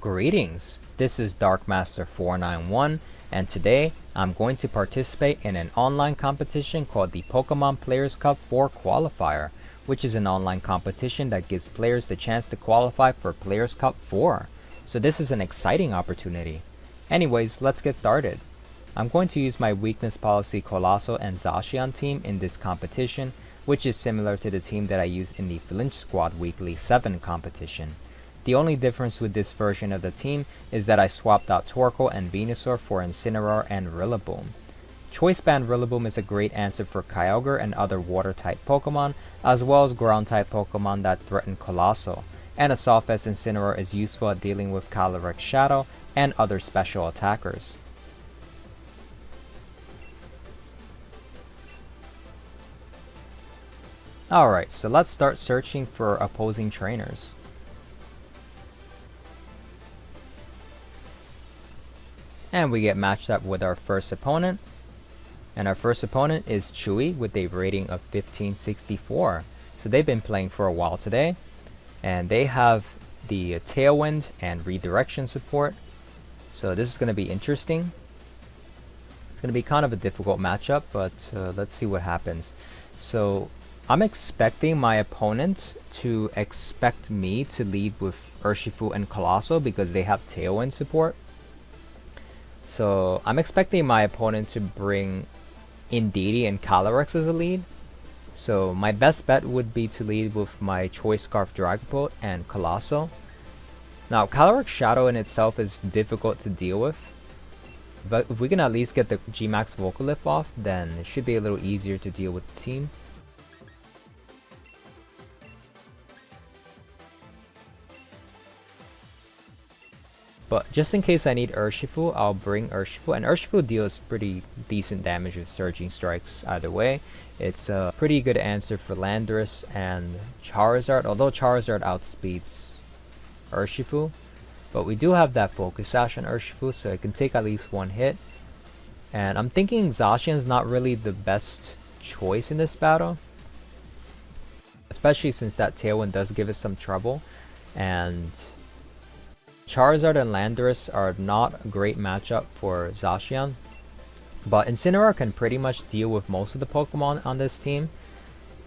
Greetings, this is Darkmaster491 and today I'm going to participate in an online competition called the Pokemon Players Cup for Qualifier, which is an online competition that gives players the chance to qualify for Players Cup 4. So this is an exciting opportunity. Anyways, let's get started. I'm going to use my weakness policy Colossal and Zacian team in this competition, which is similar to the team that I used in the Flinch Squad Weekly 7 competition. The only difference with this version of the team is that I swapped out Torkoal and Venusaur for Incineroar and Rillaboom. Choice Band Rillaboom is a great answer for Kyogre and other water-type Pokemon, as well as ground-type Pokemon that threaten Colossal, and a soft as Incineroar is useful at dealing with Calyrex Shadow and other special attackers. Alright, so let's start searching for opposing trainers. And we get matched up with our first opponent. And our first opponent is Chewy with a rating of 1564. So they've been playing for a while today. And they have the Tailwind and Redirection support. So this is going to be interesting. It's going to be kind of a difficult matchup, but let's see what happens. So I'm expecting my opponent to expect me to lead with Urshifu and Colossal because they have Tailwind support. So I'm expecting my opponent to bring Indeedee and Calyrex as a lead. So my best bet would be to lead with my Choice Scarf Dragapult and Colossal. Now Calyrex Shadow in itself is difficult to deal with, but if we can at least get the G-Max Volcalith off, then it should be a little easier to deal with the team. But just in case I need Urshifu, I'll bring Urshifu, and Urshifu deals pretty decent damage with Surging Strikes either way. It's a pretty good answer for Landorus and Charizard, although Charizard outspeeds Urshifu. But we do have that Focus Sash on Urshifu, so it can take at least one hit. And I'm thinking Zacian's not really the best choice in this battle, especially since that Tailwind does give us some trouble, and Charizard and Landorus are not a great matchup for Zacian, but Incineroar can pretty much deal with most of the Pokemon on this team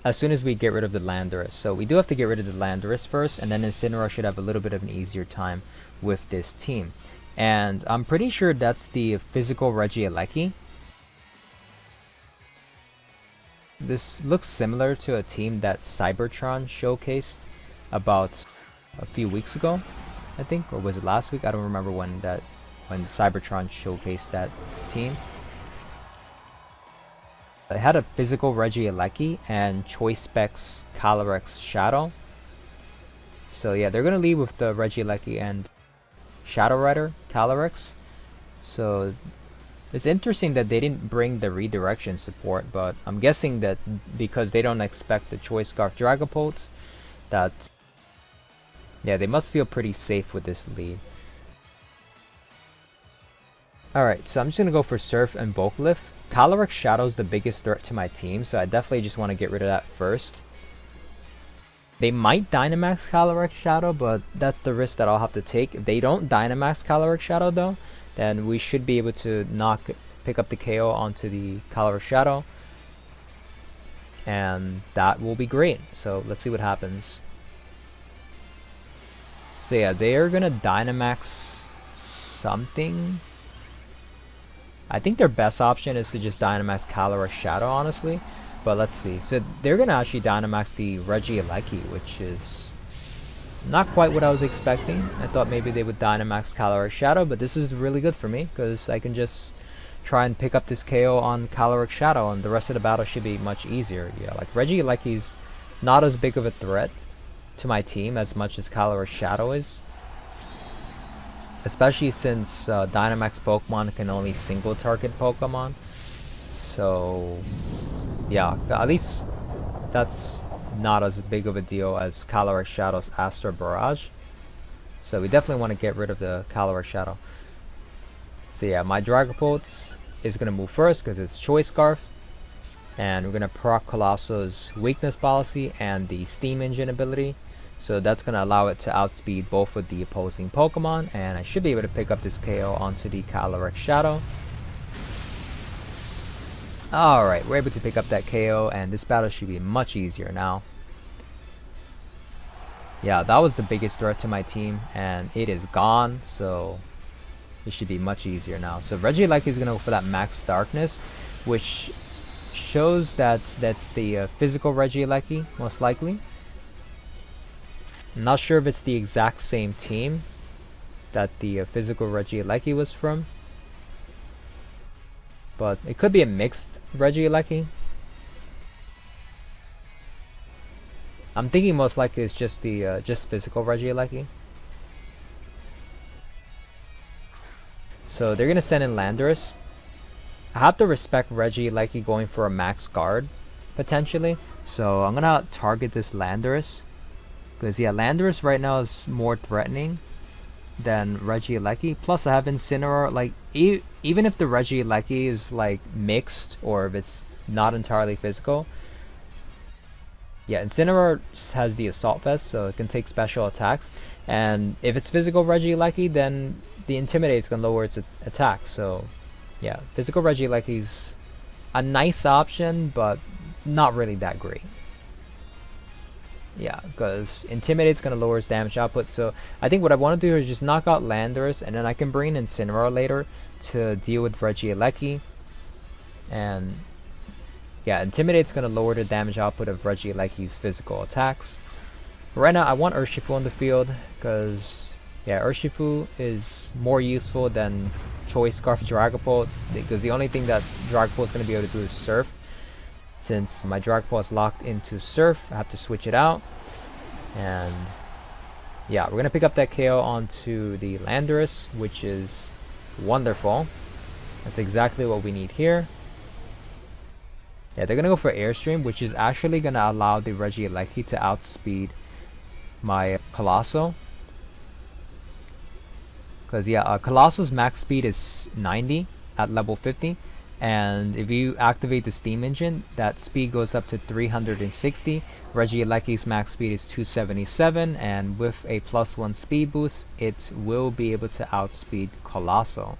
as soon as we get rid of the Landorus. So we do have to get rid of the Landorus first, and then Incineroar should have a little bit of an easier time with this team. And I'm pretty sure that's the physical Regieleki. This looks similar to a team that Cybertron showcased about a few weeks ago, I think, or was it last week? I don't remember when Cybertron showcased that team. It had a physical Regieleki and Choice Specs Calyrex Shadow. So yeah, they're gonna lead with the Regieleki and Shadow Rider Calyrex. So it's interesting that they didn't bring the Redirection support, but I'm guessing that because they don't expect the Choice Scarf Dragapult, that yeah, they must feel pretty safe with this lead. Alright, so I'm just gonna go for Surf and Volcalith. Calyrex Shadow is the biggest threat to my team, so I definitely just want to get rid of that first. They might Dynamax Calyrex Shadow, but that's the risk that I'll have to take. If they don't Dynamax Calyrex Shadow though, then we should be able to pick up the KO onto the Calyrex Shadow, and that will be great. So let's see what happens. So yeah, they are gonna Dynamax something. I think their best option is to just Dynamax Calyrex Shadow, honestly. But let's see. So they're gonna actually Dynamax the Regieleki, which is not quite what I was expecting. I thought maybe they would Dynamax Calyrex Shadow, but this is really good for me because I can just try and pick up this KO on Calyrex Shadow, and the rest of the battle should be much easier. Yeah, like Regieleki's not as big of a threat to my team as much as Calyrex Shadow is, especially since Dynamax Pokemon can only single target Pokemon. So yeah, at least that's not as big of a deal as Calyrex Shadow's Astro Barrage. So we definitely want to get rid of the Calyrex Shadow. So yeah, my Dragapult is going to move first because it's Choice Scarf, and we're going to proc Colossal's weakness policy and the Steam Engine ability. So that's going to allow it to outspeed both of the opposing Pokemon, and I should be able to pick up this KO onto the Calyrex Shadow. Alright, we're able to pick up that KO, and this battle should be much easier now. Yeah, that was the biggest threat to my team, and it is gone, so it should be much easier now. So Regieleki is going to go for that Max Darkness, which shows that that's the physical Regieleki, most likely. I'm not sure if it's the exact same team that the physical Regieleki was from, but it could be a mixed Regieleki. I'm thinking most likely it's just the just physical Regieleki. So they're gonna send in Landorus. I have to respect Regieleki going for a max guard potentially, so I'm gonna target this Landorus. Because yeah, Landorus right now is more threatening than Regieleki. Plus I have Incineroar. Like even if the Regieleki is like mixed, or if it's not entirely physical, yeah, Incineroar has the Assault Vest, so it can take special attacks. And if it's physical Regieleki, then the Intimidate is gonna lower its attack. So yeah, physical Regielecky's a nice option, but not really that great. Yeah, because Intimidate is going to lower its damage output, so I think what I want to do is just knock out Landorus, and then I can bring in Incineroar later to deal with Regieleki. And yeah, Intimidate is going to lower the damage output of Regieleki's physical attacks. But right now I want Urshifu on the field, because yeah, Urshifu is more useful than Choice Scarf Dragapult, because the only thing that Dragapult is going to be able to do is Surf. Since my Dragapult is locked into Surf, I have to switch it out. And yeah, we're going to pick up that KO onto the Landorus, which is wonderful. That's exactly what we need here. Yeah, they're going to go for Airstream, which is actually going to allow the Regieleki to outspeed my Colossal. Because yeah, Colossal's max speed is 90 at level 50. And if you activate the Steam Engine, that speed goes up to 360. Regieleki's max speed is 277, and with a +1 speed boost, it will be able to outspeed Colossal.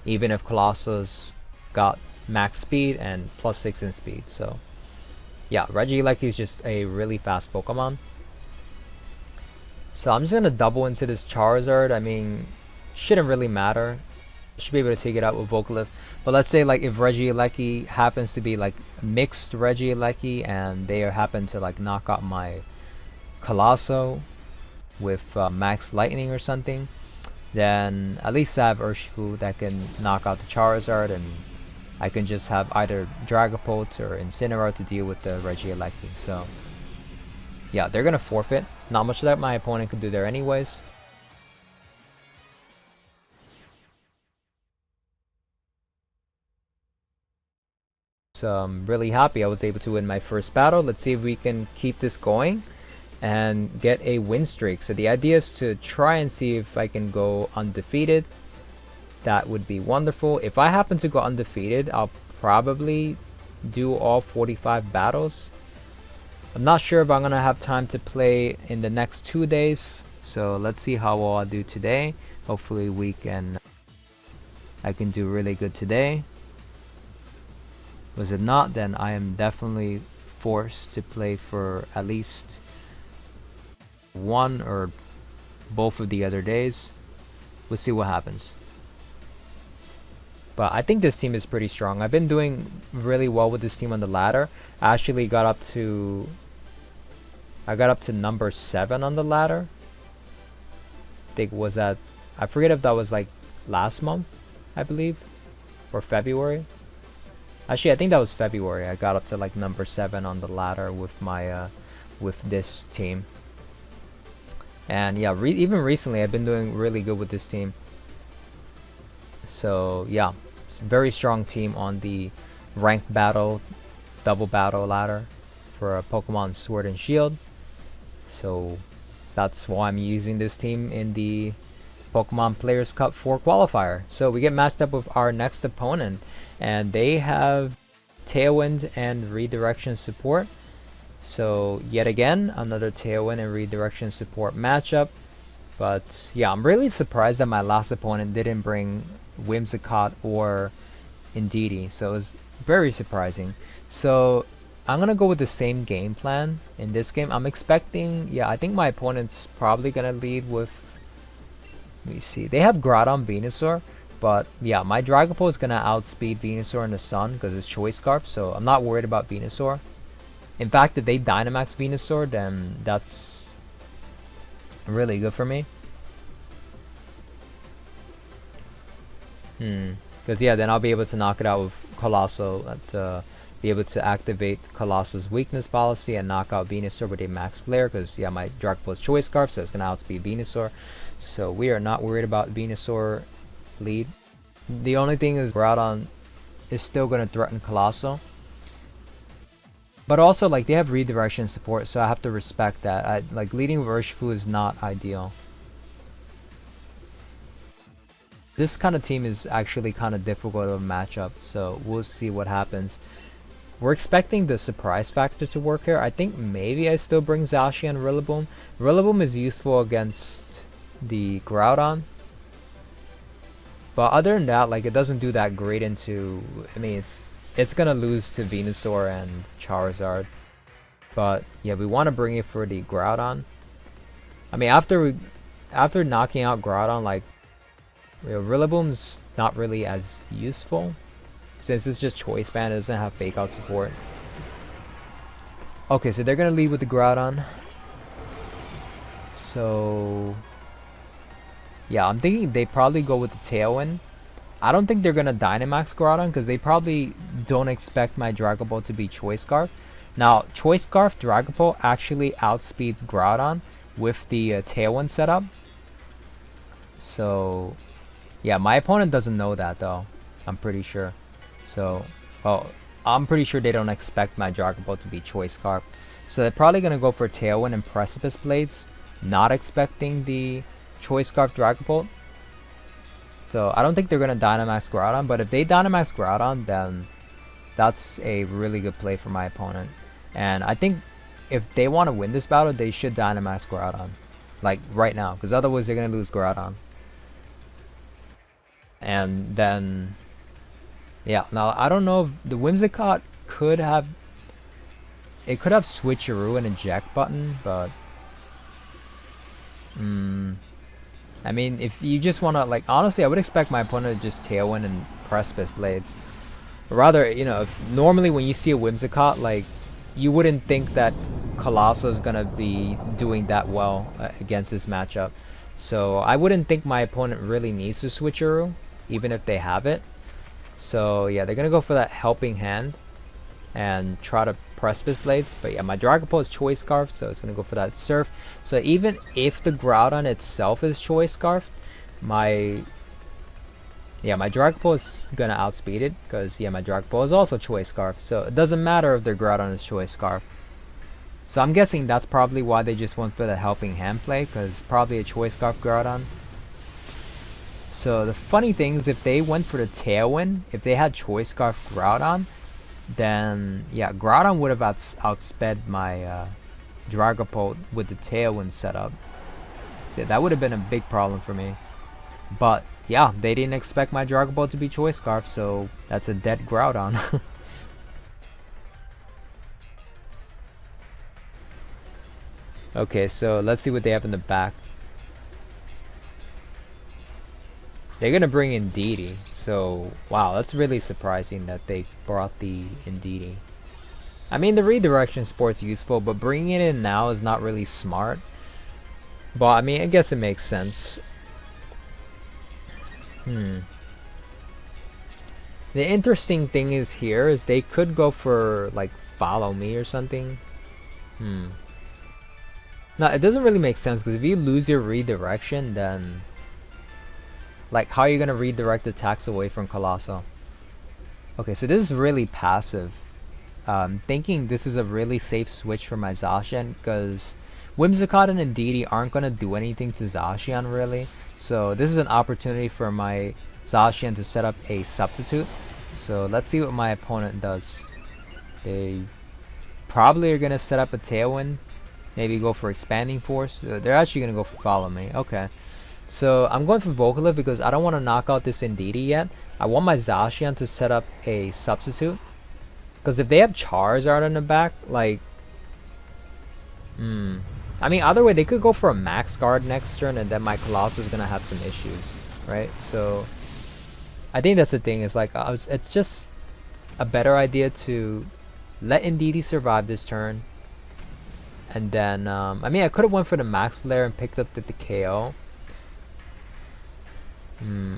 Even if Colossal's got max speed and +6 in speed. So yeah, Regieleki is just a really fast Pokemon. So I'm just going to double into this Charizard. I mean, shouldn't really matter. Should be able to take it out with Vocalift. But let's say like if Regieleki happens to be like mixed Regieleki, and they happen to like knock out my Colossal with Max Lightning or something, then at least I have Urshifu that can knock out the Charizard, and I can just have either Dragapult or Incineroar to deal with the Regieleki. So yeah, they're gonna forfeit. Not much that my opponent could do there anyways. So I'm really happy I was able to win my first battle. Let's see if we can keep this going and get a win streak. So the idea is to try and see if I can go undefeated. That would be wonderful. If I happen to go undefeated, I'll probably do all 45 battles. I'm not sure if I'm gonna have time to play in the next 2 days, so let's see how well I do today. Hopefully I can do really good today. Was it not, then I am definitely forced to play for at least one or both of the other days. We'll see what happens. But I think this team is pretty strong. I've been doing really well with this team on the ladder. I actually got up to number 7 on the ladder. I think I forget if that was like last month, I believe, or February. Actually, I think that was February. I got up to like number 7 on the ladder with my with this team. And yeah, even recently I've been doing really good with this team. So yeah, it's a very strong team on the ranked battle, double battle ladder for a Pokemon Sword and Shield. So that's why I'm using this team in the Pokemon Players Cup 4 qualifier. So we get matched up with our next opponent, and they have Tailwind and Redirection support. So yet again, another Tailwind and Redirection support matchup. But yeah, I'm really surprised that my last opponent didn't bring Whimsicott or Indeedee. So it was very surprising. So I'm gonna go with the same game plan in this game. I'm expecting, yeah, I think my opponent's probably gonna lead with, let me see, they have Groudon Venusaur, but yeah, my Dragapult is gonna outspeed Venusaur in the sun because it's Choice Scarf, so I'm not worried about Venusaur. In fact, if they Dynamax Venusaur, then that's really good for me. Because yeah, then I'll be able to knock it out with Colossal, be able to activate Colossal's weakness policy and knock out Venusaur with a Max Flare, because yeah, my Dragapult is Choice Scarf, so it's going to outspeed Venusaur. So we are not worried about Venusaur lead. The only thing is Groudon is still going to threaten Colossal. But also, like, they have redirection support, so I have to respect that. Like, leading with Urshifu is not ideal. This kind of team is actually kind of difficult of a matchup, so we'll see what happens. We're expecting the surprise factor to work here. I think maybe I still bring Zacian Rillaboom. Rillaboom is useful against the Groudon. But other than that, like, it doesn't do that great into... I mean, it's gonna lose to Venusaur and Charizard. But yeah, we want to bring it for the Groudon. I mean, after knocking out Groudon, like, Rillaboom's not really as useful since it's just Choice Band. It doesn't have Fake Out support. Okay, so they're gonna lead with the Groudon. So yeah, I'm thinking they probably go with the Tailwind. I don't think they're gonna Dynamax Groudon because they probably don't expect my Dragapult to be Choice Scarf. Now, Choice Scarf Dragapult actually outspeeds Groudon with the Tailwind setup. So yeah, my opponent doesn't know that though. I'm pretty sure. So, I'm pretty sure they don't expect my Dragapult to be Choice Scarf. So they're probably gonna go for Tailwind and Precipice Blades, not expecting the Choice Scarf Dragapult. So I don't think they're gonna Dynamax Groudon, but if they Dynamax Groudon, then that's a really good play for my opponent. And I think if they want to win this battle, they should Dynamax Groudon, like right now, because otherwise they're gonna lose Groudon. And then, yeah, now I don't know if the Whimsicott could have, it could have Switcheroo and Eject button, but I mean, if you just want to, like, honestly, I would expect my opponent to just Tailwind and Precipice Blades. But rather, you know, if normally when you see a Whimsicott, like, you wouldn't think that Colossal is gonna be doing that well against this matchup. So I wouldn't think my opponent really needs to Switcheroo, even if they have it. So yeah, they're gonna go for that Helping Hand and try to Precipice Blades. But yeah, my Dragapult is Choice Scarf, so it's gonna go for that Surf. So even if the Groudon itself is Choice Scarf, my Dragapult is gonna outspeed it, because yeah, my Dragapult is also Choice Scarf. So it doesn't matter if their Groudon is Choice Scarf. So I'm guessing that's probably why they just went for the Helping Hand play, because probably a Choice Scarf Groudon. So the funny thing is, if they went for the Tailwind, if they had Choice Scarf Groudon, then yeah, Groudon would have outsped my Dragapult with the Tailwind setup. So yeah, that would have been a big problem for me. But yeah, they didn't expect my Dragapult to be Choice Scarf, so that's a dead Groudon. Okay, so let's see what they have in the back. They're gonna bring in Indeedee, so wow, that's really surprising that they brought the Indeedee. I mean, the redirection support's useful, but bringing it in now is not really smart. But I mean, I guess it makes sense. The interesting thing is here is they could go for like Follow Me or something. No, it doesn't really make sense, because if you lose your redirection, then like, how are you gonna redirect attacks away from Colossal? Okay, so this is really passive. Thinking this is a really safe switch for my Zacian, because Whimsicott and Indeedee aren't gonna do anything to Zacian really. So this is an opportunity for my Zacian to set up a substitute. So let's see what my opponent does. They probably are gonna set up a Tailwind. Maybe go for Expanding Force. They're actually gonna go for Follow Me. Okay. So I'm going for Vocalift because I don't want to knock out this Indeedee yet. I want my Zacian to set up a substitute. Because if they have Charizard in the back, like... I mean, either way, they could go for a Max Guard next turn, and then my Colossus is going to have some issues, right? So, I think that's the thing, is like, it's just a better idea to let Indeedee survive this turn. And then, I mean, I could have went for the Max Flare and picked up the KO.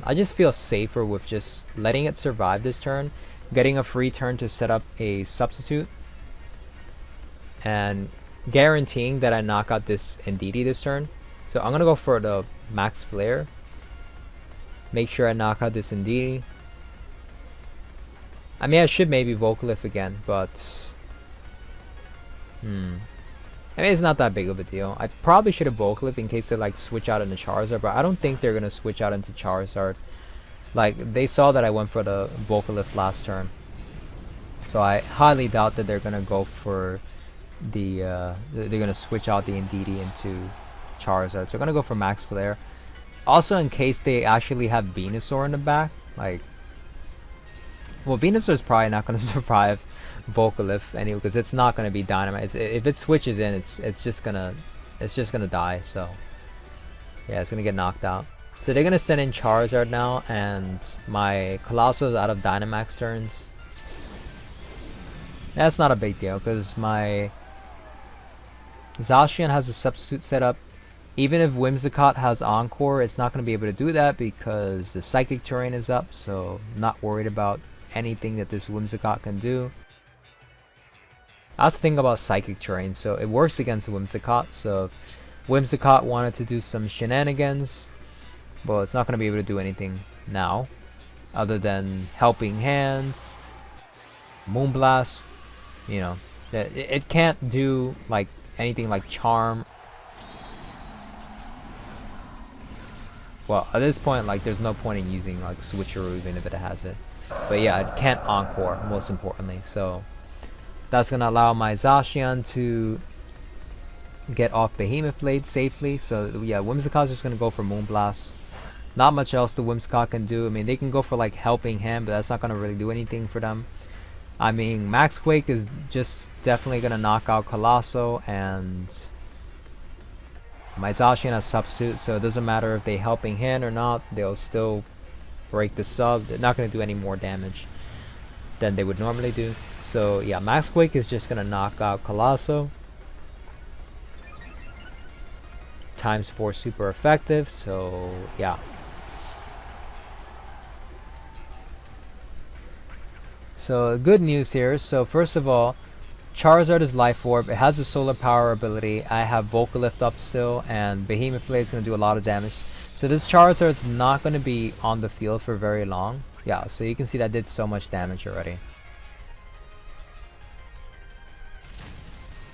I just feel safer with just letting it survive this turn, getting a free turn to set up a substitute, and guaranteeing that I knock out this Indeedee this turn. So I'm gonna go for the Max Flare. Make sure I knock out this Indeedee. I mean, I should maybe Vocalift again, but I mean, it's not that big of a deal. I probably should have Vocalift in case they like switch out into Charizard, but I don't think they're gonna switch out into Charizard. Like, they saw that I went for the Vocalift last turn, so I highly doubt that they're gonna go for the they're gonna switch out the Indeedee into Charizard. So I'm gonna go for Max Flare. Also, in case they actually have Venusaur in the back, like, well, Venusaur is probably not gonna survive Vocalift anyway, because it's not gonna be Dynamite. If it switches in, it's just gonna die. So yeah, it's gonna get knocked out. So they're gonna send in Charizard now, and my Colossal is out of Dynamax turns. That's not a big deal because my Zacian has a substitute set up. Even if Whimsicott has Encore, it's not going to be able to do that because the Psychic Terrain is up, so I'm not worried about anything that this Whimsicott can do. I was thinking about Psychic Terrain, so it works against Whimsicott, so if Whimsicott wanted to do some shenanigans, well, it's not going to be able to do anything now, other than Helping Hand, Moonblast, you know. It can't do like anything like Charm. Well, at this point, like, there's no point in using like Switcheroo even if it has it. But yeah, it can't Encore, most importantly. So that's gonna allow my Zacian to get off Behemoth Blade safely. So yeah, Whimsicott's just gonna go for Moonblast. Not much else the Whimsicott can do. I mean, they can go for like Helping Hand, but that's not gonna really do anything for them. I mean, Max Quake is just definitely gonna knock out Colossal, and my Zacian has substitute, so it doesn't matter if they Helping Hand or not, they'll still break the sub. They're not gonna do any more damage than they would normally do. So yeah, Max Quake is just gonna knock out Colossal. ×4 super effective, so yeah. So good news here. So first of all, Charizard is Life Orb. It has a Solar Power ability. I have Vocalift up still, and Behemoth Blade is going to do a lot of damage. So this Charizard's not going to be on the field for very long. Yeah, so you can see that did so much damage already.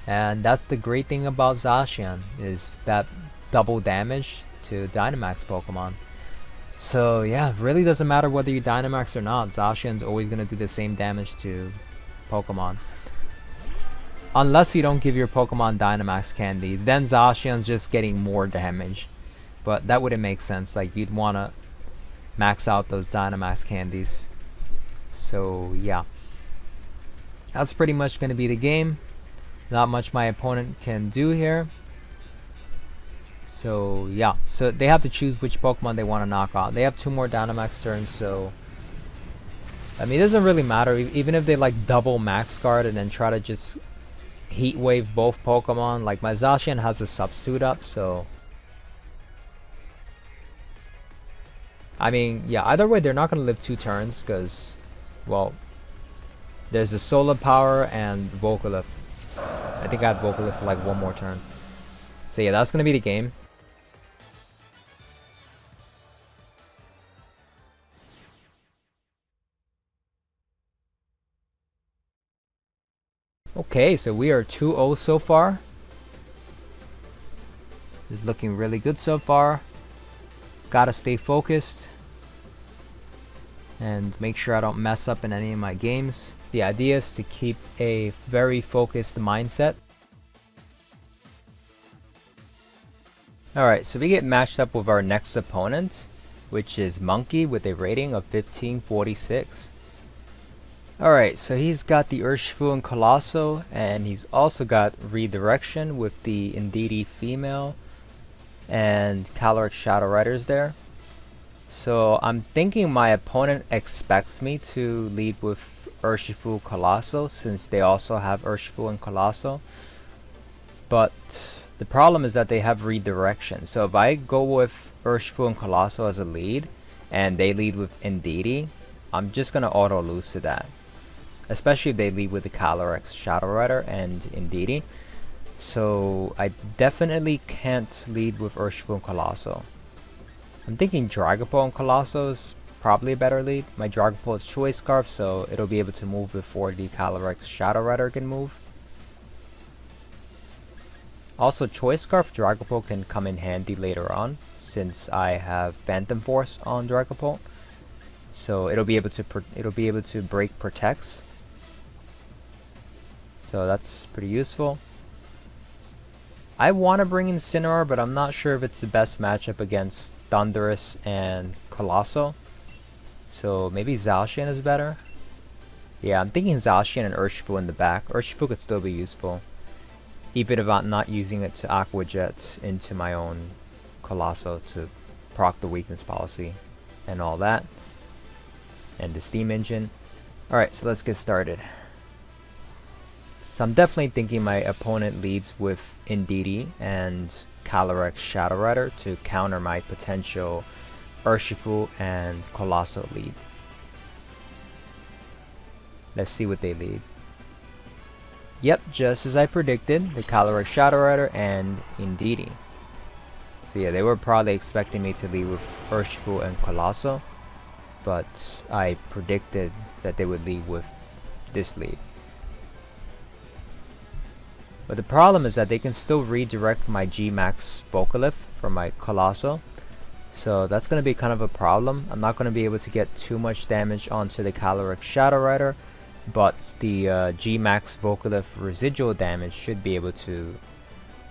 And that's the great thing about Zacian, is that double damage to Dynamax Pokemon. So yeah, really doesn't matter whether you Dynamax or not, Zacian's always going to do the same damage to Pokemon. Unless you don't give your Pokemon Dynamax candies, then Zacian's just getting more damage. But that wouldn't make sense, like you'd want to max out those Dynamax candies. So yeah, that's pretty much going to be the game. Not much my opponent can do here. So yeah, so they have to choose which Pokemon they want to knock out. They have 2 more Dynamax turns, so I mean, it doesn't really matter. Even if they like double Max Guard and then try to just Heat Wave both Pokemon, like my Zacian has a substitute up, so I mean, yeah, either way they're not going to live 2 turns because, well, there's the Solar Power and Vocalift. I think I have Vocalift for like 1 more turn. So yeah, that's going to be the game. Okay, so we are 2-0 so far. This is looking really good so far. Gotta stay focused and make sure I don't mess up in any of my games. The idea is to keep a very focused mindset. Alright, so we get matched up with our next opponent, which is Monkey with a rating of 1546. Alright, so he's got the Urshifu and Colossal, and he's also got Redirection with the Indeedee female and Calyrex Shadow Riders there. So I'm thinking my opponent expects me to lead with Urshifu Colossal, since they also have Urshifu and Colossal. But the problem is that they have Redirection. So if I go with Urshifu and Colossal as a lead, and they lead with Indeedee, I'm just gonna auto lose to that. Especially if they lead with the Calyrex Shadow Rider and Indeedee. So I definitely can't lead with Urshifu and Colossal. I'm thinking Dragapult and Colossal is probably a better lead. My Dragapult is Choice Scarf, so it'll be able to move before the Calyrex Shadow Rider can move. Also, Choice Scarf Dragapult can come in handy later on, since I have Phantom Force on Dragapult. So it'll be able to break Protects. So that's pretty useful. I want to bring in Incineroar, but I'm not sure if it's the best matchup against Thundurus and Colossal. So maybe Zacian is better. Yeah, I'm thinking Zacian and Urshifu in the back. Urshifu could still be useful, even if I'm not using it to Aqua Jet into my own Colossal to proc the weakness policy and all that. And the Steam Engine. Alright, so let's get started. So I'm definitely thinking my opponent leads with Indeedee and Calyrex Shadow Rider to counter my potential Urshifu and Colossal lead. Let's see what they lead. Yep, just as I predicted, the Calyrex Shadow Rider and Indeedee. So yeah, they were probably expecting me to lead with Urshifu and Colossal, but I predicted that they would lead with this lead. But the problem is that they can still redirect my G-Max Vocalith from my Colossal. So that's going to be kind of a problem. I'm not going to be able to get too much damage onto the Calyrex Shadow Rider, but the G-Max Vocalith residual damage should be able to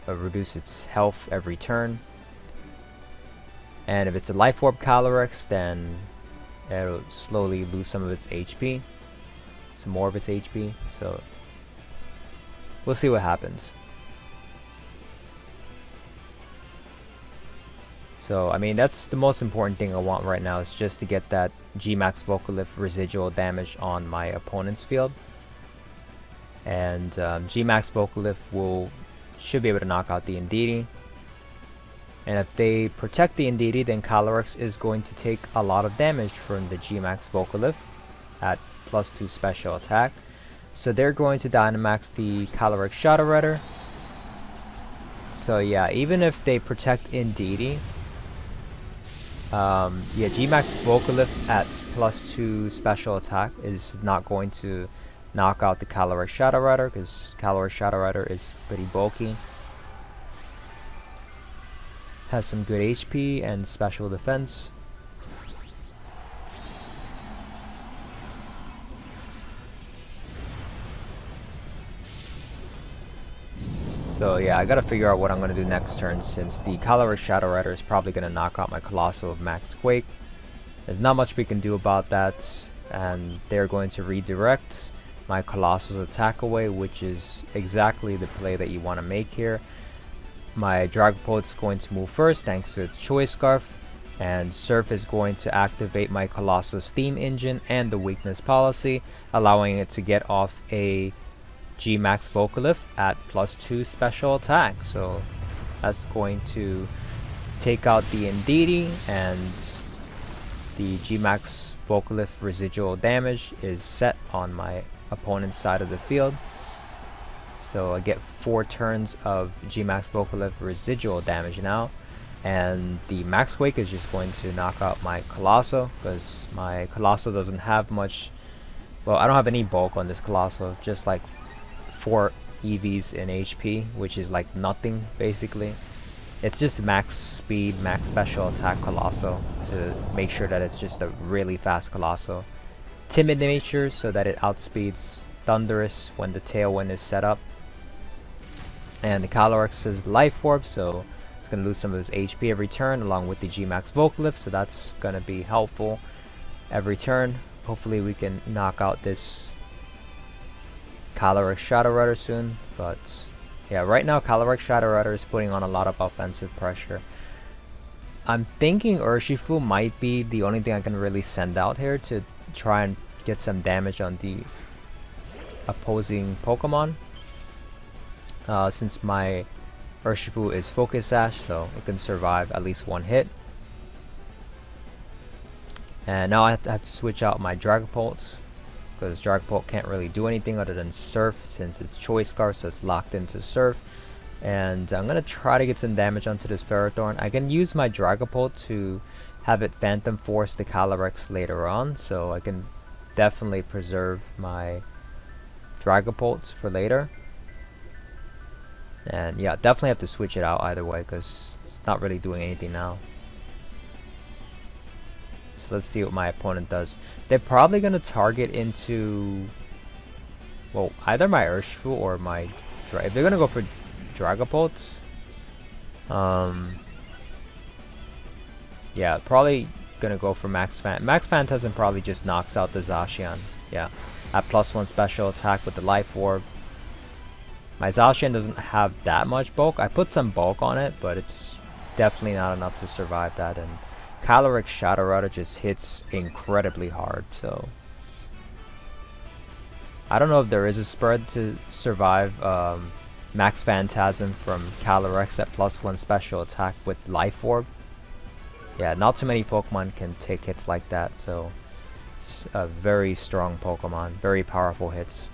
reduce its health every turn. And if it's a Life Orb Calyrex, then it'll slowly lose some of its HP. Some more of its HP. So we'll see what happens. So, I mean, that's the most important thing I want right now, is just to get that G-Max Vocalith residual damage on my opponent's field. And G-Max Vocalith should be able to knock out the Indeedee. And if they protect the Indeedee, then Calyrex is going to take a lot of damage from the G-Max Vocalith at +2 special attack. So they're going to Dynamax the Calyrex Shadow Rider. So yeah, even if they protect Indeedee, yeah, G-Max Vocalith at +2 special attack is not going to knock out the Calyrex Shadow Rider, because Calyrex Shadow Rider is pretty bulky. Has some good HP and special defense. So yeah, I gotta figure out what I'm gonna do next turn, since the Calyrex Shadow Rider is probably gonna knock out my Colossal with Max Quake. There's not much we can do about that, and they're going to redirect my Colossal's attack away, which is exactly the play that you want to make here. My Dragapult is going to move first thanks to its Choice Scarf, and Surf is going to activate my Colossal Steam Engine and the weakness policy, allowing it to get off a G-Max Vocalith at +2 special attack. So that's going to take out the Indeedee, and the G-Max Vocalith residual damage is set on my opponent's side of the field. So I get 4 turns of G-Max Vocalith residual damage now, and the Max Quake is just going to knock out my Colossal, because my Colossal doesn't have much. Well, I don't have any bulk on this Colossal, just like 4 EVs in HP, which is like nothing basically. It's just max speed, max special attack Colossal to make sure that it's just a really fast Colossal. timid nature so that it outspeeds Thunderous when the Tailwind is set up. And the Calyrex is Life Orb, so it's going to lose some of his HP every turn along with the G-Max Vocalift, so that's going to be helpful every turn. Hopefully we can knock out this Calyrex Shadow Rider soon, but yeah, right now Calyrex Shadow Rider is putting on a lot of offensive pressure. I'm thinking Urshifu might be the only thing I can really send out here to try and get some damage on the opposing Pokemon. Since my Urshifu is Focus Sash, so it can survive at least one hit. And now I have to switch out my Dragapult, because Dragapult can't really do anything other than Surf since it's Choice Scarf, so it's locked into Surf. And I'm going to try to get some damage onto this Ferrothorn. I can use my Dragapult to have it Phantom Force the Calyrex later on, so I can definitely preserve my Dragapults for later. And yeah, definitely have to switch it out either way because it's not really doing anything now. So let's see what my opponent does. They're probably going to target into, well, either my Urshifu or my if they're going to go for Dragapults, yeah, probably going to go for Max Phantasm probably just knocks out the Zacian. Yeah, at +1 special attack with the Life Orb. My Zacian doesn't have that much bulk. I put some bulk on it, but it's definitely not enough to survive that. And Calyrex Shadow Rider just hits incredibly hard, so I don't know if there is a spread to survive Max Phantasm from Calyrex at +1 special attack with Life Orb. Yeah, not too many Pokemon can take hits like that, so it's a very strong Pokemon, very powerful hits.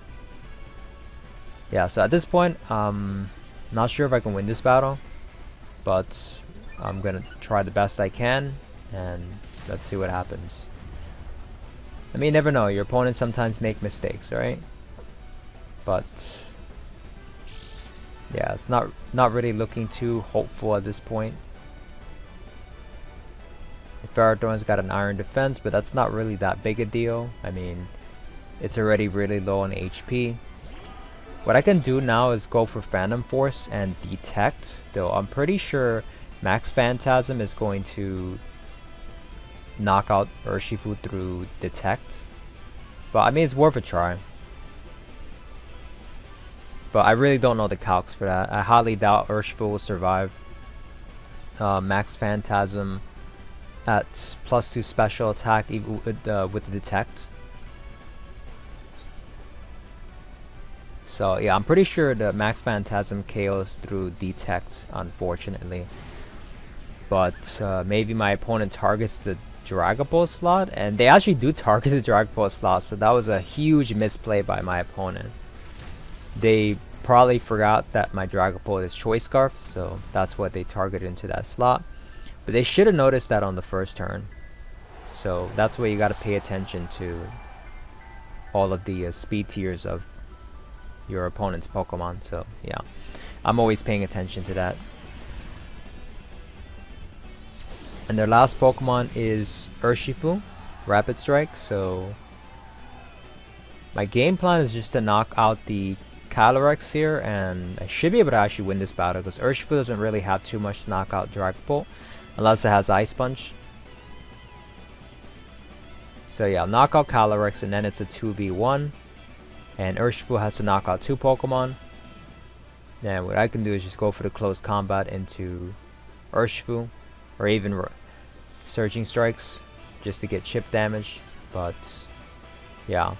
Yeah, so at this point, not sure if I can win this battle, but I'm gonna try the best I can, and let's see what happens. I mean, you never know, your opponents sometimes make mistakes, right? But yeah, it's not really looking too hopeful at this point. The Ferrothorn's got an Iron Defense, but that's not really that big a deal. I mean, it's already really low on HP. What I can do now is go for Phantom Force and Detect, though I'm pretty sure Max Phantasm is going to knock out Urshifu through Detect. But I mean, it's worth a try. But I really don't know the calcs for that. I highly doubt Urshifu will survive Max Phantasm at +2 special attack even with the Detect. So yeah, I'm pretty sure the Max Phantasm KOs through Detect, unfortunately. But maybe my opponent targets the Dragapult slot, and they actually do target the Dragapult slot, so that was a huge misplay by my opponent. They probably forgot that my Dragapult is Choice Scarf, so that's what they targeted into that slot. But they should have noticed that on the first turn. So that's where you got to pay attention to all of the speed tiers of your opponent's Pokemon. So yeah, I'm always paying attention to that. And their last Pokemon is Urshifu, Rapid Strike. So my game plan is just to knock out the Calyrex here, and I should be able to actually win this battle because Urshifu doesn't really have too much to knock out Dragapult unless it has Ice Punch. So yeah, I'll knock out Calyrex and then it's a 2v1. And Urshifu has to knock out 2 Pokemon. And what I can do is just go for the close combat into Urshifu, or even Surging Strikes, just to get chip damage. But yeah.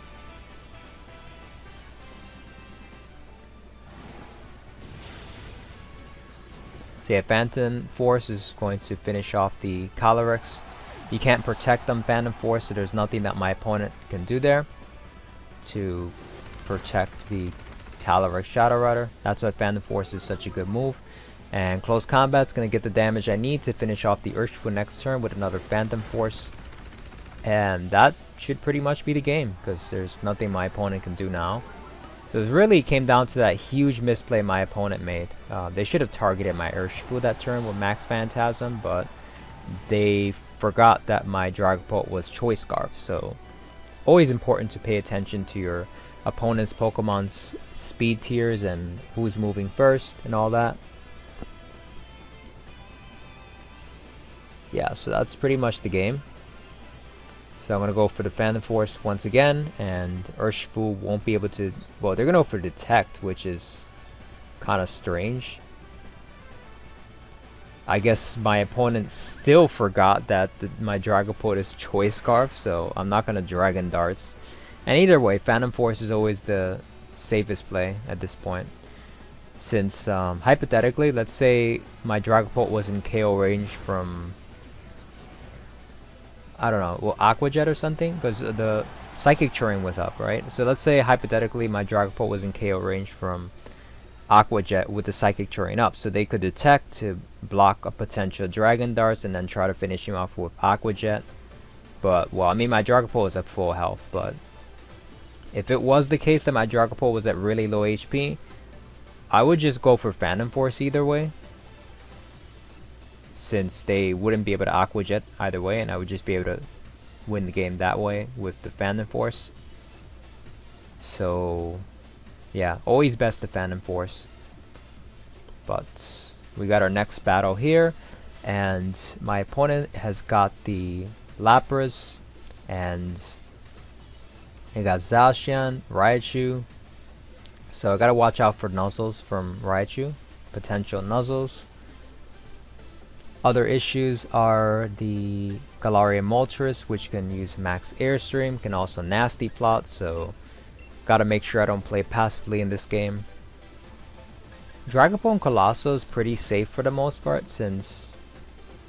So yeah, Phantom Force is going to finish off the Calyrex. You can't protect them, Phantom Force, so there's nothing that my opponent can do there to protect the Calyrex Shadow Rider. That's why Phantom Force is such a good move. And close combat's gonna get the damage I need to finish off the Urshifu next turn with another Phantom Force. And that should pretty much be the game, because there's nothing my opponent can do now. So it really came down to that huge misplay my opponent made. They should have targeted my Urshifu that turn with Max Phantasm, but they forgot that my Dragapult was Choice Scarf, so always important to pay attention to your opponent's Pokemon's speed tiers and who's moving first and all that. Yeah, so that's pretty much the game. So I'm going to go for the Phantom Force once again, and Urshifu won't be able to, well, they're going to go for Detect, which is kind of strange. I guess my opponent still forgot that my Dragapult is Choice Scarf, so I'm not going to Dragon Darts. And either way, Phantom Force is always the safest play at this point. Since, hypothetically, let's say my Dragapult was in KO range from, I don't know, well, Aqua Jet or something, because the Psychic Terrain was up, right? So let's say hypothetically my Dragapult was in KO range from Aqua Jet with the Psychic Terrain up, so they could Detect to block a potential Dragon Darts and then try to finish him off with Aqua Jet. But, well, I mean, my Dragapult is at full health, but if it was the case that my Dragapult was at really low HP, I would just go for Phantom Force either way, since they wouldn't be able to Aqua Jet either way, and I would just be able to win the game that way with the Phantom Force. So yeah, always best the Phantom Force. But we got our next battle here, and my opponent has got the Lapras, and he got Zacian, Raichu. So I gotta watch out for Nuzzles from Raichu, potential Nuzzles. Other issues are the Galarian Moltres, which can use Max Airstream, can also Nasty Plot, so gotta make sure I don't play passively in this game. Dragapult and Colossal is pretty safe for the most part, since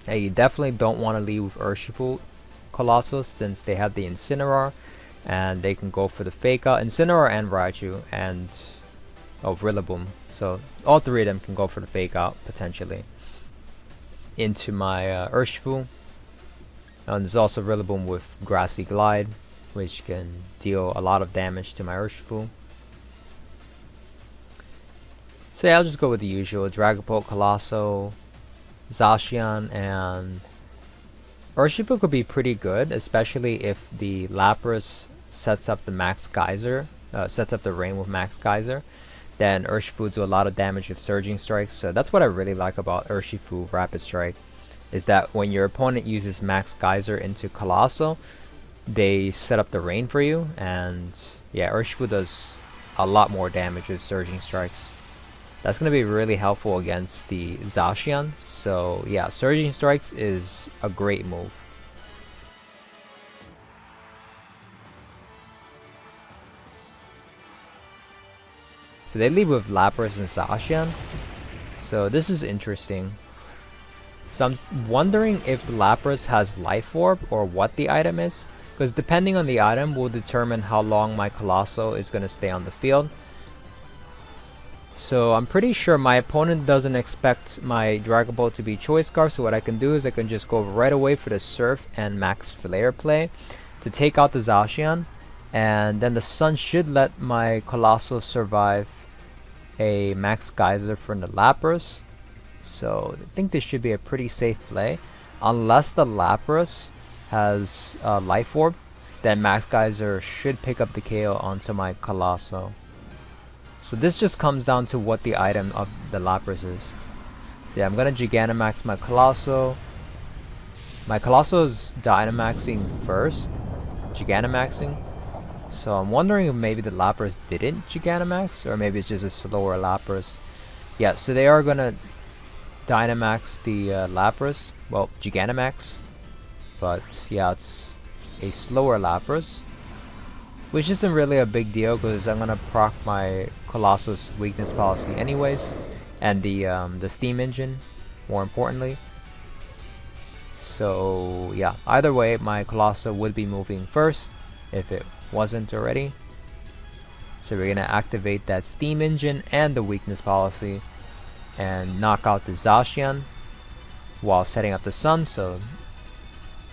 you definitely don't want to leave with Urshifu Colossal, since they have the Incineroar, and they can go for the Fake Out, Incineroar and Raichu, and Rillaboom. So all three of them can go for the Fake Out, potentially, into my Urshifu. And there's also Rillaboom with Grassy Glide, which can deal a lot of damage to my Urshifu. So yeah, I'll just go with the usual Dragapult, Colossal, Zacian, and Urshifu could be pretty good, especially if the Lapras sets up the Max Geyser, sets up the rain with Max Geyser. Then Urshifu do a lot of damage with Surging Strikes. So that's what I really like about Urshifu Rapid Strike, is that when your opponent uses Max Geyser into Colossal, they set up the rain for you, and yeah, Urshifu does a lot more damage with Surging Strikes. That's going to be really helpful against the Zacian. So yeah, Surging Strikes is a great move. So they leave with Lapras and Zacian. So this is interesting. So I'm wondering if the Lapras has Life Orb or what the item is, because depending on the item will determine how long my Colossal is going to stay on the field. So I'm pretty sure my opponent doesn't expect my Dragapult to be Choice Scarf, so what I can do is I can just go right away for the Surf and Max Flare play to take out the Zacian, and then the Sun should let my Colossal survive a Max Geyser from the Lapras. So I think this should be a pretty safe play, unless the Lapras has Life Orb, then Max Geyser should pick up the KO onto my Colossal. So this just comes down to what the item of the Lapras is. So yeah, I'm gonna Gigantamax my Colossal. My Colossal is Dynamaxing first, Gigantamaxing. So I'm wondering if maybe the Lapras didn't Gigantamax, or maybe it's just a slower Lapras. Yeah, so they are gonna Dynamax the Lapras, well, Gigantamax. But yeah, it's a slower Lapras, which isn't really a big deal because I'm gonna proc my Colossus weakness policy anyways, and the steam engine, more importantly. So yeah, either way, my Colossus would be moving first if it wasn't already. So we're gonna activate that steam engine and the weakness policy and knock out the Zacian while setting up the Sun. So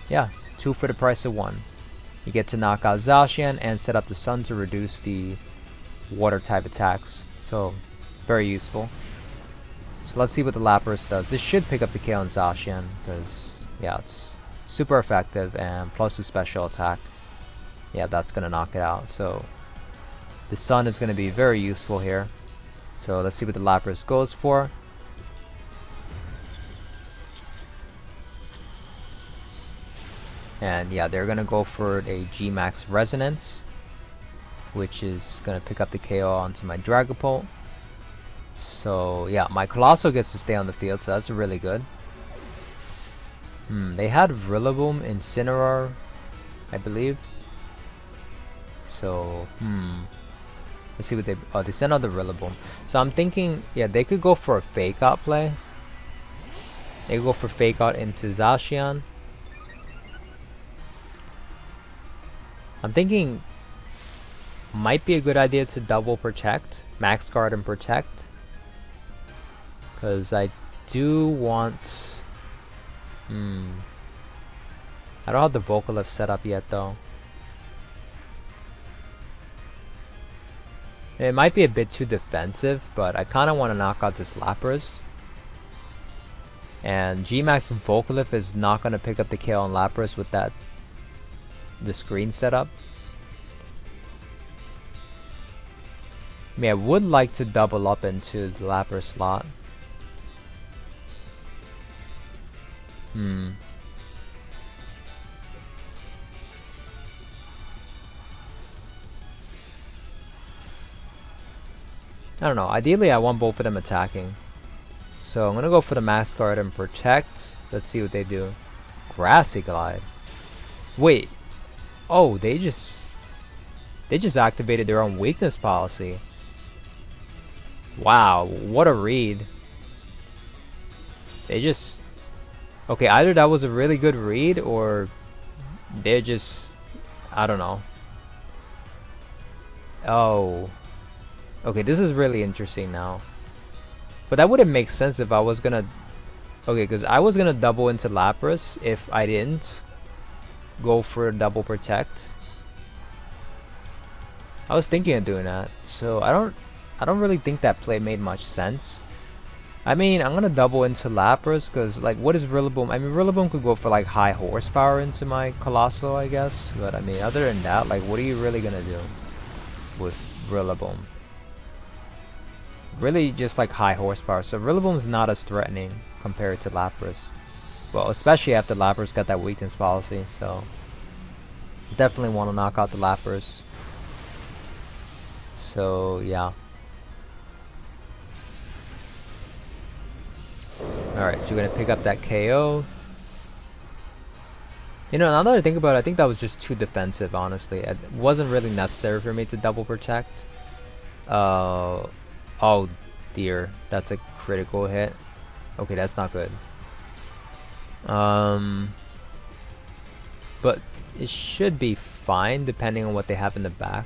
yeah, 2 for the price of 1. You get to knock out Zacian and set up the Sun to reduce the water type attacks. So very useful. So let's see what the Lapras does. This should pick up the KO on Zacian because yeah, it's super effective and plus the special attack. Yeah, that's gonna knock it out. So the sun is gonna be very useful here. So let's see what the Lapras goes for. And yeah, they're gonna go for a G-Max Resonance, which is gonna pick up the KO onto my Dragapult. So yeah, my Colossal gets to stay on the field, so that's really good. They had Rillaboom, Incineroar, I believe. So, let's see what they sent out the Rillaboom. So I'm thinking, yeah, they could go for a Fake Out play. They could go for Fake Out into Zacian. I'm thinking might be a good idea to double Protect, Max Guard and Protect. Because I do want... I don't have the Vocalist set up yet though. It might be a bit too defensive, but I kind of want to knock out this Lapras. And G-Max and Vocalist is not going to pick up the KO on Lapras with the screen setup. I mean, I would like to double up into the Lapras slot. I don't know. Ideally, I want both of them attacking. So I'm gonna go for the Max Guard and Protect. Let's see what they do. Grassy Glide. Wait. Oh, they just activated their own weakness policy. Wow, what a read. They just... Okay, either that was a really good read, or they're just... I don't know. Oh. Okay, this is really interesting now. But that wouldn't make sense if I was gonna... Okay, because I was gonna double into Lapras if I didn't go for a double Protect. I was thinking of doing that. So I don't really think that play made much sense. I mean, I'm gonna double into Lapras because, like, what is Rillaboom? I mean, Rillaboom could go for like high horsepower into my Colossal, I guess. But I mean, other than that, like, what are you really gonna do with Rillaboom? Really, just like high horsepower. So Rillaboom's not as threatening compared to Lapras. Well, especially after Lapras got that weakness policy. So definitely want to knock out the Lapras. So yeah. Alright, so we're gonna pick up that KO. You know, now that I think about it, I think that was just too defensive, honestly. It wasn't really necessary for me to double Protect. Oh dear, that's a critical hit. Okay, that's not good. But it should be fine depending on what they have in the back.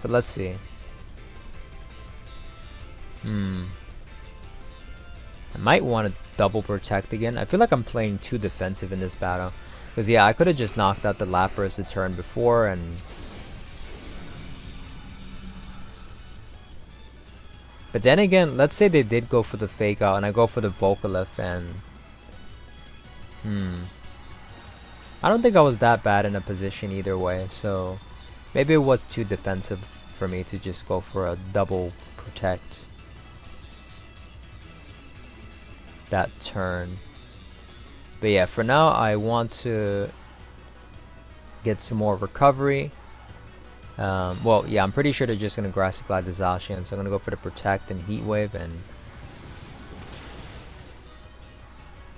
So let's see. I might want to double Protect again. I feel like I'm playing too defensive in this battle. Because yeah, I could have just knocked out the Lapras the turn before and... But then again, let's say they did go for the Fake Out and I go for the Vocalith and... I don't think I was that bad in a position either way, so... Maybe it was too defensive for me to just go for a double Protect that turn. But yeah, for now I want to get some more recovery. Well, yeah, I'm pretty sure they're just going to Grassy Glide the Zacian, so I'm going to go for the Protect and Heat Wave, and...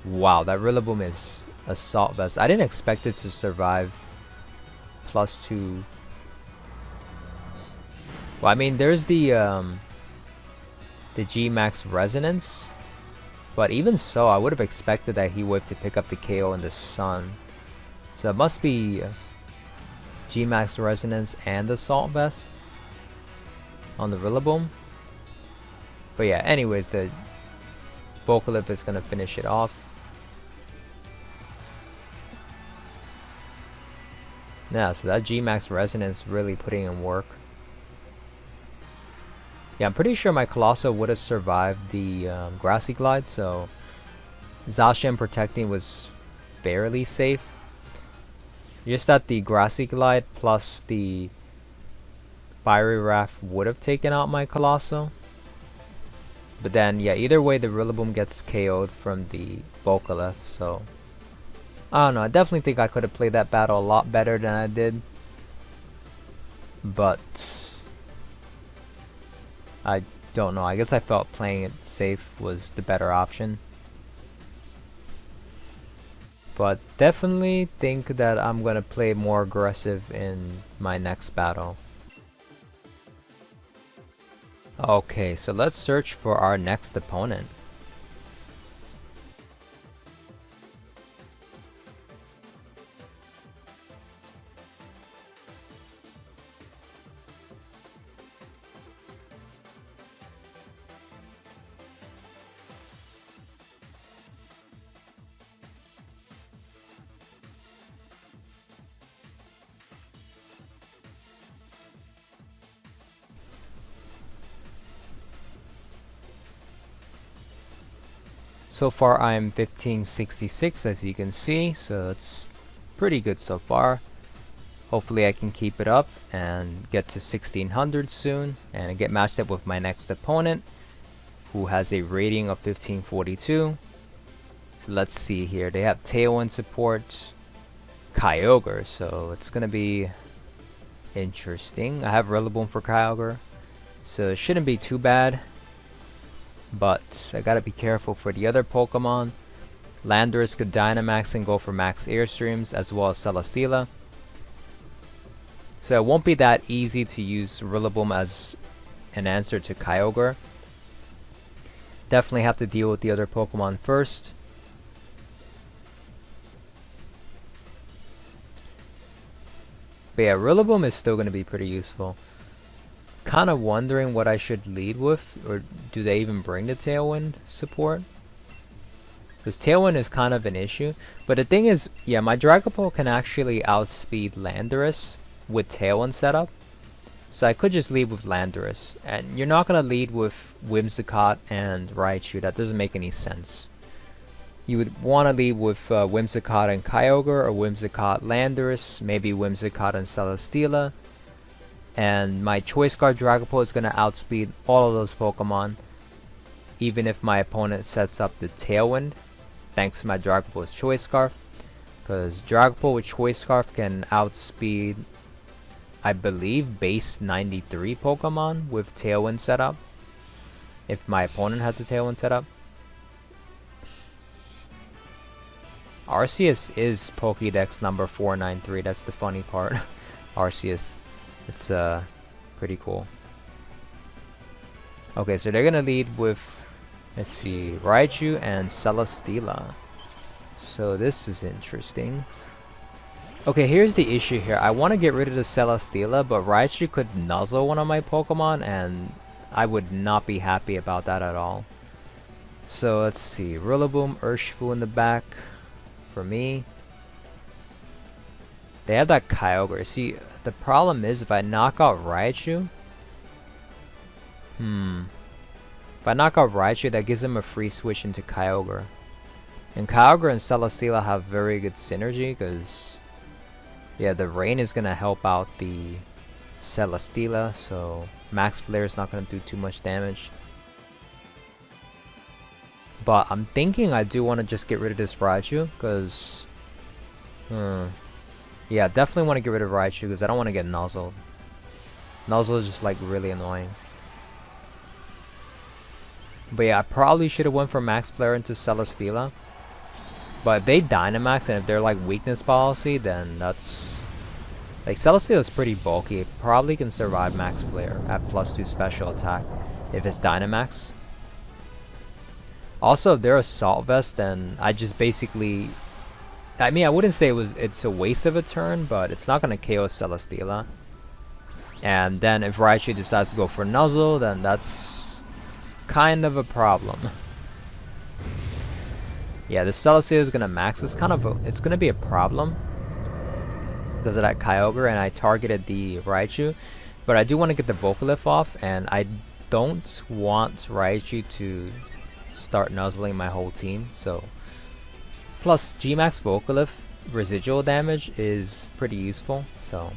Wow, that Rillaboom is Assault Vest. I didn't expect it to survive +2. Well, I mean, there's the G-Max Resonance, but even so, I would have expected that Heat Wave to pick up the KO in the Sun. So it must be... G-Max Resonance and Assault Vest on the Rillaboom. But yeah, anyways, the Vocalith is gonna finish it off. Yeah, so that G-Max Resonance really putting in work. Yeah, I'm pretty sure my Colossal would have survived the Grassy Glide, so Zacian protecting was fairly safe. Just that the Grassy Glide plus the Fiery Wrath would have taken out my Colossal. But then, yeah, either way, the Rillaboom gets KO'd from the Volcalith, so... I don't know, I definitely think I could have played that battle a lot better than I did. But... I don't know, I guess I felt playing it safe was the better option. But definitely think that I'm gonna play more aggressive in my next battle. Okay, so let's search for our next opponent. So far I'm 1566 as you can see, so it's pretty good so far. Hopefully I can keep it up and get to 1600 soon and get matched up with my next opponent who has a rating of 1542. So let's see here, they have Tailwind support, Kyogre, so it's gonna be interesting. I have Rillaboom for Kyogre, so it shouldn't be too bad. But I gotta be careful for the other Pokemon. Landorus could Dynamax and go for max Airstreams, as well as Celesteela. So it won't be that easy to use Rillaboom as an answer to Kyogre. Definitely have to deal with the other Pokemon first. But yeah, Rillaboom is still gonna be pretty useful. Kind of wondering what I should lead with, or do they even bring the Tailwind support? Because Tailwind is kind of an issue. But the thing is, yeah, my Dragapult can actually outspeed Landorus with Tailwind setup. So I could just lead with Landorus. And you're not going to lead with Whimsicott and Raichu. That doesn't make any sense. You would want to lead with Whimsicott and Kyogre, or Whimsicott Landorus, maybe Whimsicott and Celesteela. And my Choice Scarf Dragapult is going to outspeed all of those Pokemon, even if my opponent sets up the Tailwind, thanks to my Dragapult's Choice Scarf. Because Dragapult with Choice Scarf can outspeed, I believe, base 93 Pokemon with Tailwind setup, if my opponent has a Tailwind setup. Arceus is Pokédex number 493, that's the funny part. Arceus. It's pretty cool. Okay, so they're gonna lead with, let's see, Raichu and Celesteela. So this is interesting. Okay, here's the issue here. I want to get rid of the Celesteela, but Raichu could nuzzle one of my Pokemon, and I would not be happy about that at all. So let's see, Rillaboom, Urshifu in the back for me. They have that Kyogre. See, the problem is if I knock out Raichu, if I knock out Raichu, that gives him a free switch into Kyogre. And Kyogre and Celesteela have very good synergy, because, yeah, the Rain is going to help out the Celesteela, so Max Flare is not going to do too much damage. But I'm thinking I do want to just get rid of this Raichu, because... yeah, definitely want to get rid of Raichu because I don't want to get nuzzled. Nuzzle is just like really annoying. But yeah, I probably should have went for Max Flare into Celesteela. But if they Dynamax and if they're like weakness policy, then that's... Like Celesteela is pretty bulky. It probably can survive Max Flare at +2 special attack if it's Dynamax. Also, if they're Assault Vest, then I just basically... I mean, I wouldn't say it's a waste of a turn, but it's not going to KO Celesteela. And then if Raichu decides to go for Nuzzle, then that's kind of a problem. Yeah, the Celesteela is going to max. It's kind of it's going to be a problem because of that Kyogre, and I targeted the Raichu. But I do want to get the Volcalith off, and I don't want Raichu to start nuzzling my whole team, so... Plus, G-Max Volcalith residual damage is pretty useful. So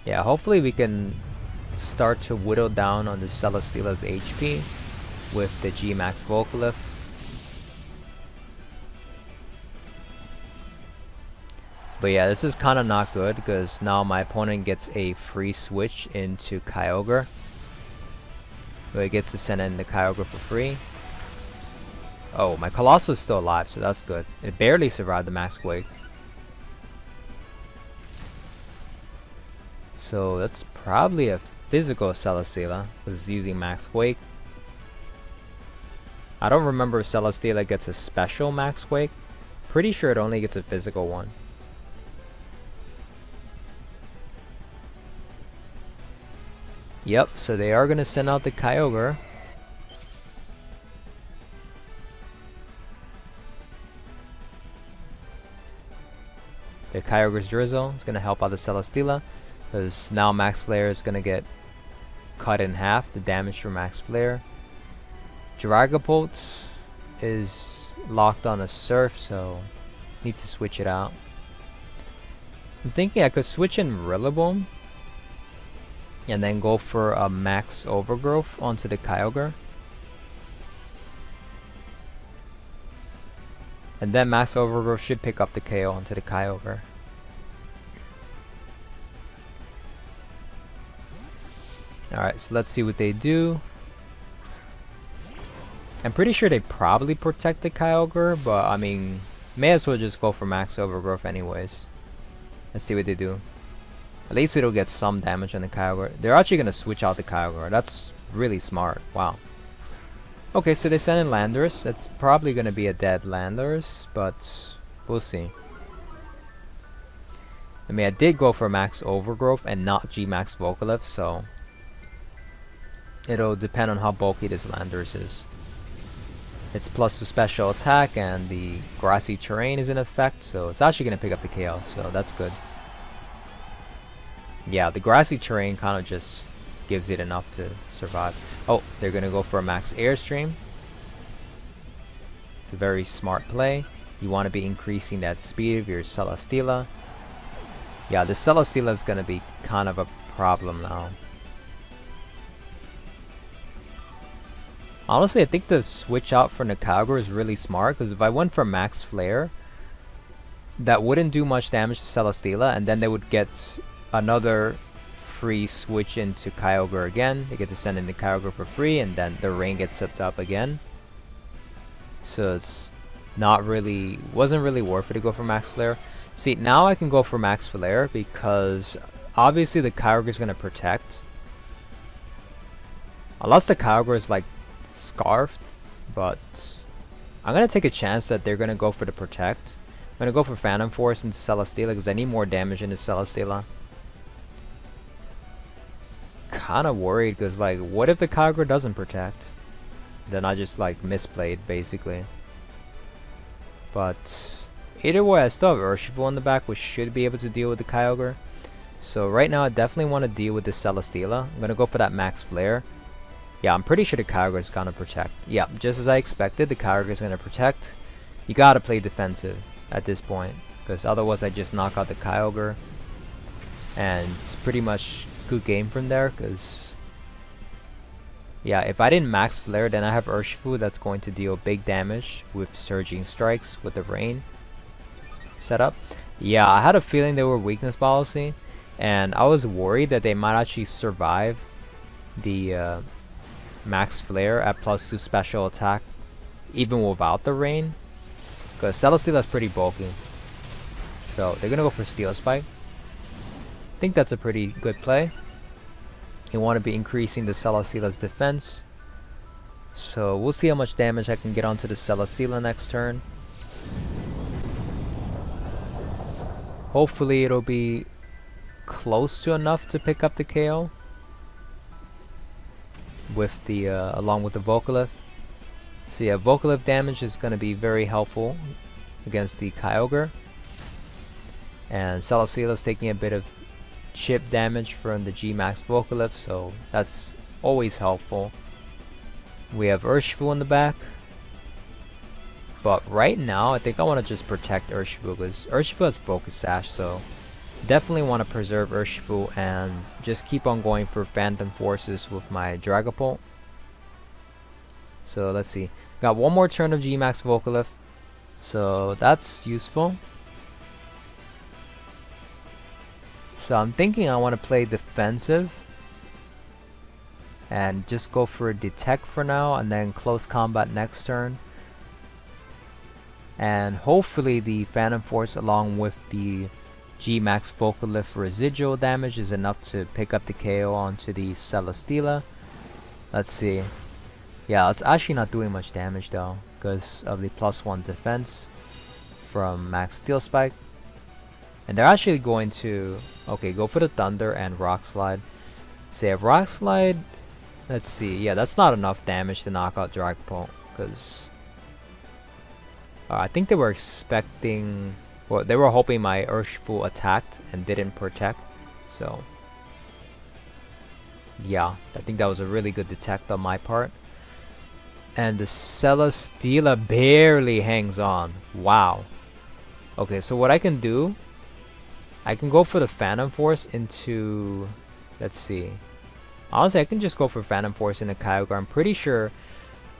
yeah, hopefully we can start to whittle down on the Celesteela's HP with the G-Max Vocalith. But yeah, this is kind of not good because now my opponent gets a free switch into Kyogre. So he gets to send in the Kyogre for free. Oh, my Colossal is still alive, so that's good. It barely survived the Max Quake. So that's probably a physical Celesteela, because it's using Max Quake. I don't remember if Celesteela gets a special Max Quake. Pretty sure it only gets a physical one. Yep, so they are going to send out the Kyogre. The Kyogre's Drizzle is going to help out the Celesteela, because now Max Flare is going to get cut in half, the damage from Max Flare. Dragapult is locked on a Surf, so need to switch it out. I'm thinking I could switch in Rillaboom and then go for a Max Overgrowth onto the Kyogre. And then Max Overgrowth should pick up the KO onto the Kyogre. Alright, so let's see what they do. I'm pretty sure they probably protect the Kyogre, but I mean, may as well just go for Max Overgrowth anyways. Let's see what they do. At least it'll get some damage on the Kyogre. They're actually going to switch out the Kyogre. That's really smart. Wow. Okay, so they send in Landorus. It's probably going to be a dead Landorus, but we'll see. I mean, I did go for Max Overgrowth and not G-Max Vocalith, so it'll depend on how bulky this Landorus is. It's +2 special attack, and the grassy terrain is in effect, so it's actually going to pick up the KO, so that's good. Yeah, the grassy terrain kind of just gives it enough to survive. Oh, they're going to go for a Max Airstream. It's a very smart play. You want to be increasing that speed of your Celesteela. Yeah, the Celesteela is going to be kind of a problem now. Honestly, I think the switch out from the Kyogre is really smart, because if I went for Max Flare, that wouldn't do much damage to Celesteela, and then they would get another free switch into Kyogre again. They get to send in the Kyogre for free, and then the rain gets zipped up again. So it's not really, wasn't really worth it to go for Max Flare. See, now I can go for Max Flare because obviously the Kyogre is going to protect. Unless the Kyogre is like scarfed, but I'm going to take a chance that they're going to go for the protect. I'm going to go for Phantom Force into Celesteela because I need more damage into Celesteela. Kind of worried because, like, what if the Kyogre doesn't protect? Then I just like misplayed basically. But either way, I still have Urshifu on the back, which should be able to deal with the Kyogre. So right now I definitely want to deal with the Celesteela. I'm gonna go for that Max Flare. Yeah, I'm pretty sure the Kyogre is gonna protect. Yeah, just as I expected, the Kyogre is gonna protect. You gotta play defensive at this point, because otherwise I just knock out the Kyogre, and it's pretty much good game from there. Because yeah, if I didn't Max Flare, then I have Urshifu that's going to deal big damage with Surging Strikes with the rain setup. Yeah, I had a feeling they were weakness policy, and I was worried that they might actually survive the Max Flare at +2 special attack even without the rain, because Celesteela is pretty bulky. So they're gonna go for Steel Spike. I think that's a pretty good play. You want to be increasing the Celesteela's defense. So we'll see how much damage I can get onto the Celesteela next turn. Hopefully it'll be close to enough to pick up the KO with the along with the Vocalith. So yeah, Vocalith damage is going to be very helpful against the Kyogre, and Celesteela's taking a bit of chip damage from the G-Max Vocalith, so that's always helpful. We have Urshifu in the back. But right now, I think I want to just protect Urshifu because Urshifu has Focus Sash, so definitely want to preserve Urshifu and just keep on going for Phantom Forces with my Dragapult. So let's see. Got one more turn of G-Max Vocalift, so that's useful. So I'm thinking I want to play defensive and just go for a Detect for now and then Close Combat next turn. And hopefully the Phantom Force along with the G-Max Vocalift residual damage is enough to pick up the KO onto the Celesteela. Let's see. Yeah, it's actually not doing much damage though because of the +1 defense from Max Steel Spike. And they're actually going to, okay, go for the Thunder and Rock Slide. So yeah, Rock Slide, let's see, yeah, that's not enough damage to knock out Dragapult, because I think they were expecting, well, they were hoping my Urshifu attacked and didn't protect, so yeah, I think that was a really good detect on my part. And the Celesteela barely hangs on, wow. Okay, so what I can do, I can go for the Phantom Force into, let's see. Honestly, I can just go for Phantom Force into Kyogre. I'm pretty sure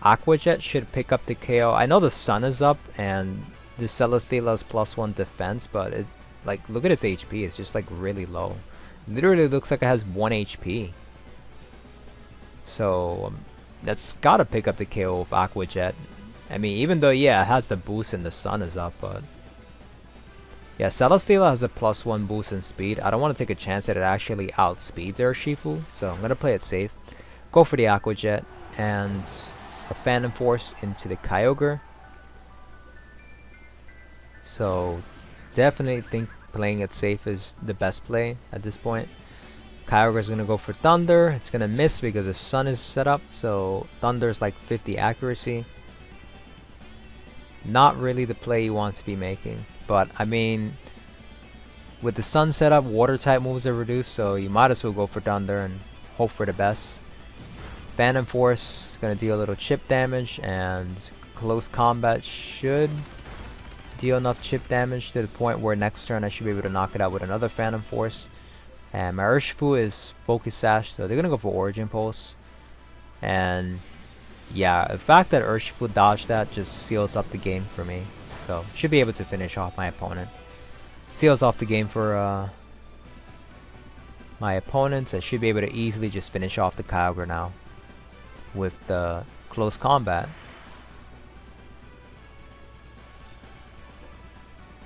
Aqua Jet should pick up the KO. I know the sun is up and the Celesteela has +1 defense, but it, like, look at its HP. It's just like really low. Literally looks like it has 1 HP. So that's gotta pick up the KO with Aqua Jet. I mean, even though, yeah, it has the boost and the sun is up, but yeah, Celesteela has a +1 boost in speed. I don't want to take a chance that it actually outspeeds Urshifu, so I'm going to play it safe. Go for the Aqua Jet and a Phantom Force into the Kyogre. So definitely think playing it safe is the best play at this point. Kyogre is going to go for Thunder. It's going to miss because the sun is set up, so Thunder is like 50 accuracy. Not really the play you want to be making. But, I mean, with the sun set up, water type moves are reduced, so you might as well go for Thunder and hope for the best. Phantom Force is going to deal a little chip damage, and Close Combat should deal enough chip damage to the point where next turn I should be able to knock it out with another Phantom Force. And my Urshifu is Focus Sash, so they're going to go for Origin Pulse. And yeah, the fact that Urshifu dodged that just seals up the game for me. So, should be able to finish off my opponent. Seals off the game for my opponents. I should be able to easily just finish off the Kyogre now with the Close Combat.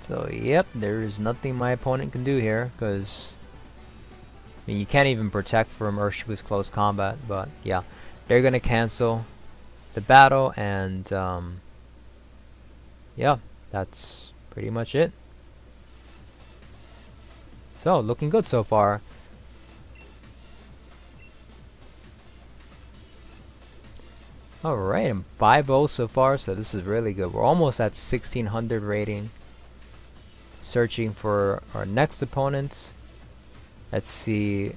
So, yep, there is nothing my opponent can do here, because I mean, you can't even protect from Urshifu's Close Combat, but yeah, they're gonna cancel the battle, and yeah, that's pretty much it. So, looking good so far. Alright, and 5-0 so far, so this is really good. We're almost at 1600 rating. Searching for our next opponent. Let's see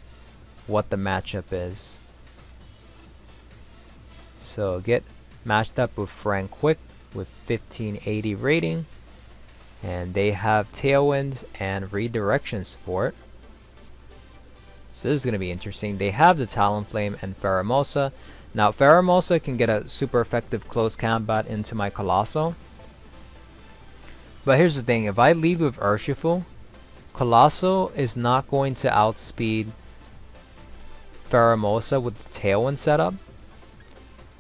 what the matchup is. So, get matched up with Frank Quick with 1580 rating. And they have Tailwind and Redirection support. So this is going to be interesting. They have the Talonflame and Pheromosa. Now Pheromosa can get a super effective close combat into my Colossal. But here's the thing, if I leave with Urshifu, Colossal is not going to outspeed Pheromosa with the Tailwind setup.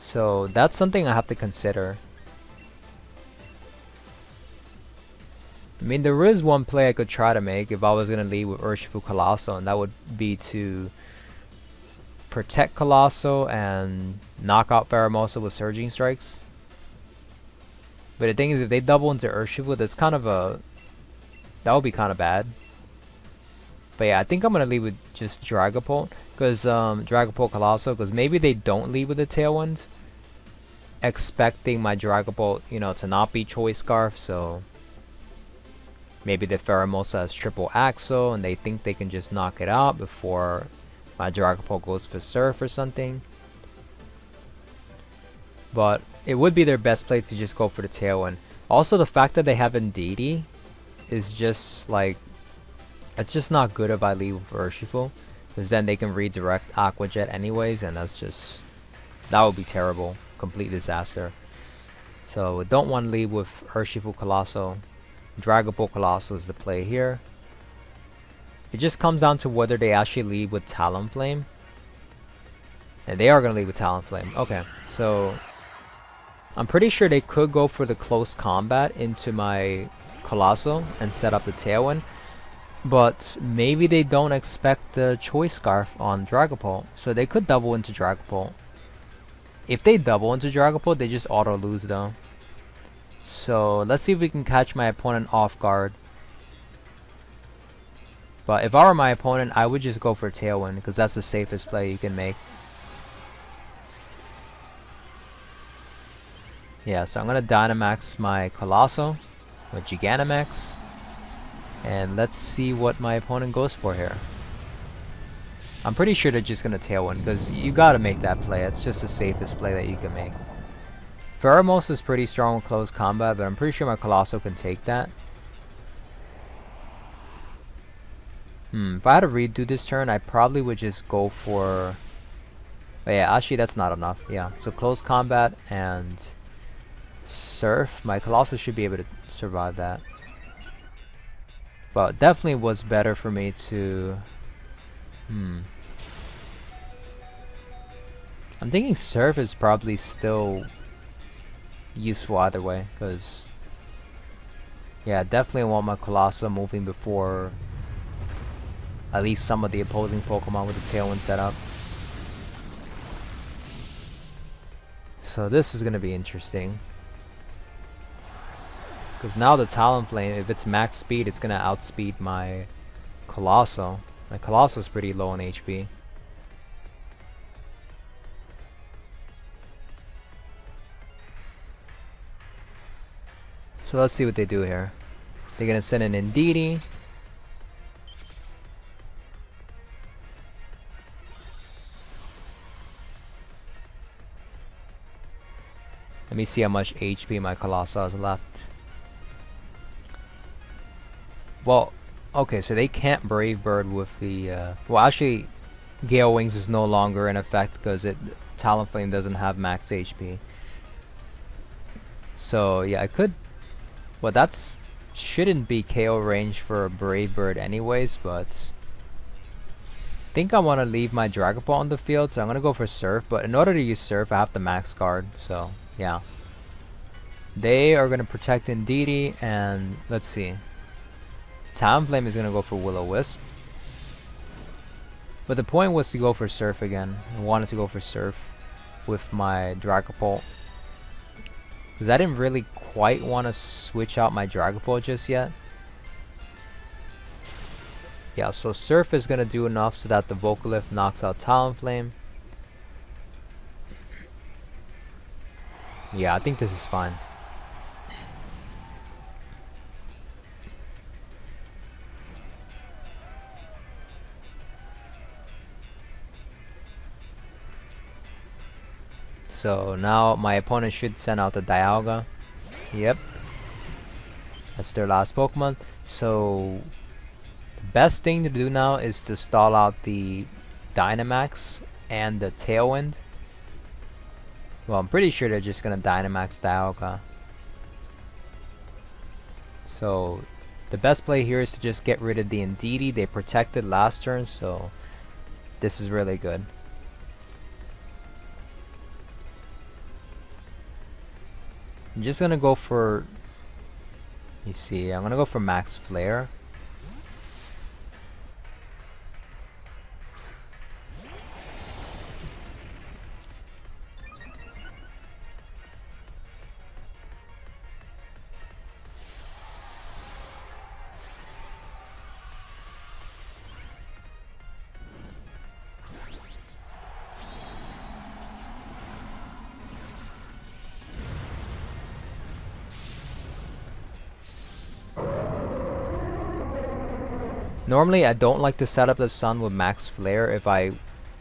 So that's something I have to consider. I mean, there is one play I could try to make if I was going to lead with Urshifu Colossal, and that would be to protect Colossal and knock out Pheromosa with Surging Strikes. But the thing is, if they double into Urshifu, that's kind of a... that would be kind of bad. But yeah, I think I'm going to lead with just Dragapult, because Dragapult Colossal, because maybe they don't lead with the Tailwind, expecting my Dragapult, you know, to not be Choice Scarf, so... maybe the Pheromosa has triple Axle and they think they can just knock it out before my Dragapult goes for Surf or something. But it would be their best play to just go for the Tailwind. Also, the fact that they have Indeedee is just like, it's just not good if I leave with Urshifu, because then they can redirect Aqua Jet anyways, and that's just, that would be terrible, complete disaster. So don't want to leave with Urshifu Colossal. Dragapult Colossal is the play here. It just comes down to whether they actually leave with Talonflame. And they are going to leave with Talonflame. Okay, so I'm pretty sure they could go for the close combat into my Colossal and set up the Tailwind. But maybe they don't expect the Choice Scarf on Dragapult, so they could double into Dragapult. If they double into Dragapult, they just auto lose though. So let's see if we can catch my opponent off guard. But if I were my opponent, I would just go for Tailwind, because that's the safest play you can make. Yeah, so I'm going to Dynamax my Colossal with Gigantamax. And let's see what my opponent goes for here. I'm pretty sure they're just going to Tailwind, because you got to make that play. It's just the safest play that you can make. Pheromos is pretty strong with close combat, but I'm pretty sure my Colossal can take that. If I had to redo this turn, I probably would just go for... Oh yeah, actually that's not enough. Yeah, so close combat and Surf. My Colossal should be able to survive that. But definitely was better for me to... I'm thinking Surf is probably still useful either way, because... Yeah, definitely want my Colossal moving before at least some of the opposing Pokemon with the Tailwind setup. So this is going to be interesting, because now the Talonflame, if it's max speed, it's going to outspeed my Colossal. My Colossal is pretty low on HP. So let's see what they do here. They're going to send an Indeedee. Let me see how much HP my Colossal has left. Well, okay, so they can't Brave Bird with the... well, actually, Gale Wings is no longer in effect because Talonflame doesn't have max HP. So, yeah, I could... Well, that's... shouldn't be KO range for a Brave Bird anyways, but... I think I want to leave my Dragapult on the field, so I'm going to go for Surf. But in order to use Surf, I have to max guard, so... Yeah. They are going to protect Indeedee, and let's see. Talonflame is going to go for Will-O-Wisp. But the point was to go for Surf again. I wanted to go for Surf with my Dragapult, because I didn't really quite want to switch out my Dragapult just yet. Yeah, so Surf is going to do enough so that the Vocalift knocks out Talonflame. Yeah, I think this is fine. So now my opponent should send out the Dialga. Yep. That's their last Pokemon. So the best thing to do now is to stall out the Dynamax and the Tailwind. Well, I'm pretty sure they're just gonna Dynamax Dialga. So the best play here is to just get rid of the Indeedee. They protected last turn, so this is really good. I'm just gonna go for... You see, I'm gonna go for Max Flare. Normally I don't like to set up the Sun with Max Flare if I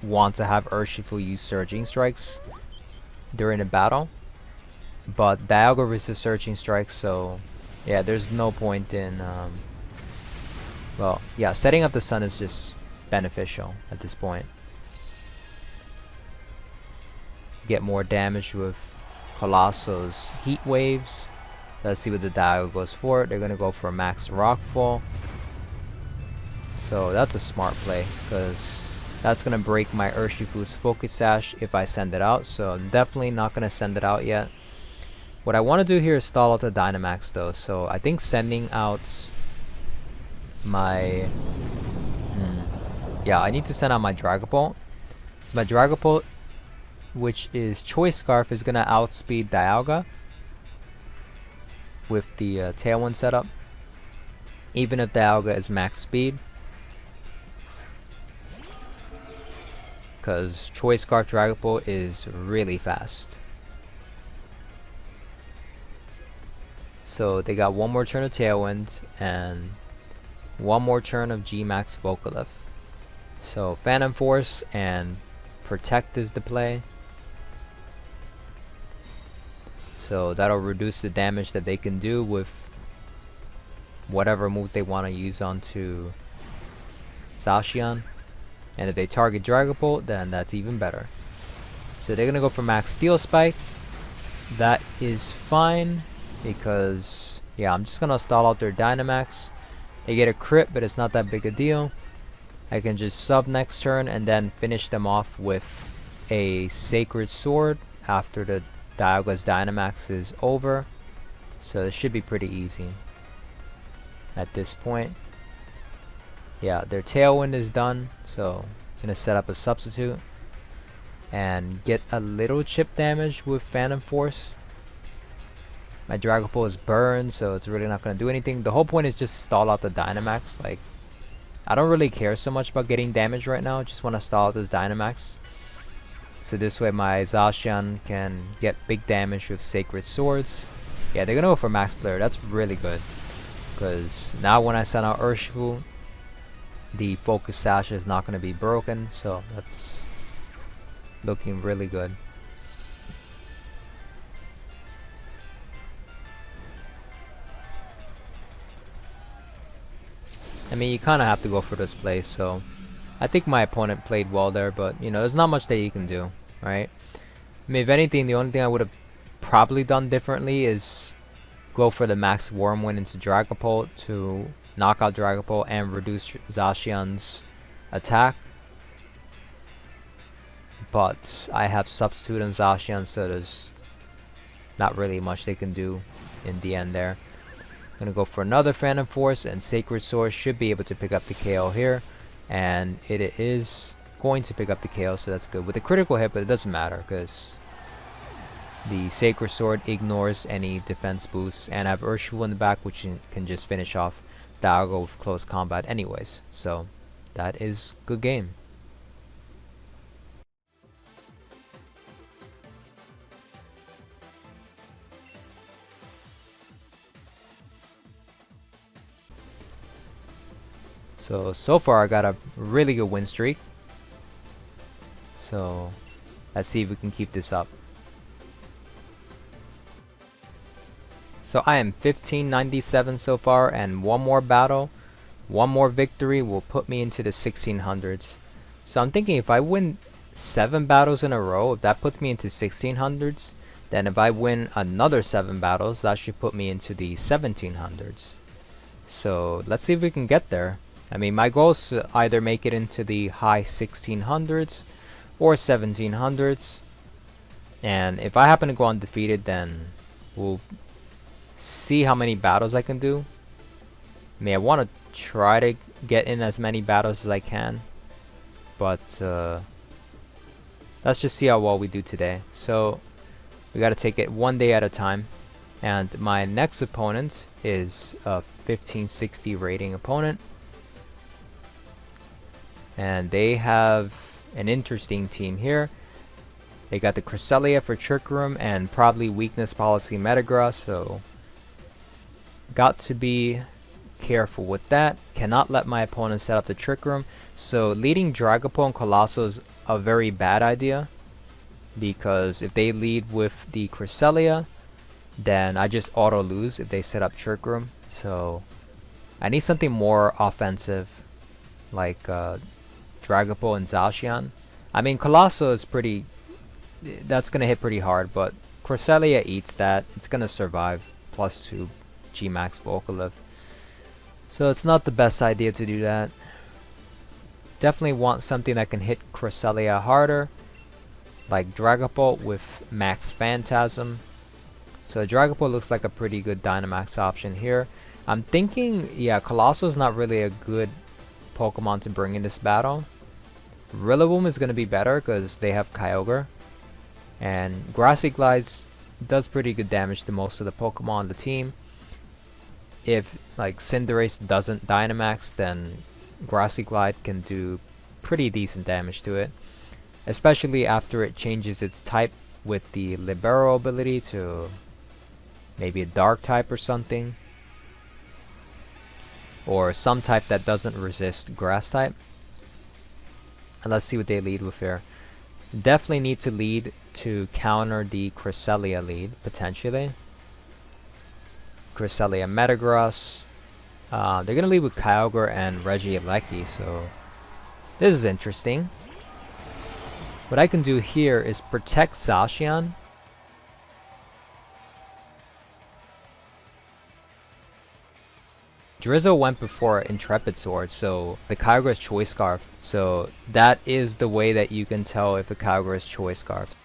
want to have Urshifu use Surging Strikes during a battle. but Dialga resists Searching Strike, so yeah, there's no point in well, yeah, setting up the sun is just beneficial at this point. Get more damage with Colosso's Heat Waves. Let's see what the Dialga goes for. They're gonna go for Max Rockfall. So that's a smart play, because that's gonna break my Urshifu's Focus Sash if I send it out. So I'm definitely not gonna send it out yet. What I want to do here is stall out the Dynamax though. So I think sending out my yeah, I need to send out my Dragapult. So my Dragapult, which is Choice Scarf, is gonna outspeed Dialga with the Tailwind setup, even if Dialga is max speed, because Choice Scarf Dragapult is really fast. So they got one more turn of Tailwind and one more turn of G-Max Vocalift. So Phantom Force and Protect is the play. So that'll reduce the damage that they can do with whatever moves they want to use onto Zacian. And if they target Dragapult, then that's even better. So they're gonna go for Max Steel Spike. That is fine, because yeah, I'm just gonna stall out their Dynamax. They get a crit, but it's not that big a deal. I can just sub next turn and then finish them off with a Sacred Sword after the Dialga's Dynamax is over. So it should be pretty easy at this point. Yeah, their Tailwind is done, so I'm gonna set up a substitute and get a little chip damage with Phantom Force. My Dragapult is burned, so it's really not gonna do anything. The whole point is just stall out the Dynamax. Like, I don't really care so much about getting damage right now. I just want to stall out this Dynamax, so this way my Zacian can get big damage with Sacred Swords. Yeah, they're gonna go for Max Player. That's really good, because now when I send out Urshifu, the Focus Sash is not gonna be broken. So that's looking really good. I mean, you kind of have to go for this play, so I think my opponent played well there, but you know, there's not much that you can do, right? I mean, if anything, the only thing I would have probably done differently is go for the Max Wormwind into Dragapult to knock out Dragapult and reduce Zacian's attack. But I have Substitute on Zacian, so there's not really much they can do in the end there. Gonna go for another Phantom Force, and Sacred Sword should be able to pick up the KO here, and it is going to pick up the KO, so that's good with a critical hit, but it doesn't matter because the Sacred Sword ignores any defense boosts, and I have Urshifu in the back, which can just finish off Dialga with close combat anyways. So that is good game. So far I got a really good win streak. So let's see if we can keep this up. So I am 1597 so far, and one more battle, one more victory will put me into the 1600s. So I'm thinking if I win 7 battles in a row, if that puts me into 1600s, then if I win another 7 battles, that should put me into the 1700s. So let's see if we can get there. I mean, my goal is to either make it into the high 1600s or 1700s, and if I happen to go undefeated, then we'll see how many battles I can do. I mean, I want to try to get in as many battles as I can, but let's just see how well we do today. So we got to take it one day at a time, and my next opponent is a 1560 rating opponent. And they have an interesting team here. They got the Cresselia for Trick Room and probably Weakness Policy Metagross, so got to be careful with that. Cannot let my opponent set up the Trick Room. So leading Dragapult and Colossal is a very bad idea, because if they lead with the Cresselia, then I just auto lose if they set up Trick Room. So I need something more offensive, like Dragapult and Zacian. I mean, Colossal is pretty, that's gonna hit pretty hard, but Cresselia eats that. It's gonna survive. +2 G-Max Vocalift. So it's not the best idea to do that. Definitely want something that can hit Cresselia harder, like Dragapult with Max Phantasm. So Dragapult looks like a pretty good Dynamax option here. I'm thinking, yeah, Colossal is not really a good Pokemon to bring in this battle. Rillaboom is going to be better because they have Kyogre. And Grassy Glides does pretty good damage to most of the Pokemon on the team. If like Cinderace doesn't Dynamax, then Grassy Glide can do pretty decent damage to it. Especially after it changes its type with the Libero ability to maybe a Dark type or something. Or some type that doesn't resist Grass type. And let's see what they lead with here. Definitely need to lead to counter the Cresselia lead, potentially. Cresselia Metagross. They're going to lead with Kyogre and Regieleki, so this is interesting. What I can do here is protect Zacian. Drizzle went before Intrepid Sword, so the Kyogre is Choice Scarf. So that is the way that you can tell if the Kyogre is Choice Scarf.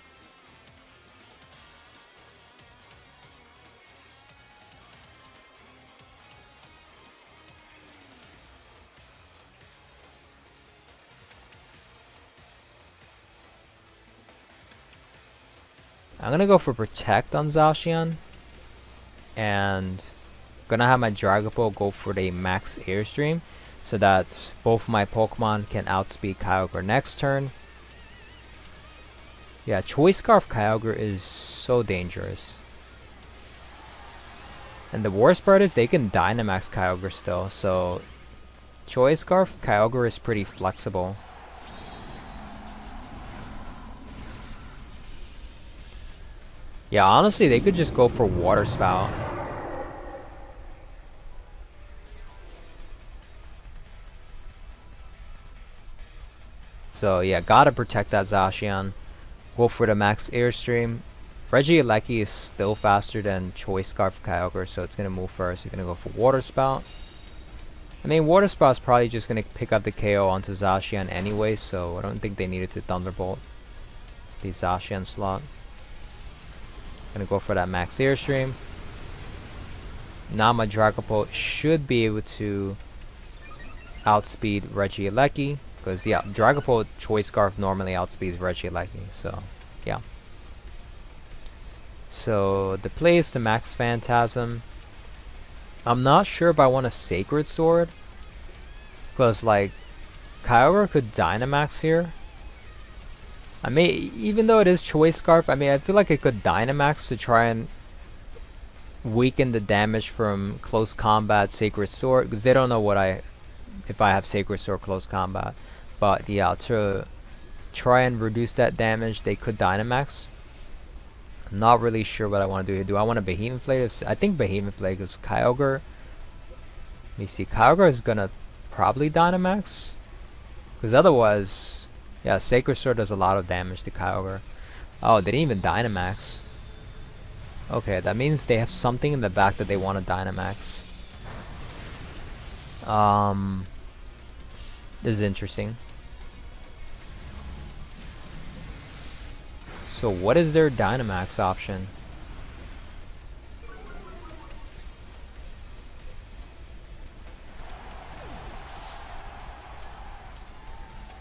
I'm gonna go for Protect on Zacian, and gonna have my Dragapult go for the Max Airstream, so that both my Pokemon can outspeed Kyogre next turn. Yeah, Choice Scarf Kyogre is so dangerous. And the worst part is they can Dynamax Kyogre still, so Choice Scarf Kyogre is pretty flexible. Yeah, honestly, they could just go for Water Spout. So yeah, gotta protect that Zacian. Go for the Max Airstream. Regieleki is still faster than Choice Scarf Kyogre, so it's gonna move first. You're gonna go for Water Spout. I mean, Water Spout's probably just gonna pick up the KO onto Zacian anyway, so I don't think they needed to Thunderbolt the Zacian slot. Gonna go for that Max Airstream. Now my Dragapult should be able to outspeed Regieleki, because yeah, Dragapult Choice Scarf normally outspeeds Regieleki, so yeah. So the play is to Max Phantasm. I'm not sure if I want a Sacred Sword, because like Kyogre could Dynamax here. I mean, even though it is Choice Scarf, I mean, I feel like it could Dynamax to try and weaken the damage from close combat Sacred Sword, because they don't know if I have Sacred Sword close combat. But yeah, to try and reduce that damage, they could Dynamax. I'm not really sure what I want to do here. Do I want a Behemoth Blade? I think Behemoth Blade, because Kyogre, let me see, Kyogre is gonna probably Dynamax, because otherwise, yeah, Sacred Sword does a lot of damage to Kyogre. Oh, they didn't even Dynamax. Okay, that means they have something in the back that they want to Dynamax. This is interesting. So what is their Dynamax option?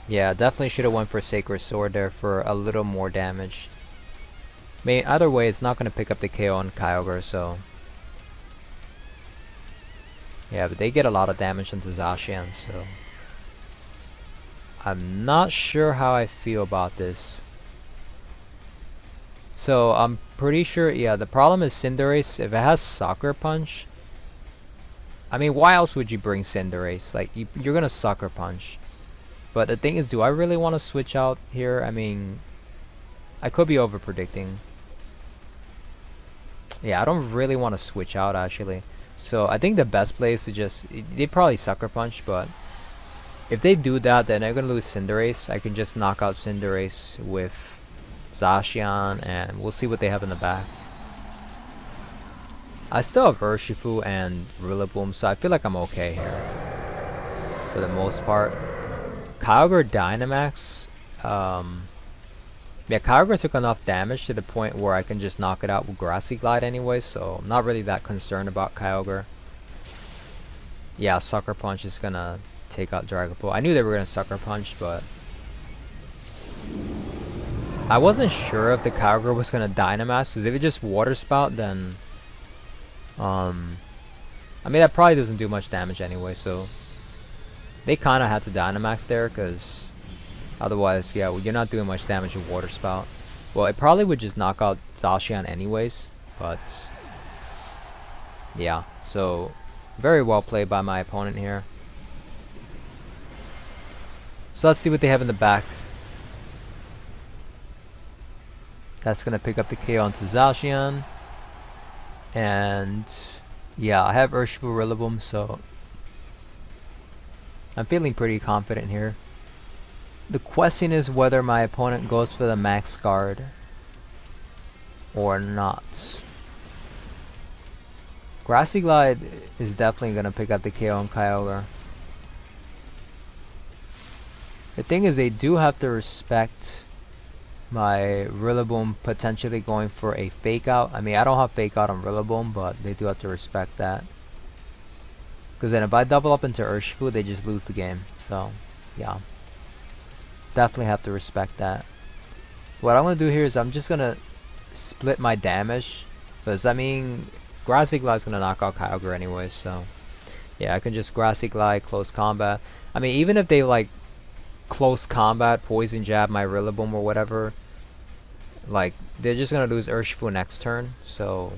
Yeah, definitely should have went for Sacred Sword there for a little more damage. I mean, either way, it's not going to pick up the KO on Kyogre, so... Yeah, but they get a lot of damage into Zacian, so... I'm not sure how I feel about this. So, I'm pretty sure, yeah, the problem is Cinderace, if it has Sucker Punch... I mean, why else would you bring Cinderace? Like, you're going to Sucker Punch. But the thing is, do I really want to switch out here? I mean, I could be over-predicting. Yeah, I don't really want to switch out actually. So I think the best play is to just, they probably Sucker Punch, but if they do that, then they're gonna lose Cinderace. I can just knock out Cinderace with Zacian, and we'll see what they have in the back. I still have Urshifu and Rillaboom, so I feel like I'm okay here for the most part. Kyogre Dynamax, yeah, Kyogre took enough damage to the point where I can just knock it out with Grassy Glide anyway, so I'm not really that concerned about Kyogre. Yeah, Sucker Punch is gonna take out Dragapult. I knew they were gonna Sucker Punch, but I wasn't sure if the Kyogre was gonna Dynamax, because if it just Water Spout, then I mean, that probably doesn't do much damage anyway, so they kind of had to Dynamax there, because otherwise, yeah, you're not doing much damage with Water Spout. Well, it probably would just knock out Zacian anyways, but yeah, so very well played by my opponent here. So let's see what they have in the back. That's going to pick up the KO onto Zacian. And yeah, I have Urshifu Rillaboom, so I'm feeling pretty confident here. The question is whether my opponent goes for the max guard or not. Grassy Glide is definitely going to pick up the KO on Kyogre. The thing is, they do have to respect my Rillaboom potentially going for a Fake Out. I mean, I don't have Fake Out on Rillaboom, but they do have to respect that. Because then if I double up into Urshifu, they just lose the game. So, yeah. Definitely have to respect that. What I'm going to do here is I'm just going to split my damage. Because, I mean, Grassy Glide is going to knock out Kyogre anyway, so yeah, I can just Grassy Glide, close combat. I mean, even if they like close combat, poison jab my Rillaboom or whatever, like, they're just going to lose Urshifu next turn, so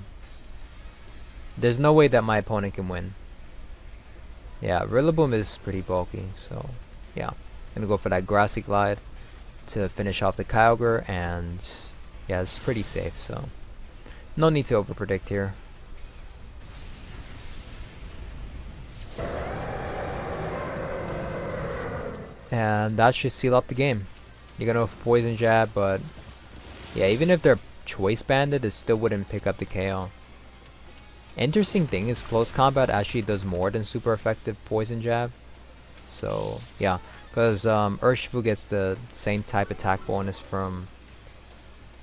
there's no way that my opponent can win. Yeah, Rillaboom is pretty bulky, so yeah, I'm going to go for that Grassy Glide to finish off the Kyogre, and yeah, it's pretty safe, so no need to overpredict here. And that should seal up the game. You're gonna have Poison Jab, but yeah, even if they're Choice Banded, it still wouldn't pick up the KO. Interesting thing is, close combat actually does more than super effective Poison Jab. So yeah, because Urshifu gets the same type attack bonus from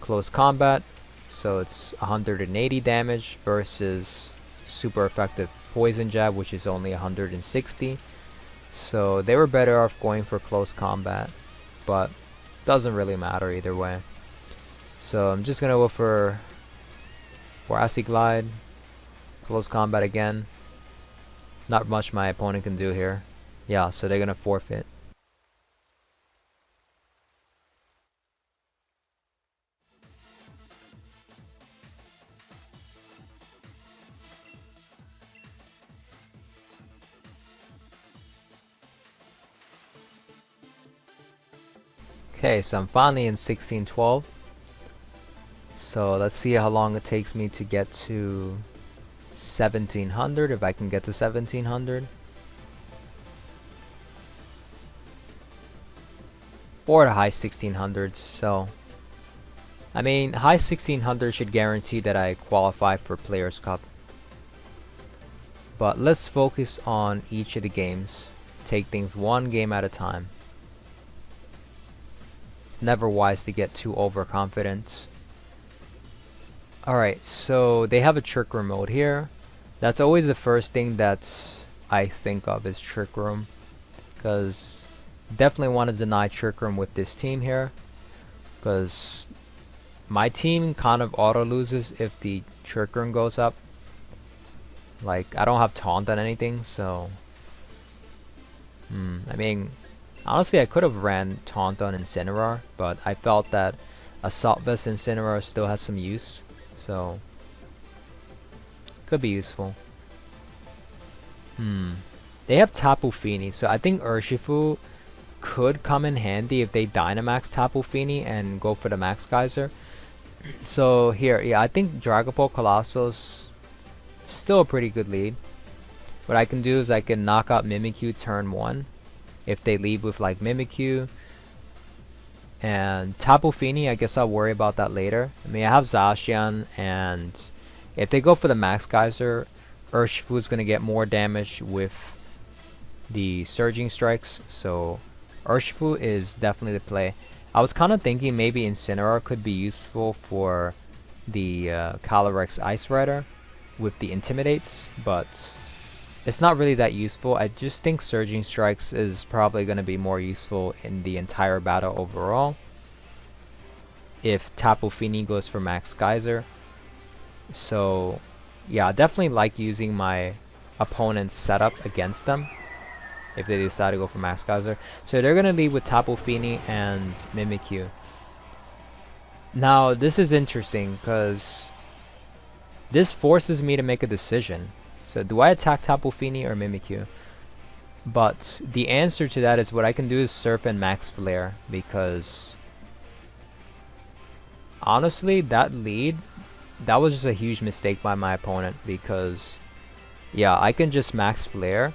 close combat, so it's 180 damage versus super effective Poison Jab, which is only 160. So they were better off going for close combat, but doesn't really matter either way. So I'm just gonna go for Grassy Glide, close combat again. Not much my opponent can do here. Yeah, so they're gonna forfeit. Okay, so I'm finally in 1612. So let's see how long it takes me to get to 1700, if I can get to 1700. Or the high 1600s, so I mean, high 1600 should guarantee that I qualify for Players Cup. But let's focus on each of the games. Take things one game at a time. Never wise to get too overconfident. Alright, so they have a Trick Room mode here. That's always the first thing that I think of, is Trick Room, because definitely want to deny Trick Room with this team here, because my team kind of auto loses if the Trick Room goes up. Like, I don't have Taunt on anything, so I mean, honestly, I could have ran Taunt on Incineroar, but I felt that Assault Vest Incineroar still has some use, so could be useful. They have Tapu Fini, so I think Urshifu could come in handy if they Dynamax Tapu Fini and go for the Max Geyser. So here, yeah, I think Dragapult Colossus still a pretty good lead. What I can do is I can knock out Mimikyu turn 1 if they lead with like Mimikyu. And Tapu Fini, I guess I'll worry about that later. I mean, I have Zacian, and if they go for the Max Geyser, Urshifu is going to get more damage with the Surging Strikes, so Urshifu is definitely the play. I was kind of thinking maybe Incineroar could be useful for the Calyrex Ice Rider with the Intimidates, but it's not really that useful. I just think Surging Strikes is probably going to be more useful in the entire battle overall if Tapu Fini goes for Max Geyser. So yeah, I definitely like using my opponent's setup against them if they decide to go for Max Geyser. So they're going to lead with Tapu Fini and Mimikyu. Now this is interesting because this forces me to make a decision. So do I attack Tapu Fini or Mimikyu? But the answer to that is what I can do is Surf and Max Flare, because honestly that lead, that was just a huge mistake by my opponent, because yeah, I can just Max Flare,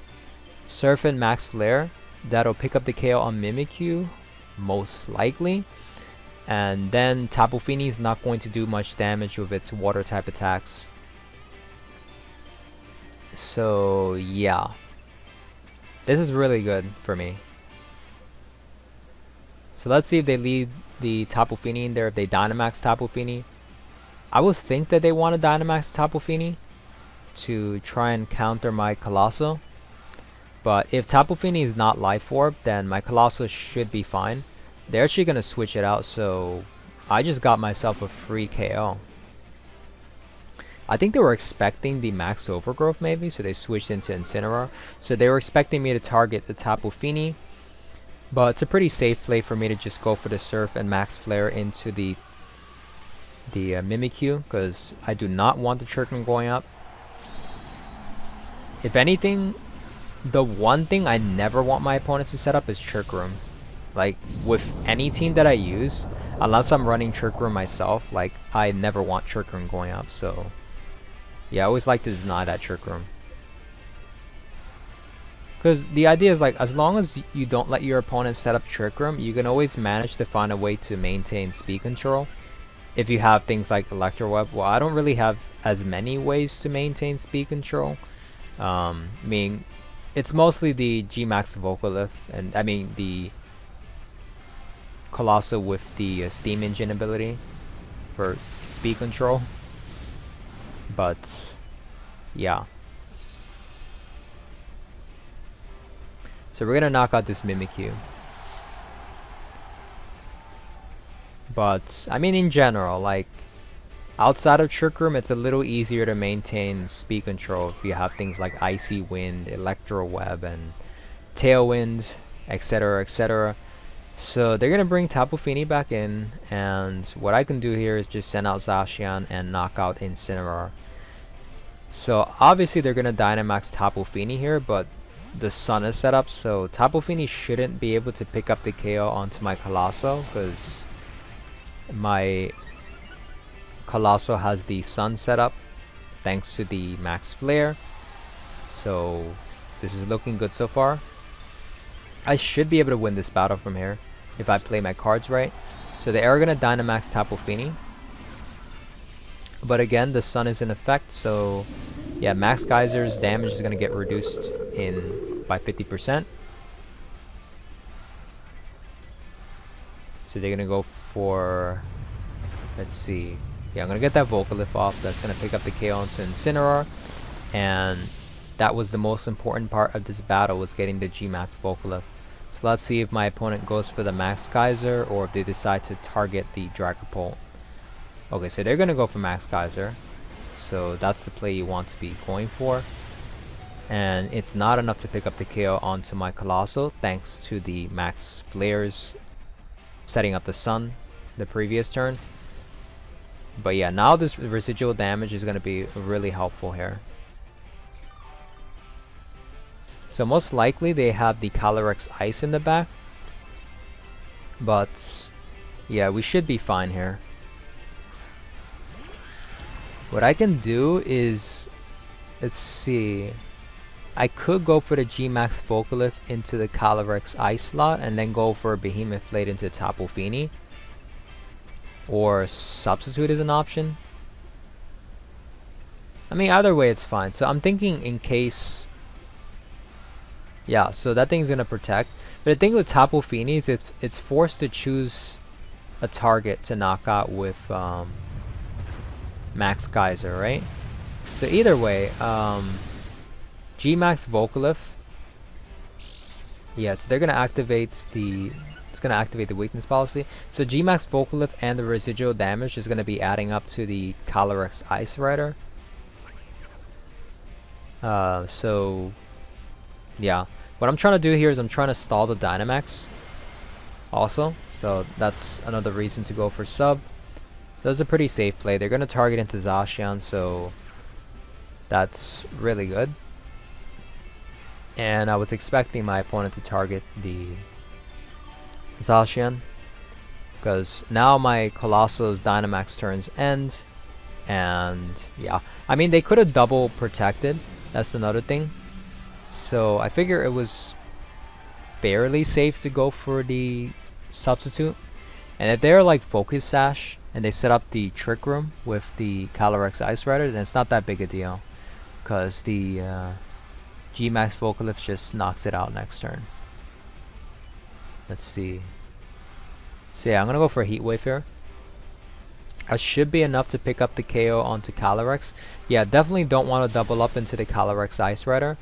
Surf and Max Flare, that'll pick up the KO on Mimikyu most likely, and then Tapu Fini is not going to do much damage with its water type attacks. So yeah, this is really good for me. So let's see if they lead the Tapu Fini in there, if they Dynamax Tapu Fini. I would think that they want to Dynamax Tapu Fini to try and counter my Colossal. But if Tapu Fini is not Life Orb, then my Colossal should be fine. They're actually going to switch it out, so I just got myself a free KO. I think they were expecting the Max Overgrowth maybe, so they switched into Incineroar. So they were expecting me to target the Tapu Fini, but it's a pretty safe play for me to just go for the Surf and Max Flare into the Mimikyu, because I do not want the Trick Room going up. If anything, the one thing I never want my opponents to set up is Trick Room. Like, with any team that I use, unless I'm running Trick Room myself, like, I never want Trick Room going up, so yeah, I always like to deny that Trick Room. Because the idea is, like, as long as you don't let your opponent set up Trick Room, you can always manage to find a way to maintain speed control. If you have things like Electro Web, well, I don't really have as many ways to maintain speed control. I mean, it's mostly the G-Max Vocalith, and I mean the Colossal with the Steam Engine ability for speed control. But yeah, so we're gonna knock out this Mimikyu. But I mean, in general, like, outside of Trick Room, it's a little easier to maintain speed control if you have things like Icy Wind, Electro Web, and Tailwind, etc, etc. So they're gonna bring Tapu Fini back in, and what I can do here is just send out Zacian and knock out Incineroar. So obviously they're gonna Dynamax Tapu Fini here, but the Sun is set up, so Tapu Fini shouldn't be able to pick up the KO onto my Colossal, because my Colossal has the Sun set up thanks to the Max Flare. So this is looking good so far. I should be able to win this battle from here if I play my cards right. So they are going to Dynamax Tapu Fini. But again, the Sun is in effect, so yeah, Max Geyser's damage is going to get reduced by 50%. So they're going to go for, let's see, yeah, I'm going to get that Vocalith off. That's going to pick up the KO onto Incineroar. And that was the most important part of this battle, was getting the G-Max Vocalith. So let's see if my opponent goes for the Max Geyser or if they decide to target the Dragapult. Okay, so they're going to go for Max Geyser. So that's the play you want to be going for. And it's not enough to pick up the KO onto my Colossal, thanks to the Max Flares setting up the Sun the previous turn. But yeah, now this residual damage is going to be really helpful here. So most likely they have the Calyrex Ice in the back. But yeah, we should be fine here. What I can do is, let's see, I could go for the G-Max Vocalith into the Calyrex Ice slot and then go for a Behemoth Blade into Tapu Fini. Or Substitute is an option. I mean, either way it's fine. So I'm thinking in case... Yeah, so that thing's gonna protect. But the thing with Tapu Fini is it's forced to choose a target to knock out with Max Geyser, right? So either way, G-Max Vocalith. Yeah, so they're gonna activate the... It's gonna activate the weakness policy. So G-Max Vocalith and the residual damage is gonna be adding up to the Calyrex Ice Rider. So yeah, what I'm trying to do here is I'm trying to stall the Dynamax also. So that's another reason to go for sub. So that's a pretty safe play. They're gonna target into Zacian, so that's really good. And I was expecting my opponent to target the Zacian, because now my Colossal's Dynamax turns end, and yeah, I mean they could have double protected, that's another thing. So I figure it was fairly safe to go for the substitute. And if they're like Focus Sash and they set up the Trick Room with the Calyrex Ice Rider, then it's not that big a deal, because the G-Max Vocalith just knocks it out next turn. Let's see. So yeah, I'm gonna go for a Heat Wave here. That should be enough to pick up the KO onto Calyrex. Yeah, definitely don't want to double up into the Calyrex Ice Rider,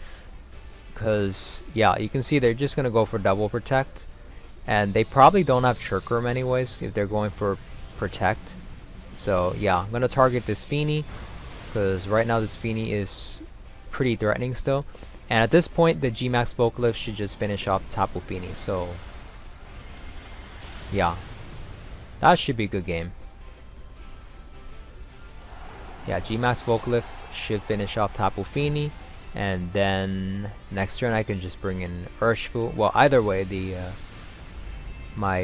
because yeah, you can see they're just gonna go for double protect, and they probably don't have Trick Room anyways if they're going for protect. So yeah, I'm gonna target this Fini, because right now this Fini is pretty threatening still. And at this point, the G-Max Vocalith should just finish off Tapu Fini. So yeah, that should be a good game. Yeah, G-Max Vocalith should finish off Tapu Fini, and then next turn I can just bring in Urshifu. Well, either way, the my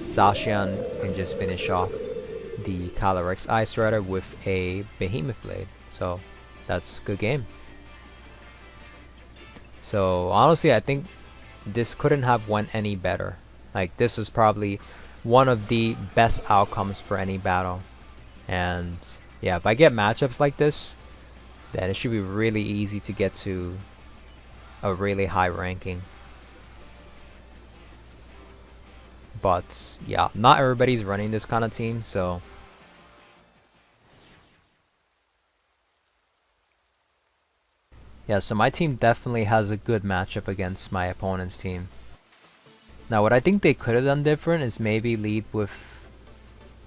Zacian can just finish off the Calyrex Ice Rider with a Behemoth Blade. So that's a good game. So honestly, I think this couldn't have went any better. Like, this was probably one of the best outcomes for any battle. And yeah, if I get matchups like this, then it should be really easy to get to a really high ranking. But yeah, not everybody's running this kind of team, so yeah, so my team definitely has a good matchup against my opponent's team. Now what I think they could have done different is maybe lead with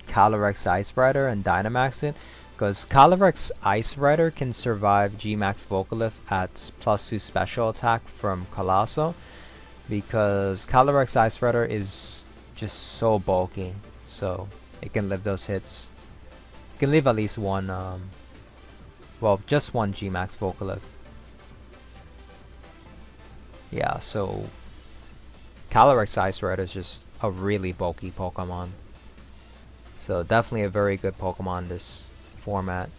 Calyrex Ice Rider and Dynamax it, because Calyrex Ice Rider can survive G-Max Vocalith at +2 special attack from Colossal, because Calyrex Ice Rider is just so bulky, so it can live those hits. It can live at least one, well, just one G-Max Vocalith. Yeah, so Calyrex Ice Rider is just a really bulky Pokemon. So definitely a very good Pokemon in this format.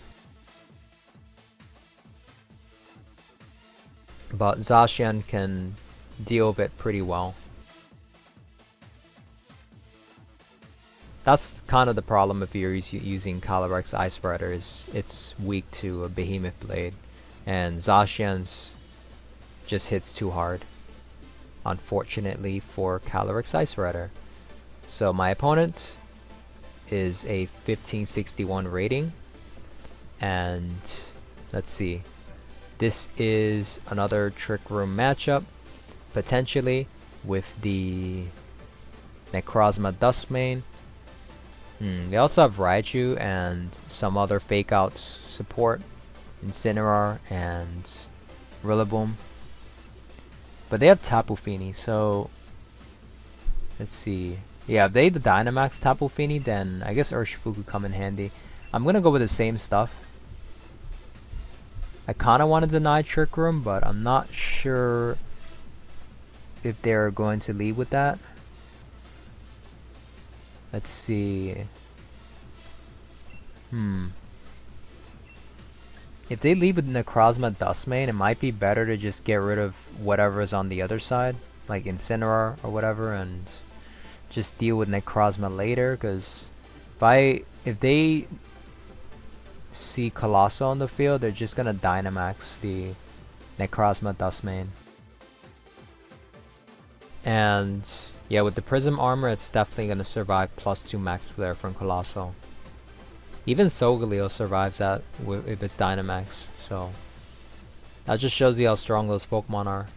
But Zacian can deal with it pretty well. That's kind of the problem if you're using Calyrex Ice Rider, is it's weak to a Behemoth Blade, and Zacian's just hits too hard, unfortunately for Calyrex Ice Rider. So my opponent is a 1561 rating, and let's see, this is another Trick Room matchup, potentially with the Necrozma Duskmane. They also have Raichu and some other fake out support, Incineroar and Rillaboom. But they have Tapu Fini, so let's see. Yeah, if they the Dynamax Tapu Fini, then I guess Urshifu could come in handy. I'm gonna go with the same stuff. I kinda want to deny Trick Room, but I'm not sure if they're going to lead with that. Let's see. If they leave with Necrozma Dustmane, it might be better to just get rid of whatever is on the other side, like Incineroar or whatever, and just deal with Necrozma later. Because if they see Colossal on the field, they're just gonna Dynamax the Necrozma Dustmane. And yeah, with the Prism Armor, it's definitely gonna survive +2 Max Flare from Colossal. Even Solgaleo survives that if it's Dynamax, so that just shows you how strong those Pokemon are.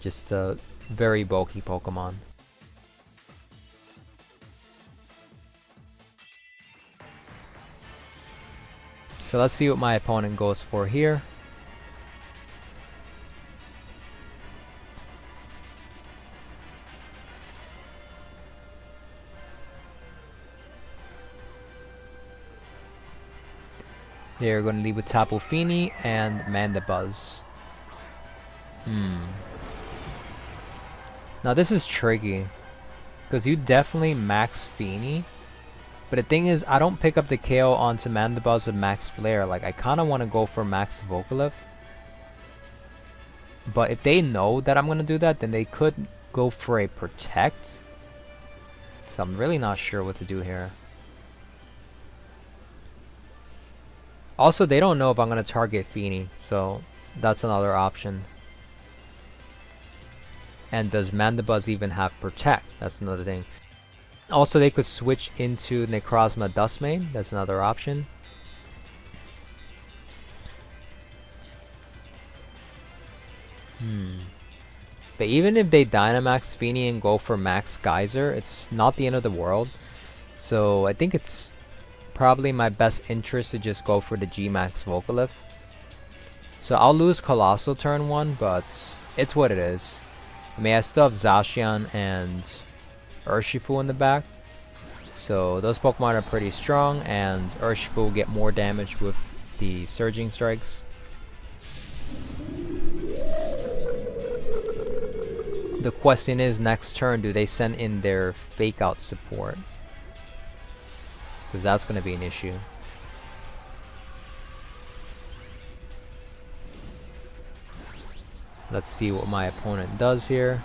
Just a very bulky Pokemon. So let's see what my opponent goes for here. They're going to leave with Tapu Fini and Mandibuzz. Now this is tricky, because you definitely max Fini, but the thing is, I don't pick up the KO onto Mandibuzz with Max Flare. Like, I kind of want to go for Max Vocalith. But if they know that I'm going to do that, then they could go for a Protect. So I'm really not sure what to do here. Also, they don't know if I'm going to target Fini, so that's another option. And does Mandibuzz even have Protect? That's another thing. Also, they could switch into Necrozma Dustmane. That's another option. But even if they Dynamax Fini and go for Max Geyser, it's not the end of the world. So I think it's probably my best interest to just go for the G-Max Vocalith. So I'll lose Colossal turn 1, but it's what it is. I mean, I still have Zacian and Urshifu in the back. So those Pokemon are pretty strong, and Urshifu will get more damage with the Surging Strikes. The question is, next turn, do they send in their Fake Out support? Because that's going to be an issue. Let's see what my opponent does here.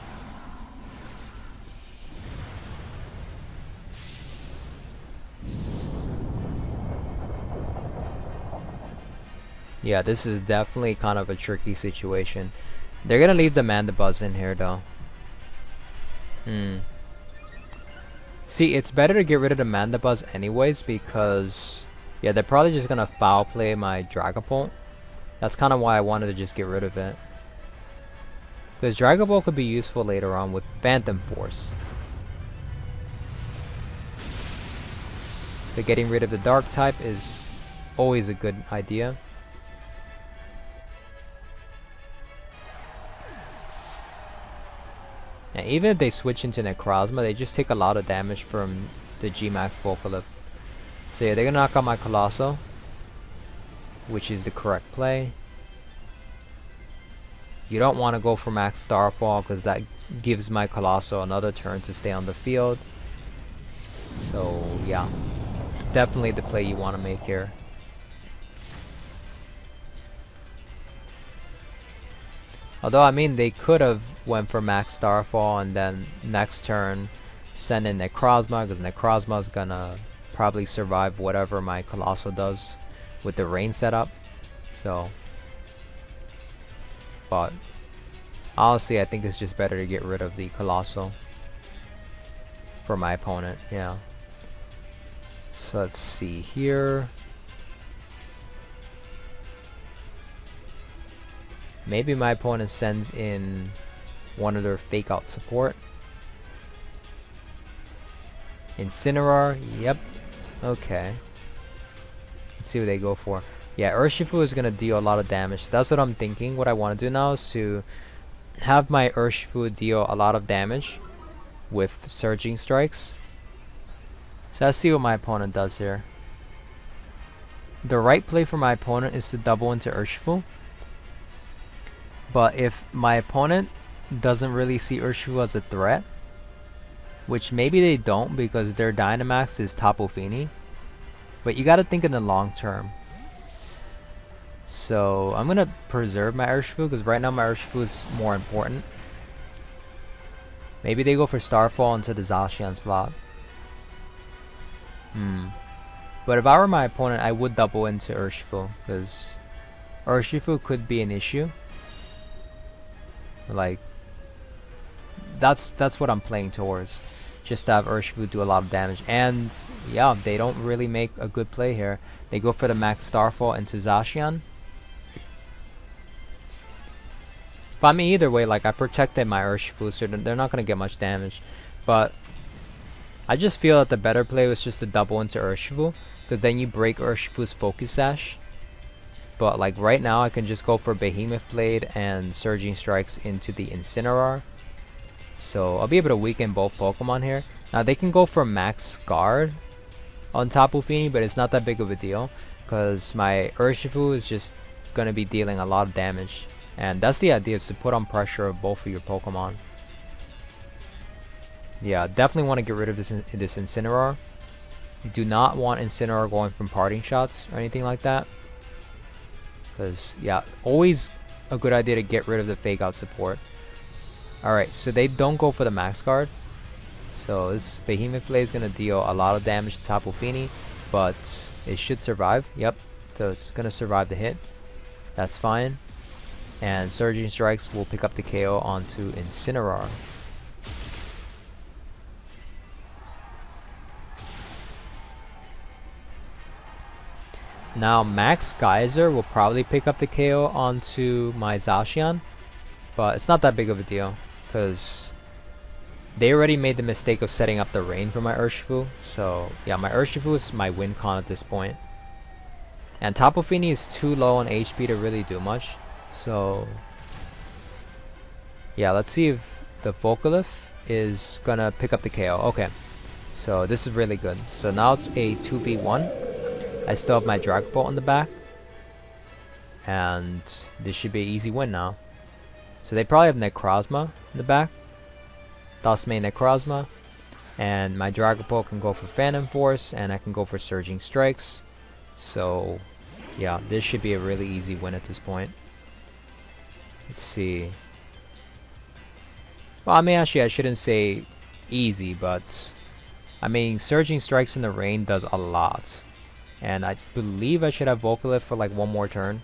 Yeah, this is definitely kind of a tricky situation. They're going to leave the Mandibuzz in here though. See, it's better to get rid of the Mandibuzz anyways, because yeah, they're probably just gonna foul play my Dragapult. That's kind of why I wanted to just get rid of it, because Dragapult could be useful later on with Phantom Force. So getting rid of the Dark type is always a good idea. And even if they switch into Necrozma, they just take a lot of damage from the G-Max Vocalith. So yeah, they're gonna knock out my Colossal, which is the correct play. You don't want to go for Max Starfall, because that gives my Colossal another turn to stay on the field. So yeah, definitely the play you want to make here. Although, I mean, they could have went for Max Starfall and then next turn send in Necrozma, because Necrozma is gonna probably survive whatever my Colossal does with the rain setup. So, but honestly, I think it's just better to get rid of the Colossal for my opponent. Yeah. So let's see here. Maybe my opponent sends in one of their Fake Out support. Incineroar, yep. Okay. Let's see what they go for. Yeah, Urshifu is gonna deal a lot of damage. So that's what I'm thinking. What I want to do now is to have my Urshifu deal a lot of damage with Surging Strikes. So let's see what my opponent does here. The right play for my opponent is to double into Urshifu. But if my opponent doesn't really see Urshifu as a threat, which maybe they don't because their Dynamax is Tapu Fini, but you gotta think in the long term. So I'm gonna preserve my Urshifu because right now my Urshifu is more important. Maybe they go for Starfall into the Zacian slot. But if I were my opponent, I would double into Urshifu because Urshifu could be an issue. Like that's what I'm playing towards. Just to have Urshifu do a lot of damage. And yeah, they don't really make a good play here. They go for the max Starfall into Zacian. But I mean, either way, like, I protected my Urshifu, so they're not going to get much damage. But I just feel that the better play was just to double into Urshifu, because then you break Urshifu's Focus Sash. But like right now, I can just go for Behemoth Blade and Surging Strikes into the Incineroar. So I'll be able to weaken both Pokemon here. Now they can go for Max Guard on Tapu Fini, but it's not that big of a deal, because my Urshifu is just going to be dealing a lot of damage. And that's the idea, is to put on pressure of both of your Pokemon. Yeah, definitely want to get rid of this Incineroar. You do not want Incineroar going from parting shots or anything like that. Because, yeah, always a good idea to get rid of the Fake Out support. Alright, so they don't go for the Max Guard. So this Behemoth Blade is going to deal a lot of damage to Tapu Fini. But it should survive. Yep, so it's going to survive the hit. That's fine. And Surging Strikes will pick up the KO onto Incineroar. Now Max Geyser will probably pick up the KO onto my Zacian, but it's not that big of a deal because they already made the mistake of setting up the rain for my Urshifu. So yeah, my Urshifu is my win con at this point. And Tapu Fini is too low on HP to really do much. So yeah, let's see if the Vocalith is gonna pick up the KO. Okay, so this is really good. So now it's a 2v1. I still have my Dragon Bolt on the back, and this should be an easy win now. So they probably have Necrozma in the back. Thasme Necrozma, and my Dragon Bolt can go for Phantom Force, and I can go for Surging Strikes. So yeah, this should be a really easy win at this point. Let's see. Well, I mean, actually, I shouldn't say easy, but I mean, Surging Strikes in the rain does a lot. And I believe I should have Vocalith for like one more turn.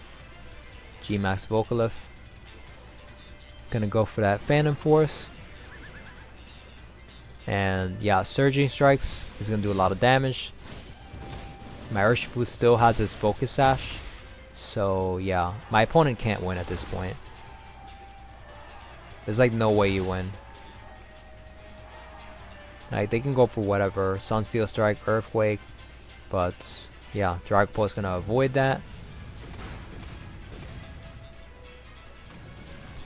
G-Max Vocalith. Gonna go for that Phantom Force. And yeah, Surging Strikes is gonna do a lot of damage. My Urshifu still has his Focus Sash. So yeah, my opponent can't win at this point. There's like no way you win. Like, they can go for whatever. Sunsteel Strike, Earthquake. But yeah, Dragon Ball is going to avoid that.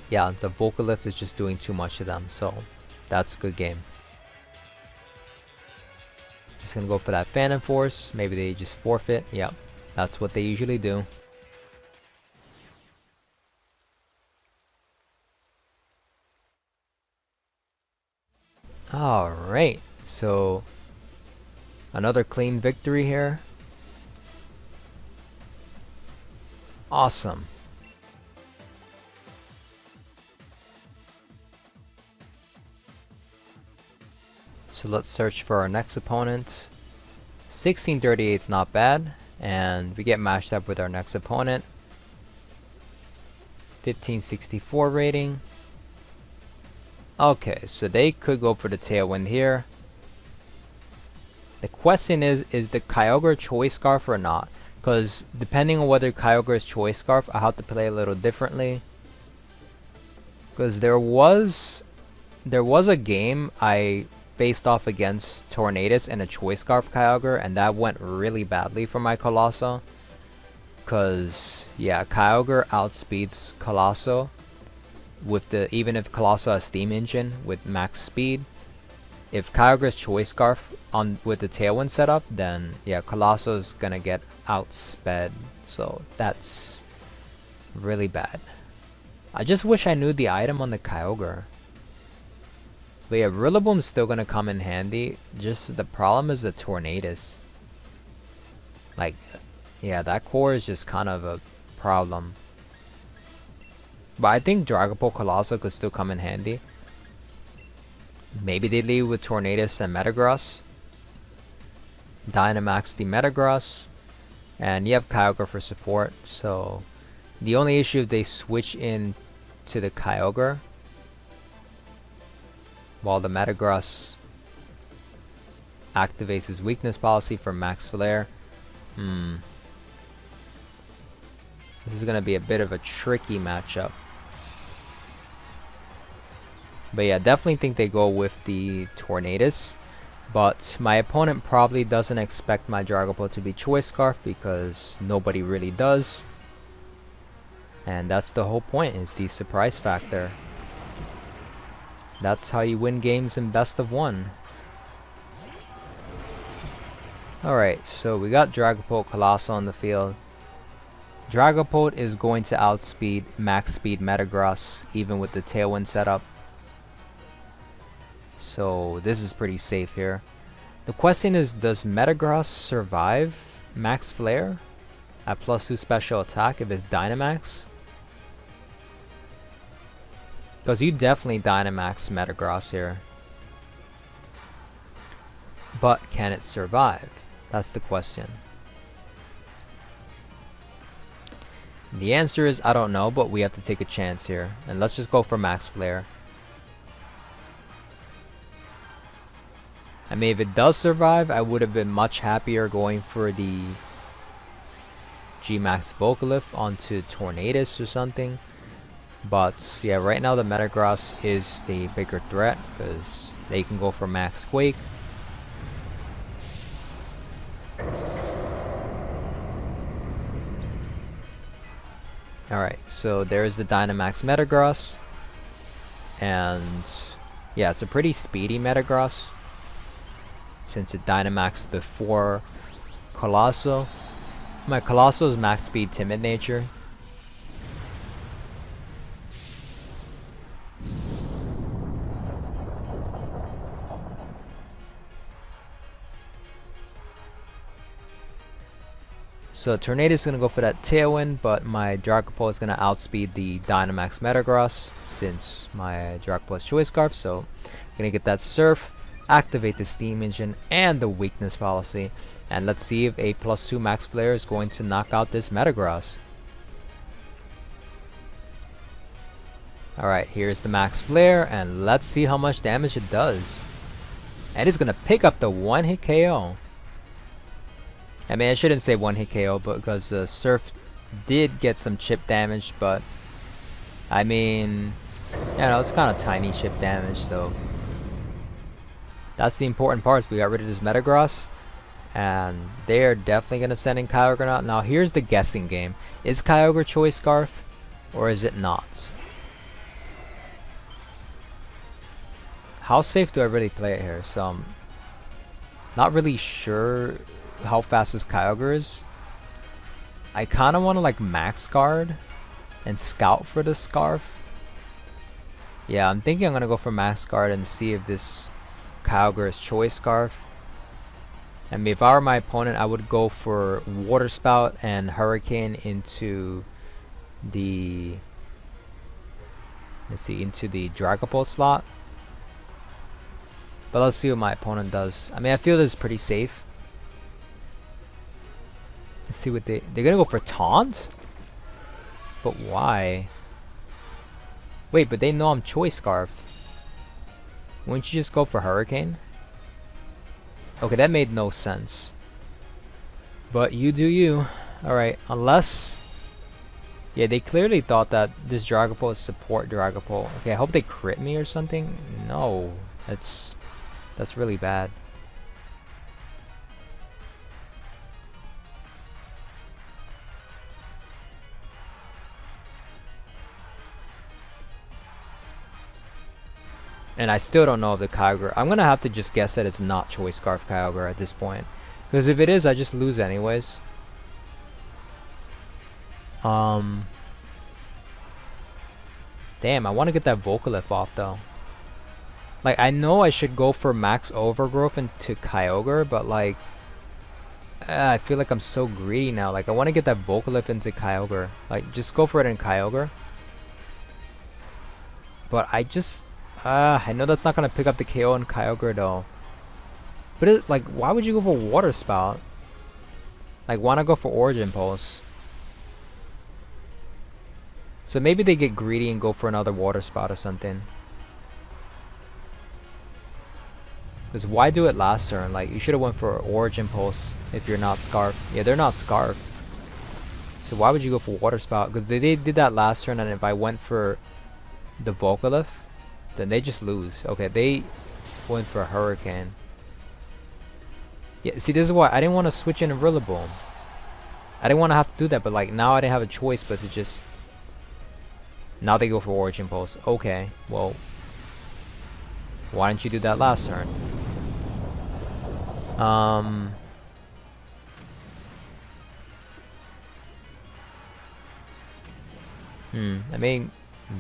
Yeah, the Vocalith is just doing too much to them. So that's a good game. Just going to go for that Phantom Force. Maybe they just forfeit. Yep, that's what they usually do. Alright, so another clean victory here. Awesome. So let's search for our next opponent. 1638 is not bad, and we get matched up with our next opponent. 1564 rating. Okay, so they could go for the Tailwind here. The question is the Kyogre Choice Scarf or not? Because depending on whether Kyogre is Choice Scarf, I have to play a little differently. Because there was a game I faced off against Tornadus and a Choice Scarf Kyogre, and that went really badly for my Colossal. Because yeah, Kyogre outspeeds Colossal. With the, even if Colossal has Steam Engine with max speed, if Kyogre's Choice Scarf on with the Tailwind setup, then yeah, Colossal is gonna get outsped. So that's really bad. I just wish I knew the item on the Kyogre. But yeah, Rillaboom's still gonna come in handy. Just the problem is the Tornadus. Like, yeah, that core is just kind of a problem. But I think Dragapult Colossal could still come in handy. Maybe they lead with Tornadus and Metagross. Dynamax the Metagross. And you have Kyogre for support. So the only issue if they switch in to the Kyogre while the Metagross activates his weakness policy for Max Flare. This is going to be a bit of a tricky matchup. But yeah, definitely think they go with the Tornadus. But my opponent probably doesn't expect my Dragapult to be Choice Scarf because nobody really does. And that's the whole point, is the surprise factor. That's how you win games in best of 1. Alright, so we got Dragapult Colossal on the field. Dragapult is going to outspeed max speed Metagross even with the Tailwind setup. So this is pretty safe here. The question is, does Metagross survive Max Flare at +2 special attack if it's Dynamax? Because you definitely Dynamax Metagross here. But can it survive? That's the question. The answer is I don't know, but we have to take a chance here. And let's just go for Max Flare. I mean, if it does survive, I would have been much happier going for the G-Max Vocalith onto Tornadus or something. But yeah, right now the Metagross is the bigger threat because they can go for Max Quake. Alright, so there's the Dynamax Metagross. And yeah, it's a pretty speedy Metagross, since it Dynamaxed before Colossal. My Colossal is max speed Timid Nature. So Tornado is going to go for that Tailwind, but my Dragapult is going to outspeed the Dynamax Metagross since my Dragapult is Choice Scarf. So I'm going to get that Surf, activate the Steam Engine and the Weakness Policy, and let's see if a +2 Max Flare is going to knock out this Metagross. Alright, here's the Max Flare, and let's see how much damage it does. And it's going to pick up the 1-hit KO. I mean, I shouldn't say 1-hit KO, but because the Surf did get some chip damage, but I mean, yeah, no, it's kind of tiny chip damage, so that's the important part. We got rid of this Metagross, and they are definitely going to send in Kyogre now. Now, here's the guessing game. Is Kyogre Choice Scarf, or is it not? How safe do I really play it here? So, I'm not really sure how fast this Kyogre is. I kind of want to like max guard and scout for the Scarf. Yeah, I'm thinking I'm going to go for max guard and see if this Kyogre is Choice Scarf. And if I were my opponent, I would go for Water Spout and Hurricane into the, let's see, into the Dragapult slot. But let's see what my opponent does. I mean, I feel this is pretty safe. Let's see what they're gonna go for Taunt? But why? Wait, but they know I'm Choice Scarfed. Wouldn't you just go for Hurricane? Okay, that made no sense. But you do you. Alright, unless, yeah, they clearly thought that this Dragapult is support Dragapult. Okay, I hope they crit me or something. No, that's really bad. And I still don't know if the Kyogre, I'm gonna have to just guess that it's not Choice Scarf Kyogre at this point, because if it is, I just lose anyways. Damn, I want to get that Vocalith off though. Like, I know I should go for Max Overgrowth into Kyogre, but like, I feel like I'm so greedy now. Like, I want to get that Vocalith into Kyogre. Like, just go for it in Kyogre. But I know that's not going to pick up the KO in Kyogre though. But like, why would you go for Water Spout? Like, why not go for Origin Pulse? So maybe they get greedy and go for another Water Spout or something. Because why do it last turn? Like, you should have went for Origin Pulse if you're not Scarf. Yeah, they're not Scarf. So why would you go for Water Spout? Because they did that last turn, and if I went for the Vocalith, then they just lose. Okay, they went for a Hurricane. Yeah, see, this is why I didn't want to switch in a Rillaboom. I didn't want to have to do that, but like, now I didn't have a choice but to just... Now they go for Origin Pulse. Okay, well... Why didn't you do that last turn? I mean,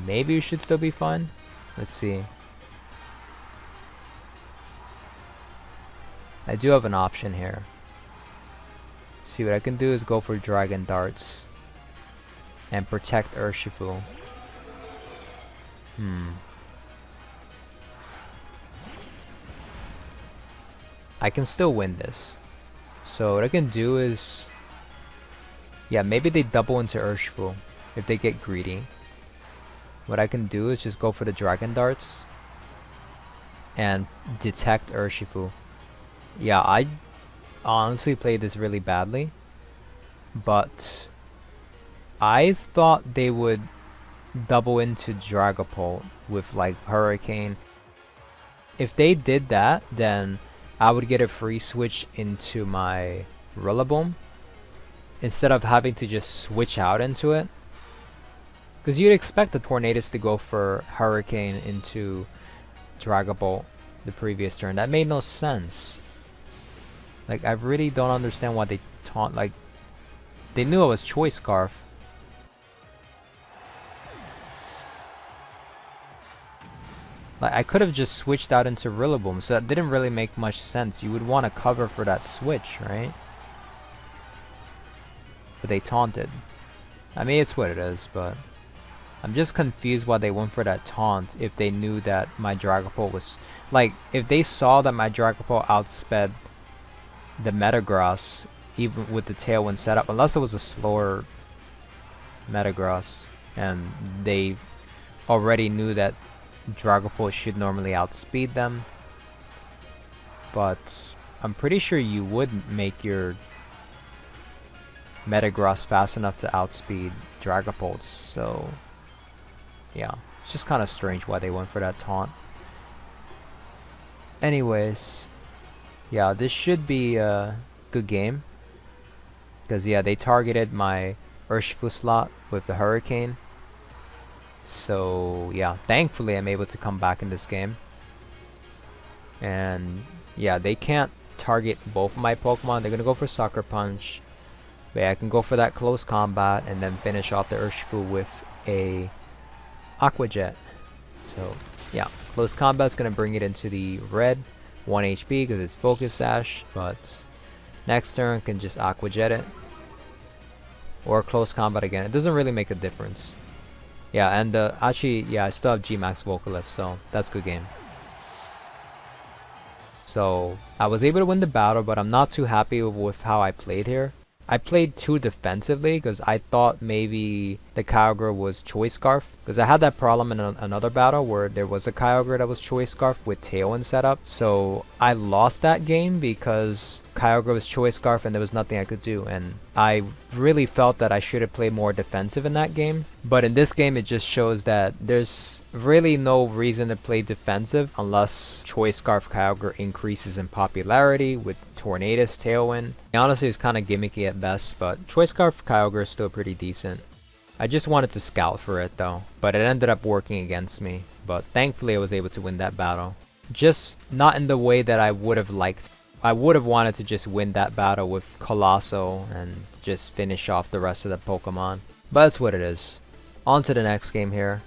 maybe you should still be fine. Let's see. I do have an option here. See, what I can do is go for Dragon Darts and protect Urshifu. I can still win this. So what I can do is... Yeah, maybe they double into Urshifu if they get greedy. What I can do is just go for the Dragon Darts and detect Urshifu. Yeah, I honestly played this really badly, but I thought they would double into Dragapult with like Hurricane. If they did that, then I would get a free switch into my Rillaboom instead of having to just switch out into it. Because you'd expect the Tornadus to go for Hurricane into Dragapult the previous turn. That made no sense. Like, I really don't understand why they taunt. Like, they knew I was Choice Scarf. Like, I could have just switched out into Rillaboom, so that didn't really make much sense. You would want to cover for that switch, right? But they taunted. I mean, it's what it is, but... I'm just confused why they went for that taunt if they knew that my Dragapult was... Like, if they saw that my Dragapult outsped the Metagross, even with the Tailwind setup, unless it was a slower Metagross, and they already knew that Dragapult should normally outspeed them. But I'm pretty sure you would make your Metagross fast enough to outspeed Dragapults, so... Yeah, it's just kind of strange why they went for that taunt. Anyways, yeah, this should be a good game. Because, yeah, they targeted my Urshifu slot with the Hurricane. So, yeah, thankfully I'm able to come back in this game. And, yeah, they can't target both of my Pokemon. They're going to go for Sucker Punch. But yeah, I can go for that close combat and then finish off the Urshifu with a Aqua Jet. So, yeah, close combat's gonna bring it into the red, 1 HP because it's Focus Sash, but next turn can just Aqua Jet it. Or close combat again. It doesn't really make a difference. Yeah, and actually, yeah, I still have G-Max Vocalith, so that's a good game. So, I was able to win the battle, but I'm not too happy with how I played here. I played too defensively because I thought maybe the Kyogre was Choice Scarf. Because I had that problem in another battle where there was a Kyogre that was Choice Scarf with Tailwind setup. So I lost that game because Kyogre was Choice Scarf and there was nothing I could do. And I really felt that I should have played more defensive in that game. But in this game it just shows that there's really no reason to play defensive unless Choice Scarf Kyogre increases in popularity with Tornadus Tailwind. Honestly, it's kind of gimmicky at best, but Choice Scarf Kyogre is still pretty decent. I just wanted to scout for it though, but it ended up working against me. But thankfully I was able to win that battle. Just not in the way that I would have liked. I would have wanted to just win that battle with Colossal and just finish off the rest of the Pokemon. But that's what it is. On to the next game here.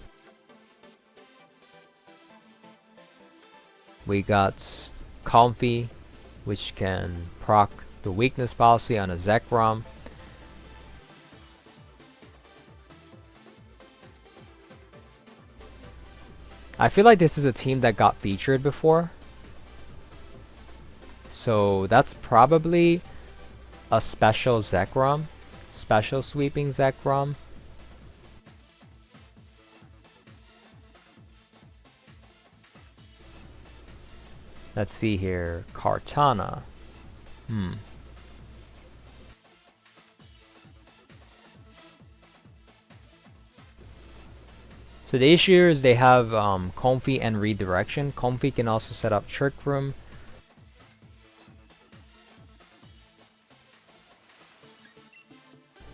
We got Comfy, which can proc the weakness policy on a Zekrom. I feel like this is a team that got featured before. So that's probably a special Zekrom. Special sweeping Zekrom. Let's see here. Kartana. So the issue here is they have Comfy and Redirection. Comfy can also set up Trick Room.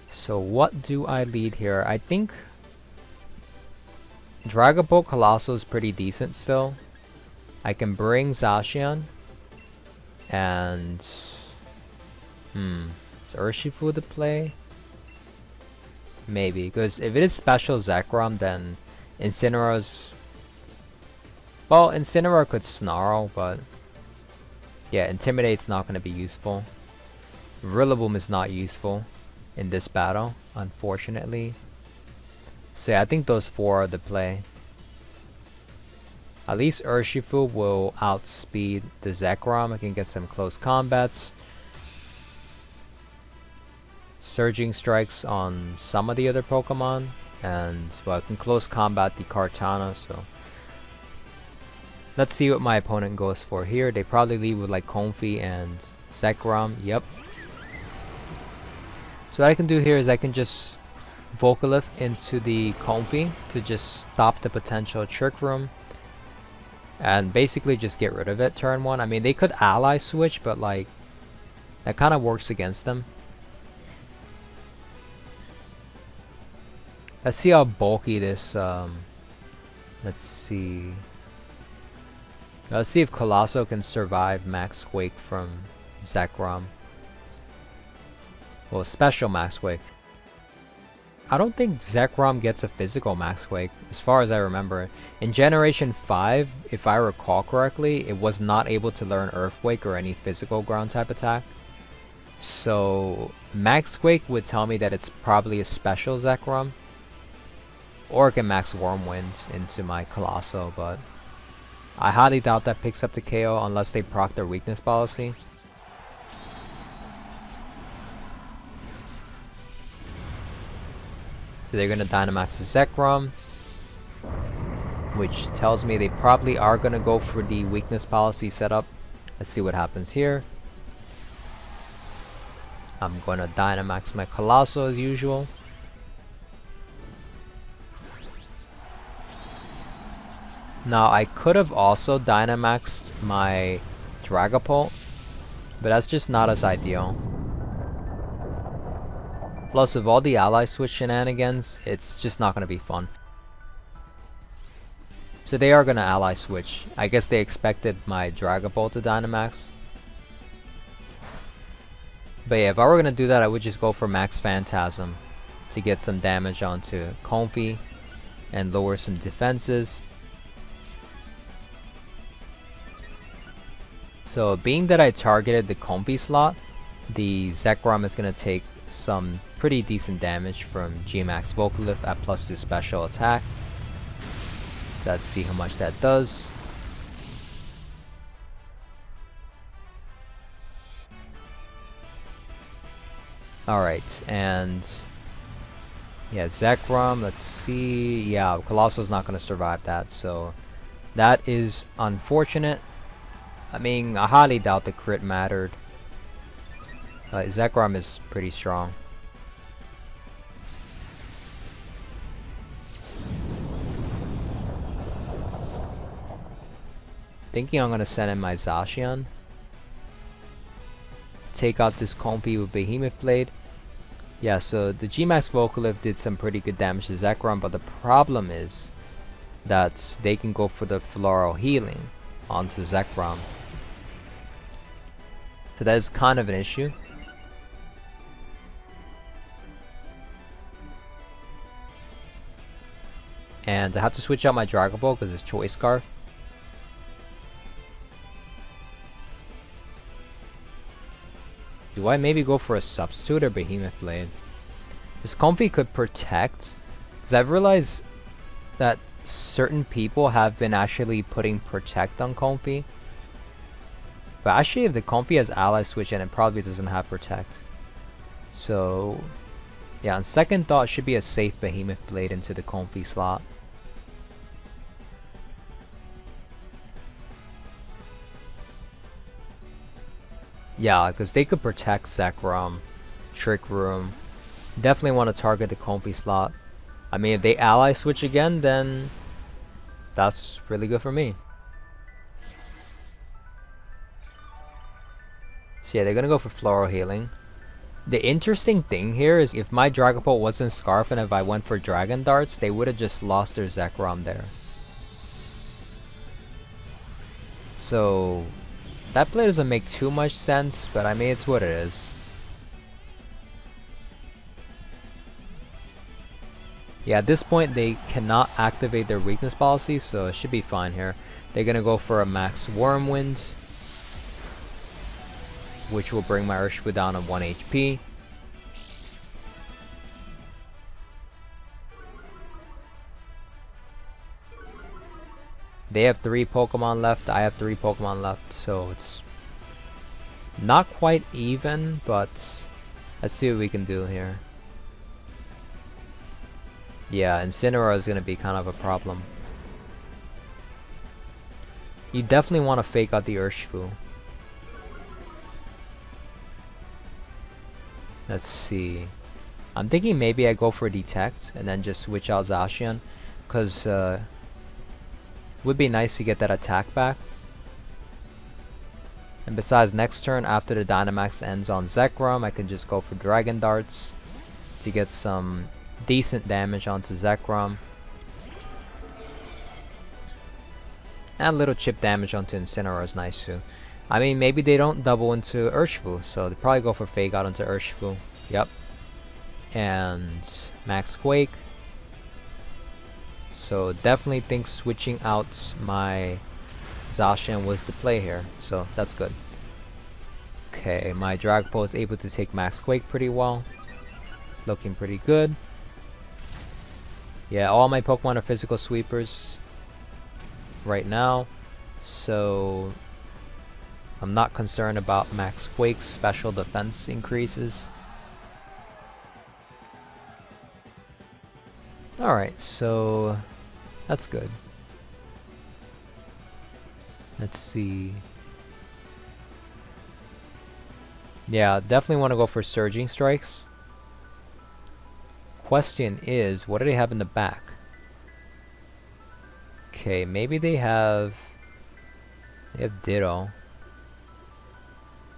So what do I lead here? I think Dragapult Colossal is pretty decent still. I can bring Zacian. And is Urshifu to play? Maybe, because if it is special Zekrom, then Incineroar's... Well, Incineroar could Snarl, but... Yeah, Intimidate's not going to be useful. Rillaboom is not useful in this battle, unfortunately. So yeah, I think those four are the play. At least Urshifu will outspeed the Zekrom. I can get some close combats. Surging strikes on some of the other Pokemon. And well, I can close combat the Kartana, so let's see what my opponent goes for here. They probably lead with like Comfy and Zekrom. Yep. So what I can do here is I can just Vocalift into the Comfy to just stop the potential Trick Room. And basically just get rid of it turn 1. I mean, they could ally switch, but like that kind of works against them. Let's see how bulky this, let's see. Let's see if Colossal can survive Max Quake from Zekrom. Well, special Max Quake. I don't think Zekrom gets a physical Max Quake, as far as I remember. In Generation 5, if I recall correctly, it was not able to learn Earthquake or any physical ground type attack. So, Max Quake would tell me that it's probably a special Zekrom. Or it can Max Whirlwind into my Colossal, but I highly doubt that picks up the KO unless they proc their weakness policy. So they're going to Dynamax the Zekrom, which tells me they probably are going to go for the weakness policy setup. Let's see what happens here. I'm going to Dynamax my Colossal as usual. Now I could have also Dynamaxed my Dragapult, but that's just not as ideal. Plus, with all the ally switch shenanigans, it's just not going to be fun. So they are going to ally switch. I guess they expected my Dragapult to Dynamax. But yeah, if I were going to do that, I would just go for Max Phantasm to get some damage onto Comfy and lower some defenses. So being that I targeted the Comfy slot, the Zekrom is going to take some pretty decent damage from G-Max Vocalift at +2 special attack. So let's see how much that does. Alright, and yeah, Zekrom, let's see. Yeah, Colossal's not going to survive that, so that is unfortunate. I mean, I highly doubt the crit mattered. Zekrom is pretty strong. Thinking I'm gonna send in my Zacian. Take out this Comfy with Behemoth Blade. Yeah, so the G-Max Vocalift did some pretty good damage to Zekrom, but the problem is that they can go for the Floral Healing onto Zekrom. So that is kind of an issue. And I have to switch out my Dragapult because it's Choice Scarf. do I maybe go for a substitute or Behemoth Blade? This Comfy could protect, because I've realized that certain people have been actually putting protect on Comfy. But actually if the Comfy has ally switch and it probably doesn't have protect. So yeah, on second thought, it should be a safe Behemoth Blade into the Comfy slot. Yeah, because they could protect Zekrom, Trick Room. Definitely want to target the Comfy slot. I mean, if they ally switch again, then that's really good for me. So yeah, they're gonna go for Floral Healing. The interesting thing here is if my Dragapult wasn't Scarf and if I went for Dragon Darts, they would have just lost their Zekrom there. So that play doesn't make too much sense, but I mean it's what it is. Yeah, at this point they cannot activate their weakness policy, so it should be fine here. They're gonna go for a max Whirlwind, which will bring my Urshifu down to 1 HP. They have 3 Pokemon left, I have 3 Pokemon left, so it's not quite even, but let's see what we can do here. Yeah, Incineroar is going to be kind of a problem. You definitely want to fake out the Urshifu. Let's see. I'm thinking maybe I go for Detect and then just switch out Zacian, because would be nice to get that attack back. And besides, next turn after the Dynamax ends on Zekrom, I can just go for Dragon Darts to get some decent damage onto Zekrom. And a little chip damage onto Incineroar is nice too. I mean, maybe they don't double into Urshifu, so they probably go for Fake Out into Urshifu. Yep. And Max Quake. So definitely think switching out my Zacian was the play here, so that's good. Okay, my Dragapult is able to take Max Quake pretty well. It's looking pretty good. Yeah, all my Pokemon are physical sweepers right now, so I'm not concerned about Max Quake's special defense increases. Alright, so that's good. Let's see. Yeah, definitely want to go for Surging Strikes. Question is, what do they have in the back? Okay, maybe they have Ditto.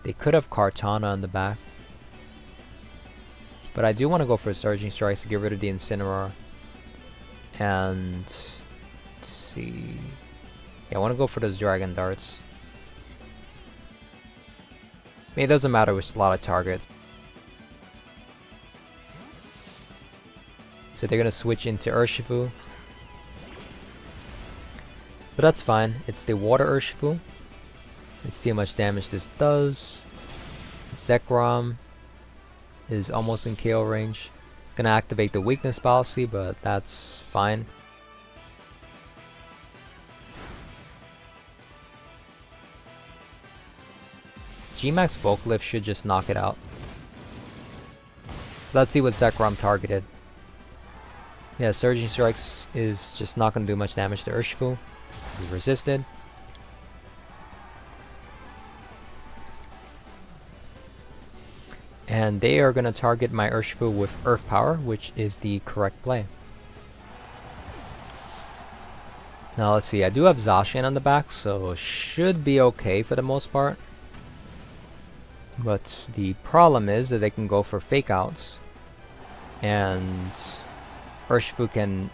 They could have Kartana in the back. But I do want to go for Surging Strikes to get rid of the Incineroar. And let's see. Yeah, I want to go for those Dragon Darts. I mean, it doesn't matter which slot I target. So they're gonna switch into Urshifu. But that's fine. It's the Water Urshifu. Let's see how much damage this does. Zekrom is almost in KO range. Gonna activate the weakness policy, but that's fine. G-Max Bulk Lift should just knock it out. So let's see what Zekrom targeted. Yeah, Surging Strikes is just not gonna do much damage to Urshifu. This is resisted. And they are going to target my Urshifu with Earth Power, which is the correct play. Now let's see, I do have Zacian on the back, so should be okay for the most part. But the problem is that they can go for Fake Outs, and Urshifu can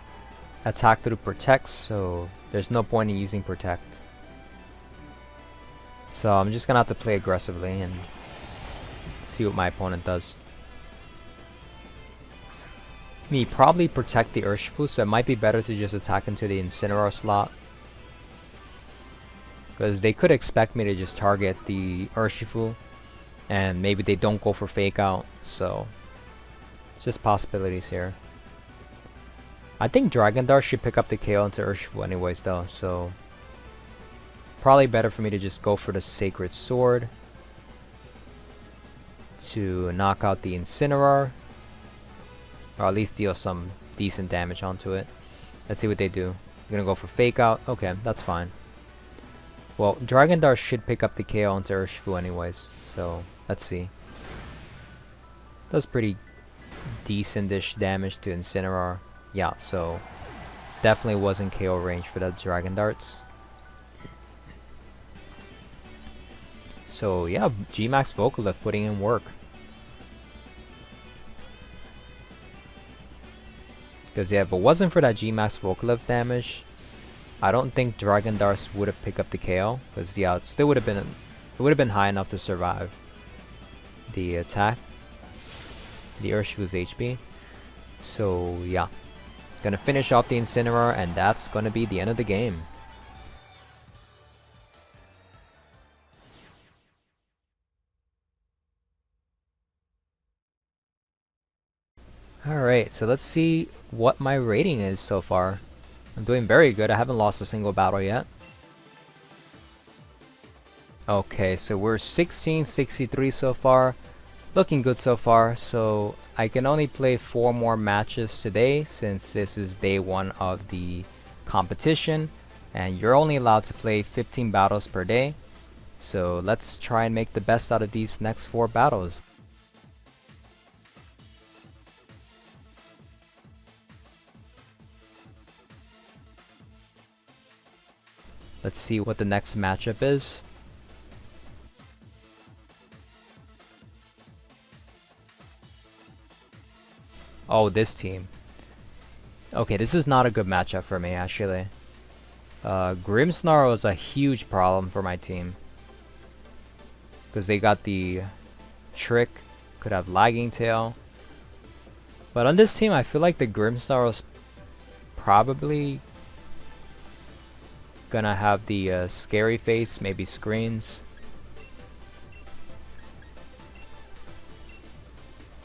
attack through Protect, so there's no point in using Protect. So I'm just going to have to play aggressively and see what my opponent does. Me probably protect the Urshifu, so it might be better to just attack into the Incineroar slot, because they could expect me to just target the Urshifu and maybe they don't go for fake out, so it's just possibilities here. I think Dragon Dart should pick up the KO into Urshifu anyways though, so probably better for me to just go for the Sacred Sword to knock out the Incineroar, or at least deal some decent damage onto it. Let's see what they do. They're gonna go for fake out. Okay, that's fine. Well, Dragon Dart should pick up the KO into Urshifu anyways, so let's see. Does pretty decent-ish damage to Incineroar. Yeah, so definitely wasn't KO range for that Dragon Darts. So yeah, G-Max Vocalift putting in work. Because yeah, if it wasn't for that G-Max Vocalift damage, I don't think Dragon Darts would have picked up the KO. Because yeah, it still would have been high enough to survive the attack, the Urshifu's HP. So yeah, gonna finish off the Incineroar, and that's gonna be the end of the game. Alright, so let's see what my rating is so far. I'm doing very good. I haven't lost a single battle yet. Okay, so we're 1663 so far. Looking good so far. So I can only play 4 more matches today since this is day 1 of the competition. And you're only allowed to play 15 battles per day. So let's try and make the best out of these next 4 battles. Let's see what the next matchup is. Oh, this team. Okay, this is not a good matchup for me, actually. Grimmsnarl is a huge problem for my team. Because they got the Trick, could have Lagging Tail. But on this team, I feel like the Grimmsnarl is probably gonna have the Scary Face, maybe Screens.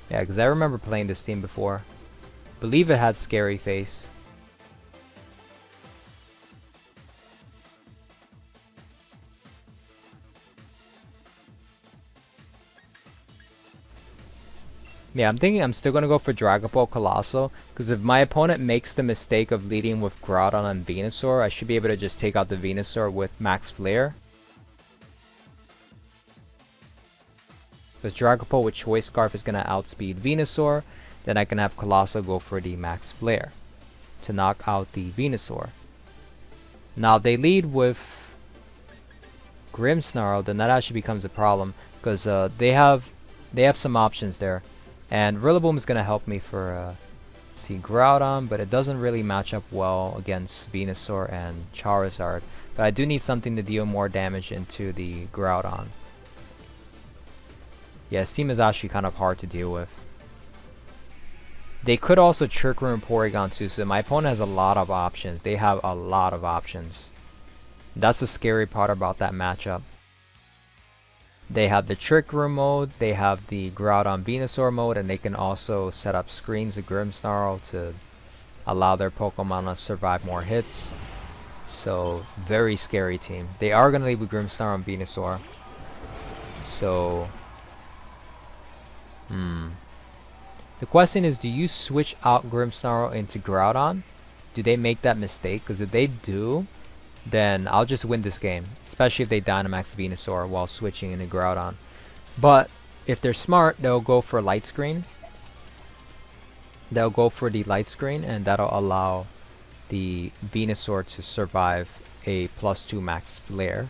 Yeah, because I remember playing this team before. Believe it had Scary Face. Yeah, I'm thinking I'm still gonna go for Dragapult Colossal, because if my opponent makes the mistake of leading with Groudon and Venusaur, I should be able to just take out the Venusaur with Max Flare. Because Dragapult with Choice Scarf is gonna outspeed Venusaur, then I can have Colossal go for the Max Flare to knock out the Venusaur. Now if they lead with Grimmsnarl, then that actually becomes a problem, because they have some options there. And Rillaboom is going to help me for Groudon, but it doesn't really match up well against Venusaur and Charizard. But I do need something to deal more damage into the Groudon. Yeah, this team is actually kind of hard to deal with. They could also Trick Room Porygon too, so my opponent has a lot of options. They have a lot of options. That's the scary part about that matchup. They have the Trick Room mode, they have the Groudon Venusaur mode, and they can also set up screens of Grimmsnarl to allow their Pokemon to survive more hits. So, very scary team. They are going to leave with Grimmsnarl and Venusaur. So, the question is, do you switch out Grimmsnarl into Groudon? Do they make that mistake? Because if they do, then I'll just win this game. Especially if they Dynamax Venusaur while switching into Groudon. But if they're smart, they'll go for Light Screen. They'll go for the Light Screen, and that'll allow the Venusaur to survive a +2 Max Flare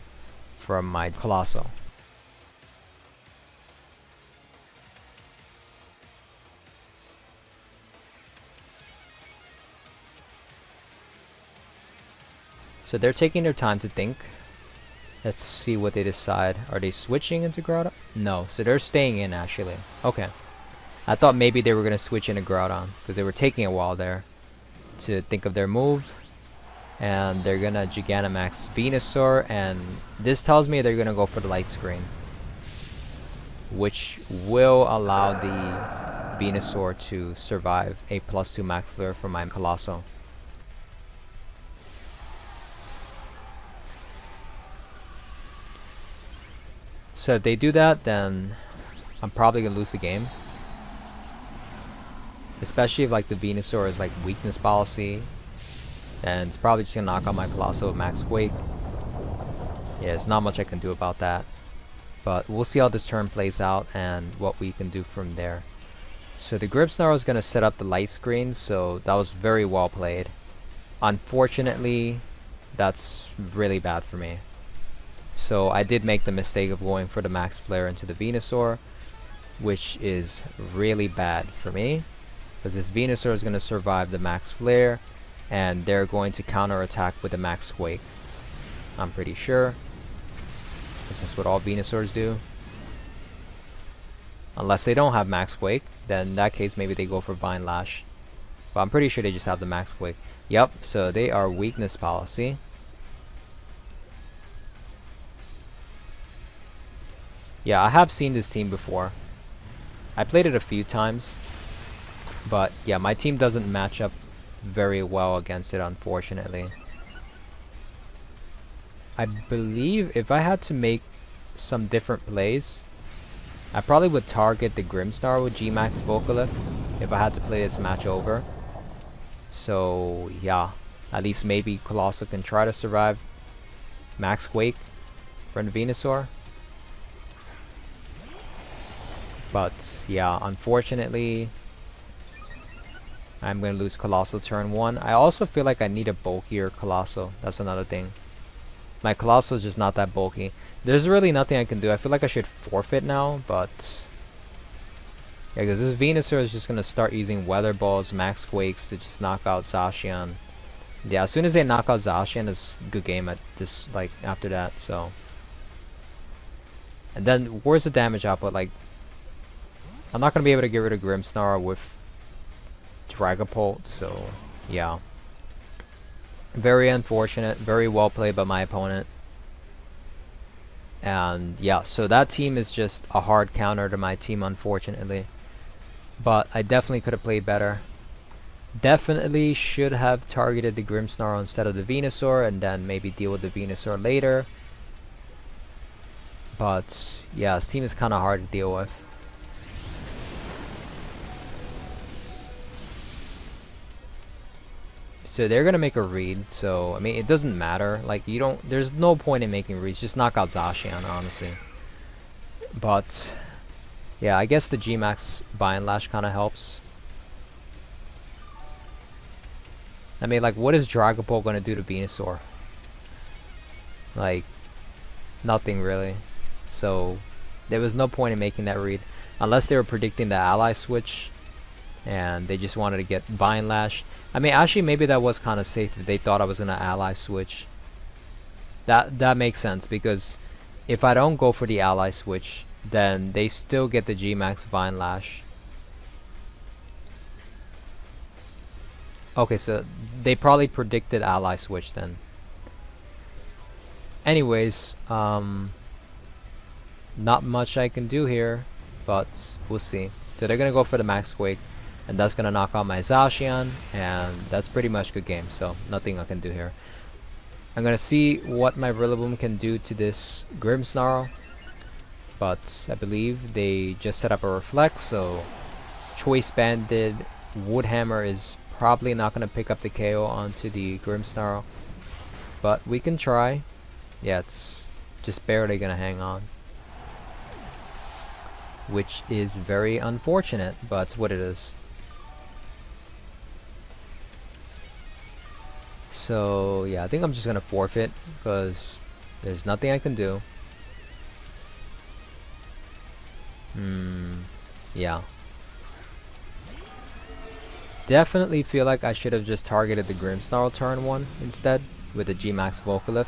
from my Colossal. So they're taking their time to think. Let's see what they decide. Are they switching into Groudon? No, so they're staying in actually. Okay. I thought maybe they were going to switch into Groudon because they were taking a while there to think of their move. And they're going to Gigantamax Venusaur, and this tells me they're going to go for the Light Screen. which will allow the Venusaur to survive a +2 max flare from my Colossal. So if they do that, then I'm probably gonna lose the game. Especially if like the Venusaur is like weakness policy, and it's probably just gonna knock out my Colossal with Max Quake. Yeah, there's not much I can do about that. But we'll see how this turn plays out and what we can do from there. So the Grimmsnarl is gonna set up the light screen, so that was very well played. Unfortunately, that's really bad for me. So I did make the mistake of going for the Max Flare into the Venusaur, which is really bad for me, because this Venusaur is going to survive the Max Flare, and they're going to counterattack with the Max Quake. I'm pretty sure. This is what all Venusaurs do. Unless they don't have Max Quake, then in that case maybe they go for Vine Lash. But I'm pretty sure they just have the Max Quake. Yep, so they are weakness policy. Yeah, I have seen this team before. I played it a few times. But yeah, my team doesn't match up very well against it, unfortunately. I believe if I had to make some different plays, I probably would target the Grimmsnarl with G-Max Vocalith if I had to play this match over. So yeah, at least maybe Colossal can try to survive Max Quake from the Venusaur. But yeah, unfortunately, I'm going to lose Colossal turn 1. I also feel like I need a bulkier Colossal. That's another thing. My Colossal is just not that bulky. There's really nothing I can do. I feel like I should forfeit now, but yeah, because this Venusaur is just going to start using Weather Balls, Max Quakes to just knock out Zacian. Yeah, as soon as they knock out Zacian, it's a good game at this, like, after that, so. And then, where's the damage output? Like, I'm not going to be able to get rid of Grimmsnarl with Dragapult, so yeah. Very unfortunate, very well played by my opponent. And yeah, so that team is just a hard counter to my team, unfortunately. But I definitely could have played better. Definitely should have targeted the Grimmsnarl instead of the Venusaur, and then maybe deal with the Venusaur later. But yeah, this team is kind of hard to deal with. So they're gonna make a read, so I mean it doesn't matter, like you don't, there's no point in making reads, just knock out Zacian, honestly. But yeah, I guess the G-Max Vine Lash kinda helps. I mean, like, what is Dragapult gonna do to Venusaur? Like, nothing really. So there was no point in making that read, unless they were predicting the ally switch and they just wanted to get Vine Lash. I mean, actually, maybe that was kind of safe if they thought I was gonna ally switch. That makes sense, because if I don't go for the ally switch, then they still get the G-Max Vine Lash. Okay, so they probably predicted ally switch then. Anyways, not much I can do here, but we'll see. So they're gonna go for the Max Quake, and that's gonna knock out my Zacian, and that's pretty much good game, so nothing I can do here. I'm gonna see what my Rillaboom can do to this Grimmsnarl, but I believe they just set up a Reflect, so Choice Banded Woodhammer is probably not gonna pick up the KO onto the Grimmsnarl, but we can try. Yeah, it's just barely gonna hang on, which is very unfortunate, but it's what it is. So yeah, I think I'm just gonna forfeit because there's nothing I can do. Yeah. Definitely feel like I should have just targeted the Grimmsnarl turn 1 instead with the G-Max Vocalith,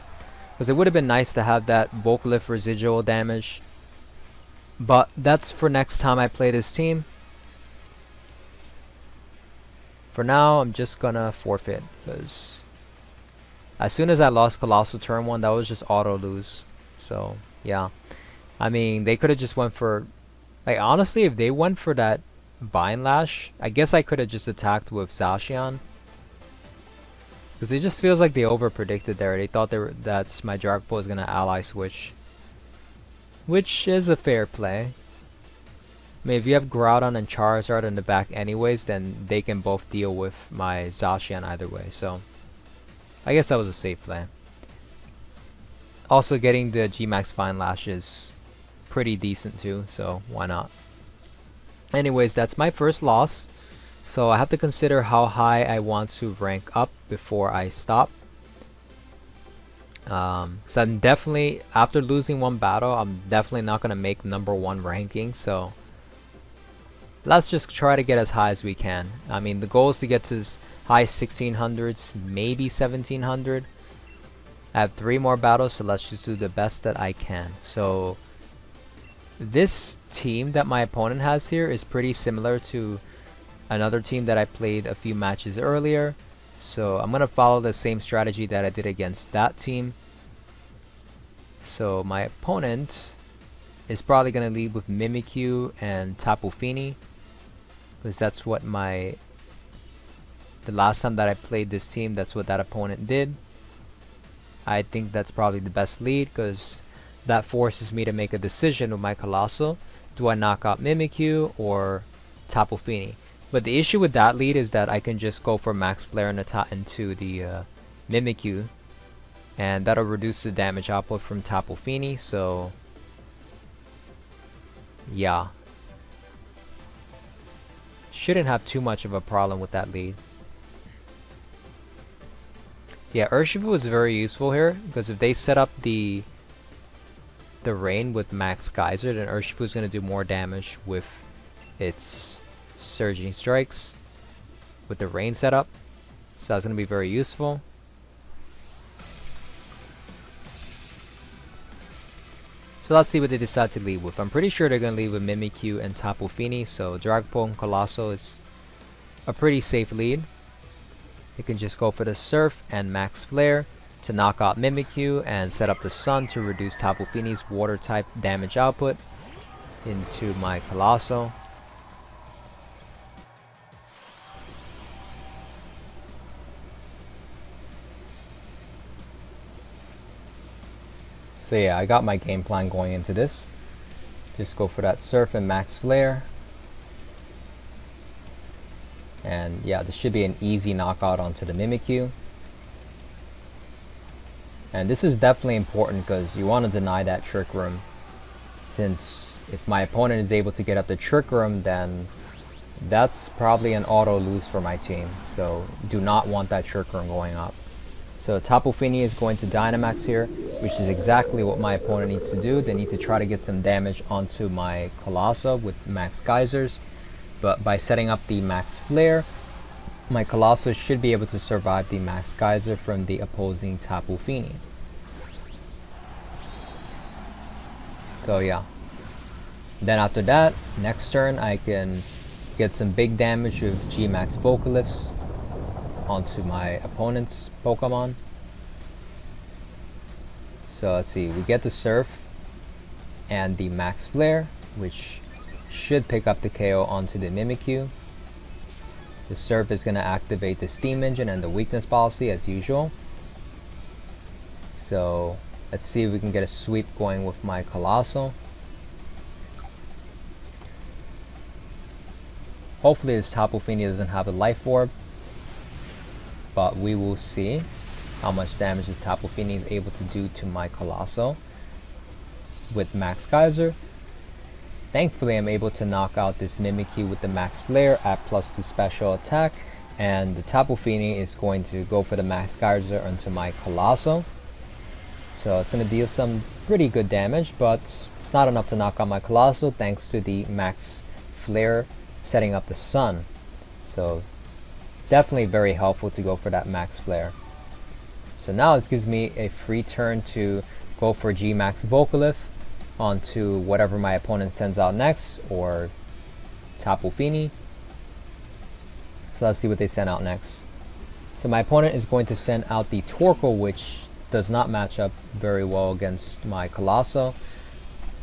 because it would have been nice to have that Vocalith residual damage. But that's for next time I play this team. For now, I'm just gonna forfeit, because as soon as I lost Colossal turn 1, that was just auto lose. So yeah, I mean, they could have just went for Like, honestly, if they went for that Vine Lash, I guess I could have just attacked with Zacian. Because it just feels like they over-predicted there. They thought that my Dragapult was going to ally switch. Which is a fair play. I mean, if you have Groudon and Charizard in the back anyways, then they can both deal with my Zacian either way. So, I guess that was a safe play. Also, getting the G-Max Vine Lash is pretty decent too, so why not? Anyways, that's my first loss. So I have to consider how high I want to rank up before I stop. So I'm definitely, after losing one battle, I'm definitely not going to make #1 ranking. So let's just try to get as high as we can. I mean, the goal is to get to as high 1600s, maybe 1700. I have 3 more battles, so let's just do the best that I can. So this team that my opponent has here is pretty similar to another team that I played a few matches earlier. So I'm going to follow the same strategy that I did against that team. So my opponent is probably going to lead with Mimikyu and Tapu Fini, because that's what the last time that I played this team, that's what that opponent did. I think that's probably the best lead, because that forces me to make a decision with my Colossal. Do I knock out Mimikyu or Tapu Fini? But the issue with that lead is that I can just go for Max Flare into the Mimikyu, and that'll reduce the damage output from Tapu Fini, so yeah. Shouldn't have too much of a problem with that lead. Yeah, Urshifu is very useful here, because if they set up the rain with Max Geyser, then Urshifu is going to do more damage with its Surging Strikes with the rain setup. So that's going to be very useful. So let's see what they decide to lead with. I'm pretty sure they're going to lead with Mimikyu and Tapu Fini, so Dragapult and Colossal is a pretty safe lead. They can just go for the Surf and Max Flare to knock out Mimikyu and set up the Sun to reduce Tapu Fini's water type damage output into my Colossal. So yeah, I got my game plan going into this. Just go for that Surf and Max Flare. And yeah, this should be an easy knockout onto the Mimikyu. And this is definitely important because you want to deny that Trick Room. Since if my opponent is able to get up the Trick Room, then that's probably an auto lose for my team. So do not want that Trick Room going up. So Tapu Fini is going to Dynamax here, which is exactly what my opponent needs to do. They need to try to get some damage onto my Colossal with Max Geysers. But by setting up the Max Flare, my Colossal should be able to survive the Max Geyser from the opposing Tapu Fini. So yeah. Then after that, next turn I can get some big damage with G-Max Vocalifts onto my opponent's Pokemon. So let's see, we get the Surf and the Max Flare, which should pick up the KO onto the Mimikyu. The Surf is going to activate the Steam Engine and the Weakness Policy as usual. So let's see if we can get a sweep going with my Colossal. Hopefully this Tapu Fini doesn't have a Life Orb, but we will see how much damage this Tapu Fini is able to do to my Colossal with Max Geyser. Thankfully I'm able to knock out this Mimikyu with the Max Flare at +2 special attack, and the Tapu Fini is going to go for the Max Geyser onto my Colossal. So it's going to deal some pretty good damage, but it's not enough to knock out my Colossal thanks to the Max Flare setting up the Sun. So definitely very helpful to go for that Max Flare. So now this gives me a free turn to go for G-Max Vocalith onto whatever my opponent sends out next, or Tapu Fini. So let's see what they send out next. So my opponent is going to send out the Torkoal, which does not match up very well against my Colossal.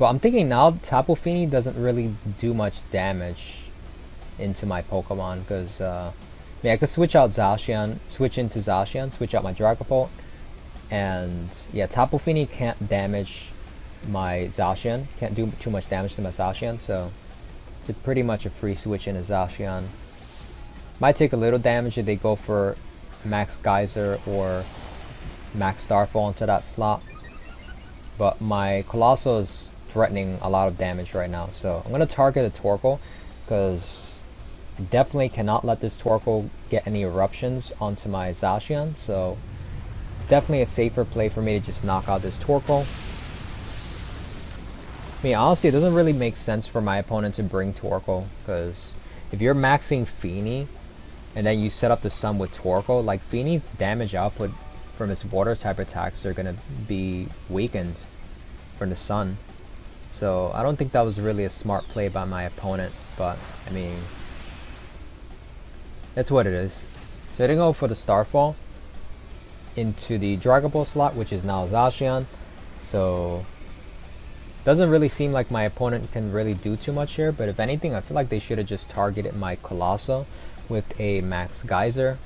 But I'm thinking now Tapu Fini doesn't really do much damage into my Pokemon, because I could switch out Zacian, switch into Zacian, switch out my Dragapult, and yeah, Tapu Fini can't damage my Zacian, can't do too much damage to my Zacian, so it's pretty much a free switch into Zacian. Might take a little damage if they go for Max Geyser or Max Starfall into that slot, but my Colossal is threatening a lot of damage right now, so I'm going to target the Torkoal, because definitely cannot let this Torkoal get any eruptions onto my Zacian, so definitely a safer play for me to just knock out this Torkoal. I mean, honestly, it doesn't really make sense for my opponent to bring Torkoal, because if you're maxing Fini and then you set up the Sun with Torkoal, like Fini's damage output from its water type attacks are going to be weakened from the Sun. So I don't think that was really a smart play by my opponent, but I mean, that's what it is. So I didn't go for the Starfall into the Dragapult slot, which is now Zacian. So doesn't really seem like my opponent can really do too much here, but if anything, I feel like they should have just targeted my Colossal with a Max Geyser.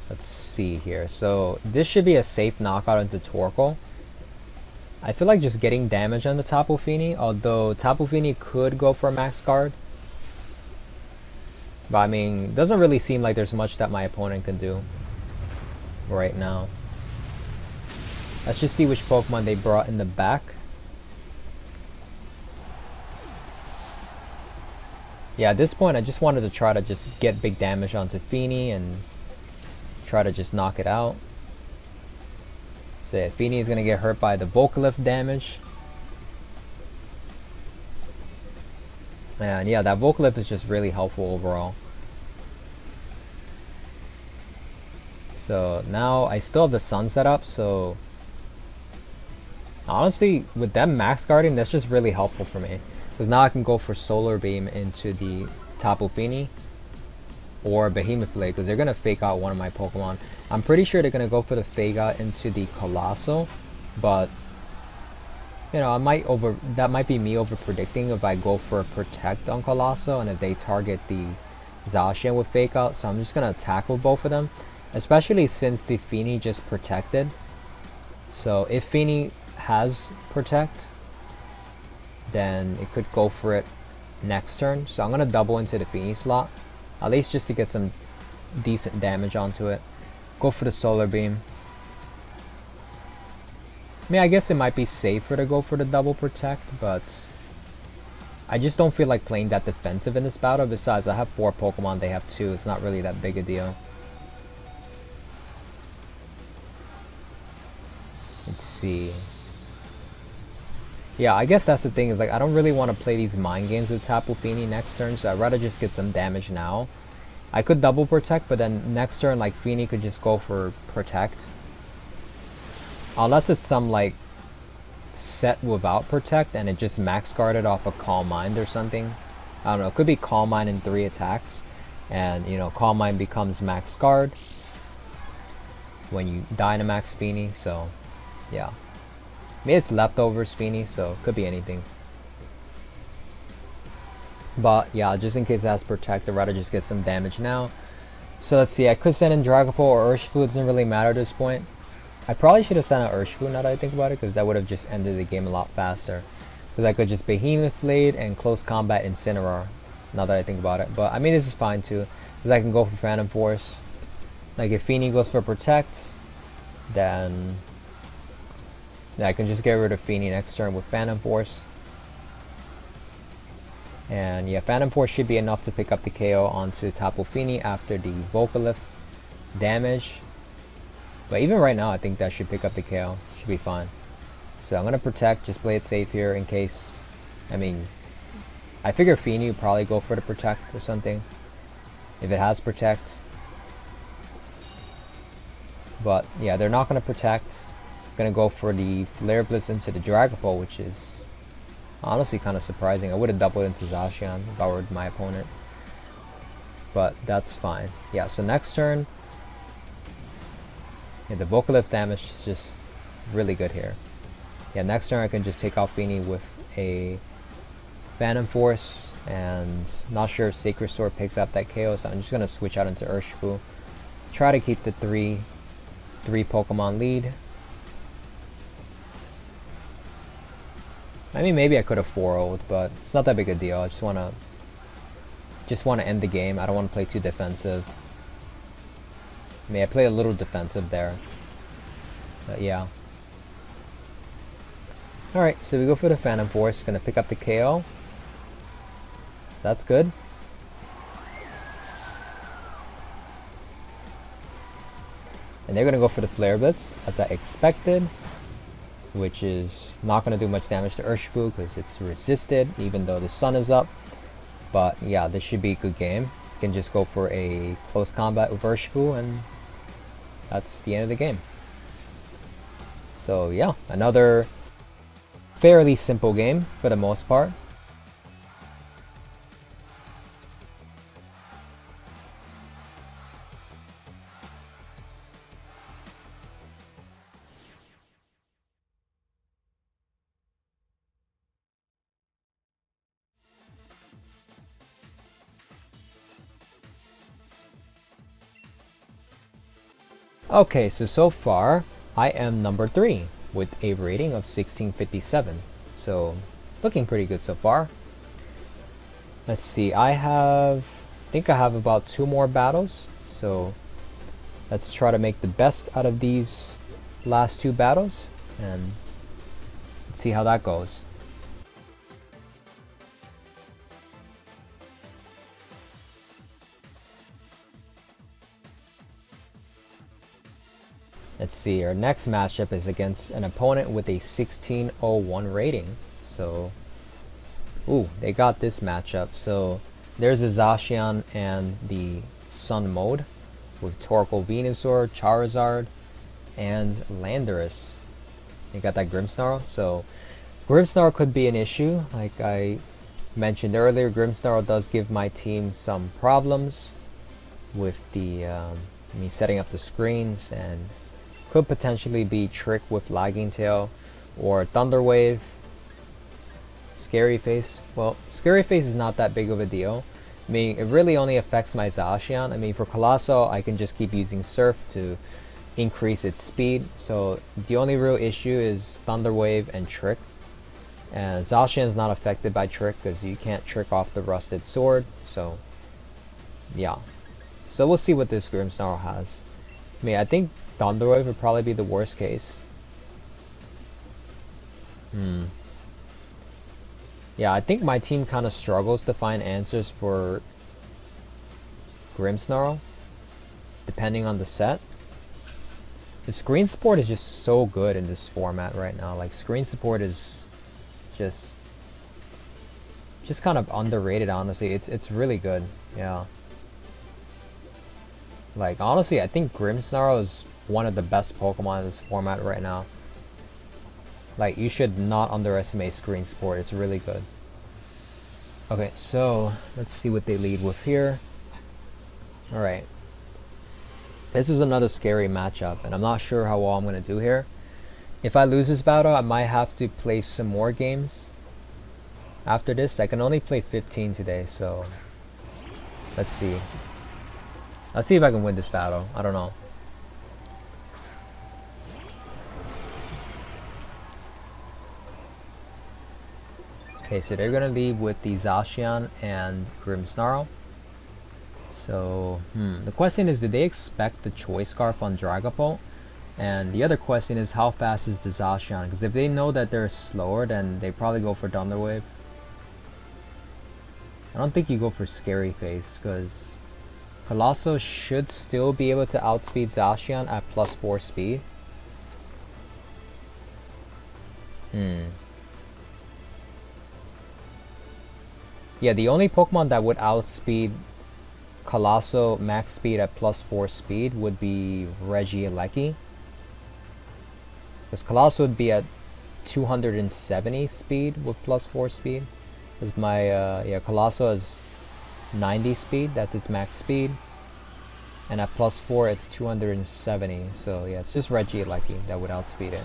Let's see here. So this should be a safe knockout into Torkoal. I feel like just getting damage on the Tapu Fini, although Tapu Fini could go for a Max Guard. But I mean, doesn't really seem like there's much that my opponent can do right now. Let's just see which Pokemon they brought in the back. Yeah, at this point I just wanted to try to just get big damage onto Fini and try to just knock it out. So yeah, Fini is going to get hurt by the Volcalift damage. And yeah, that Volcalift is just really helpful overall. So now I still have the Sun set up, so honestly, with them max guarding, that's just really helpful for me. Because now I can go for Solar Beam into the Tapu Fini or Behemoth Blade, because they're going to fake out one of my Pokemon. I'm pretty sure they're going to go for the fake out into the Colossal, but you know, that might be me over predicting if I go for a Protect on Colossal and if they target the Zacian with fake out, so I'm just going to attack with both of them, especially since the Fini just protected. So if Fini has Protect, then it could go for it next turn, so I'm going to double into the Fini slot, at least just to get some decent damage onto it. Go for the Solar Beam. I mean, I guess it might be safer to go for the double Protect, but I just don't feel like playing that defensive in this battle. Besides, I have 4 Pokemon, they have 2, it's not really that big a deal. Let's see. Yeah, I guess that's the thing, is like I don't really want to play these mind games with Tapu Fini next turn, so I'd rather just get some damage now. I could double Protect, but then next turn like Fini could just go for Protect. Unless it's some like set without Protect and it just max guarded off a Calm Mind or something. I don't know, it could be Calm Mind in 3 attacks, and you know, Calm Mind becomes max guard when you Dynamax Fini, so yeah. Maybe it's leftovers Fini, so it could be anything. But yeah, just in case it has Protect, I'd rather just get some damage now. So let's see, I could send in Dragapult or Urshifu, it doesn't really matter at this point. I probably should have sent out Urshifu now that I think about it, because that would have just ended the game a lot faster. Because I could just Behemoth Blade and Close Combat Incineroar, now that I think about it. But I mean, this is fine too, because I can go for Phantom Force. Like if Fini goes for Protect, then I can just get rid of Fini next turn with Phantom Force. And yeah, Phantom Force should be enough to pick up the KO onto Tapu Fini after the Volcalift damage. But even right now, I think that should pick up the KO. Should be fine. So I'm going to Protect, just play it safe here in case, I mean, I figure Fini would probably go for the Protect or something, if it has Protect. But yeah, they're not going to Protect. Going to go for the Flare Blitz into the Dragapult, which is honestly kind of surprising. I would have doubled into Zacian if I were my opponent, but that's fine. Yeah, so next turn, yeah, the Volcalift damage is just really good here. Yeah, next turn I can just take out Feeny with a Phantom Force, and not sure if Sacred Sword picks up that KO, so I'm just gonna switch out into Urshifu. Try to keep the three Pokemon lead. I mean, maybe I could have 4-0'd, but it's not that big a deal. I just wanna end the game. I don't want to play too defensive. I mean, I play a little defensive there, but yeah. Alright, so we go for the Phantom Force. Gonna pick up the KO. That's good. And they're gonna go for the Flare Blitz, as I expected, which is not gonna do much damage to Urshifu because it's resisted, even though the sun is up. But yeah, this should be a good game. You can just go for a close combat with Urshifu, and that's the end of the game. So yeah, another fairly simple game for the most part. Okay, so far I am number 3 with a rating of 1657. So looking pretty good so far. Let's see, I think I have about 2 more battles. So let's try to make the best out of these last 2 battles and let's see how that goes. Let's see, our next matchup is against an opponent with a 1601 rating. So, ooh, they got this matchup. So, there's a Zacian and the Sun mode with Torkoal Venusaur, Charizard, and Landorus. They got that Grimmsnarl. So, Grimmsnarl could be an issue. Like I mentioned earlier, Grimmsnarl does give my team some problems with the me setting up the screens, and could potentially be Trick with Lagging Tail or Thunder Wave. Scary Face. Well, Scary Face is not that big of a deal. I mean, it really only affects my Zacian. I mean, for Colossal, I can just keep using Surf to increase its speed. So the only real issue is Thunder Wave and Trick. And Zacian is not affected by Trick because you can't trick off the Rusted Sword. So, yeah. So we'll see what this Grimmsnarl has. I mean, I think Thunder Wave would probably be the worst case. Yeah, I think my team kind of struggles to find answers for Grimmsnarl, depending on the set. The screen support is just so good in this format right now. Like, screen support is just kind of underrated, honestly. It's really good. Yeah. Like, honestly, I think Grimmsnarl is one of the best Pokemon in this format right now. Like, you should not underestimate screen support. It's really good. Okay, so let's see what they lead with here. Alright. This is another scary matchup, and I'm not sure how well I'm going to do here. If I lose this battle, I might have to play some more games after this. I can only play 15 today, so let's see. Let's see if I can win this battle. I don't know. Okay, so they're gonna leave with the Zacian and Grimmsnarl. So, the question is, do they expect the Choice Scarf on Dragapult? And the other question is, how fast is the Zacian? Because if they know that they're slower, then they probably go for Thunder Wave. I don't think you go for Scary Face, because Colossal should still be able to outspeed Zacian at +4 speed. Yeah, the only Pokemon that would outspeed Colossal max speed at +4 speed would be Regieleki. Because Colossal would be at 270 speed with +4 speed. Because my, yeah, Colossal is 90 speed, that's its max speed. And at +4 it's 270, so yeah, it's just Regieleki that would outspeed it.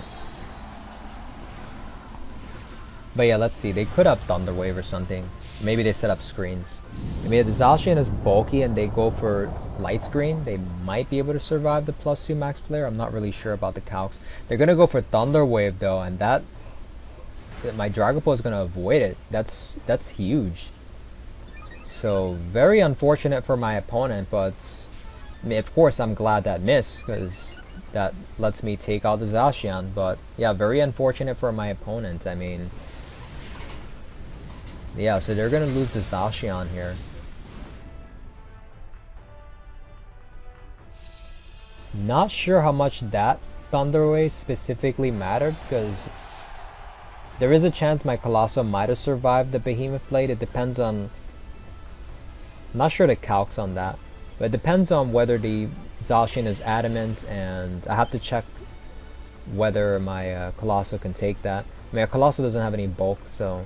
But yeah, let's see. They could have Thunder Wave or something. Maybe they set up screens. I mean, if the Zacian is bulky and they go for light screen, they might be able to survive the +2 max player. I'm not really sure about the calcs. They're gonna go for Thunder Wave though, and that my Dragapult is gonna avoid it. That's huge. So very unfortunate for my opponent, but I mean, of course I'm glad that missed because that lets me take out the Zacian. But yeah, very unfortunate for my opponent. I mean, yeah, so they're gonna lose the Zacian here. Not sure how much that Thunder Wave specifically mattered because there is a chance my Colossal might have survived the Behemoth Blade. It depends on, I'm not sure the calcs on that, but it depends on whether the Zacian is adamant, and I have to check whether my Colossal can take that. I mean, a Colossal doesn't have any bulk, so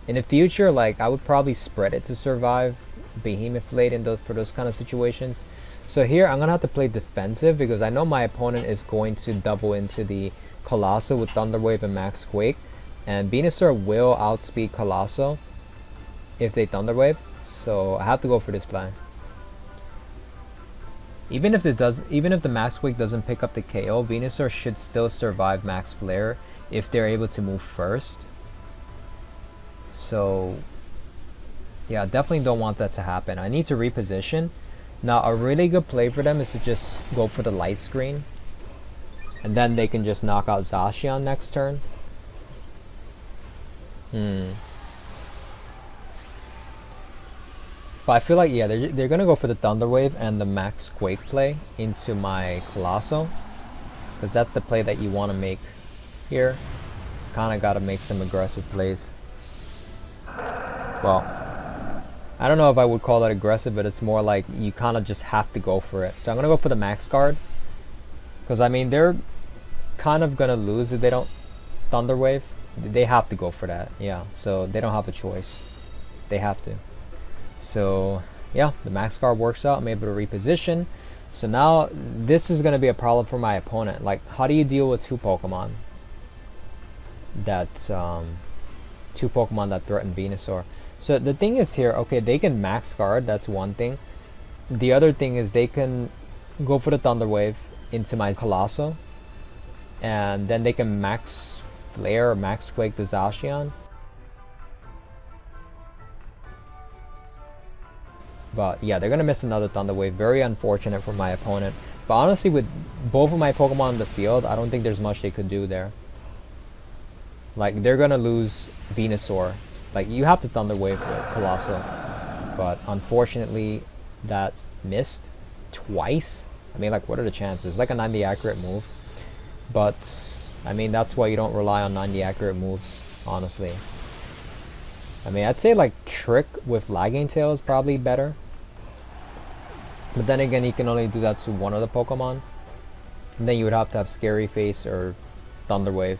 in the future, like, I would probably spread it to survive Behemoth Blade in for those kind of situations. So here I'm gonna have to play defensive because I know my opponent is going to double into the Colossal with Thunder Wave and Max Quake, and Venusaur will outspeed Colossal if they Thunder Wave. So I have to go for this play. Even if the Max Quake doesn't pick up the KO, Venusaur should still survive Max Flare if they're able to move first. So yeah, definitely don't want that to happen. I need to reposition. Now a really good play for them is to just go for the light screen, and then they can just knock out Zacian next turn. But I feel like, yeah, they're gonna go for the Thunder Wave and the Max Quake play into my Colossal, because that's the play that you want to make here. Kinda gotta make some aggressive plays. Well, I don't know if I would call that aggressive, but it's more like you kind of just have to go for it. So I'm gonna go for the Max Guard, because I mean they're kind of gonna lose if they don't Thunder Wave. They have to go for that, yeah. So they don't have a choice. They have to. So yeah, the Max Guard works out. I'm able to reposition. So now this is gonna be a problem for my opponent. Like, how do you deal with two Pokemon that threaten Venusaur? So the thing is here, okay, they can Max Guard, that's one thing. The other thing is they can go for the Thunder Wave into my Colossal, and then they can Max Flare or Max Quake the Zacian. But yeah, they're gonna miss another Thunder Wave. Very unfortunate for my opponent. But honestly, with both of my Pokemon on the field, I don't think there's much they could do there. Like, they're gonna lose Venusaur. Like, you have to Thunder Wave with Colossal, but unfortunately that missed twice. I mean, like, what are the chances? It's like a 90 accurate move, but I mean, that's why you don't rely on 90 accurate moves, honestly. I mean, I'd say like Trick with Lagging Tail is probably better, but then again, you can only do that to one of the Pokemon, and then you would have to have Scary Face or Thunder Wave.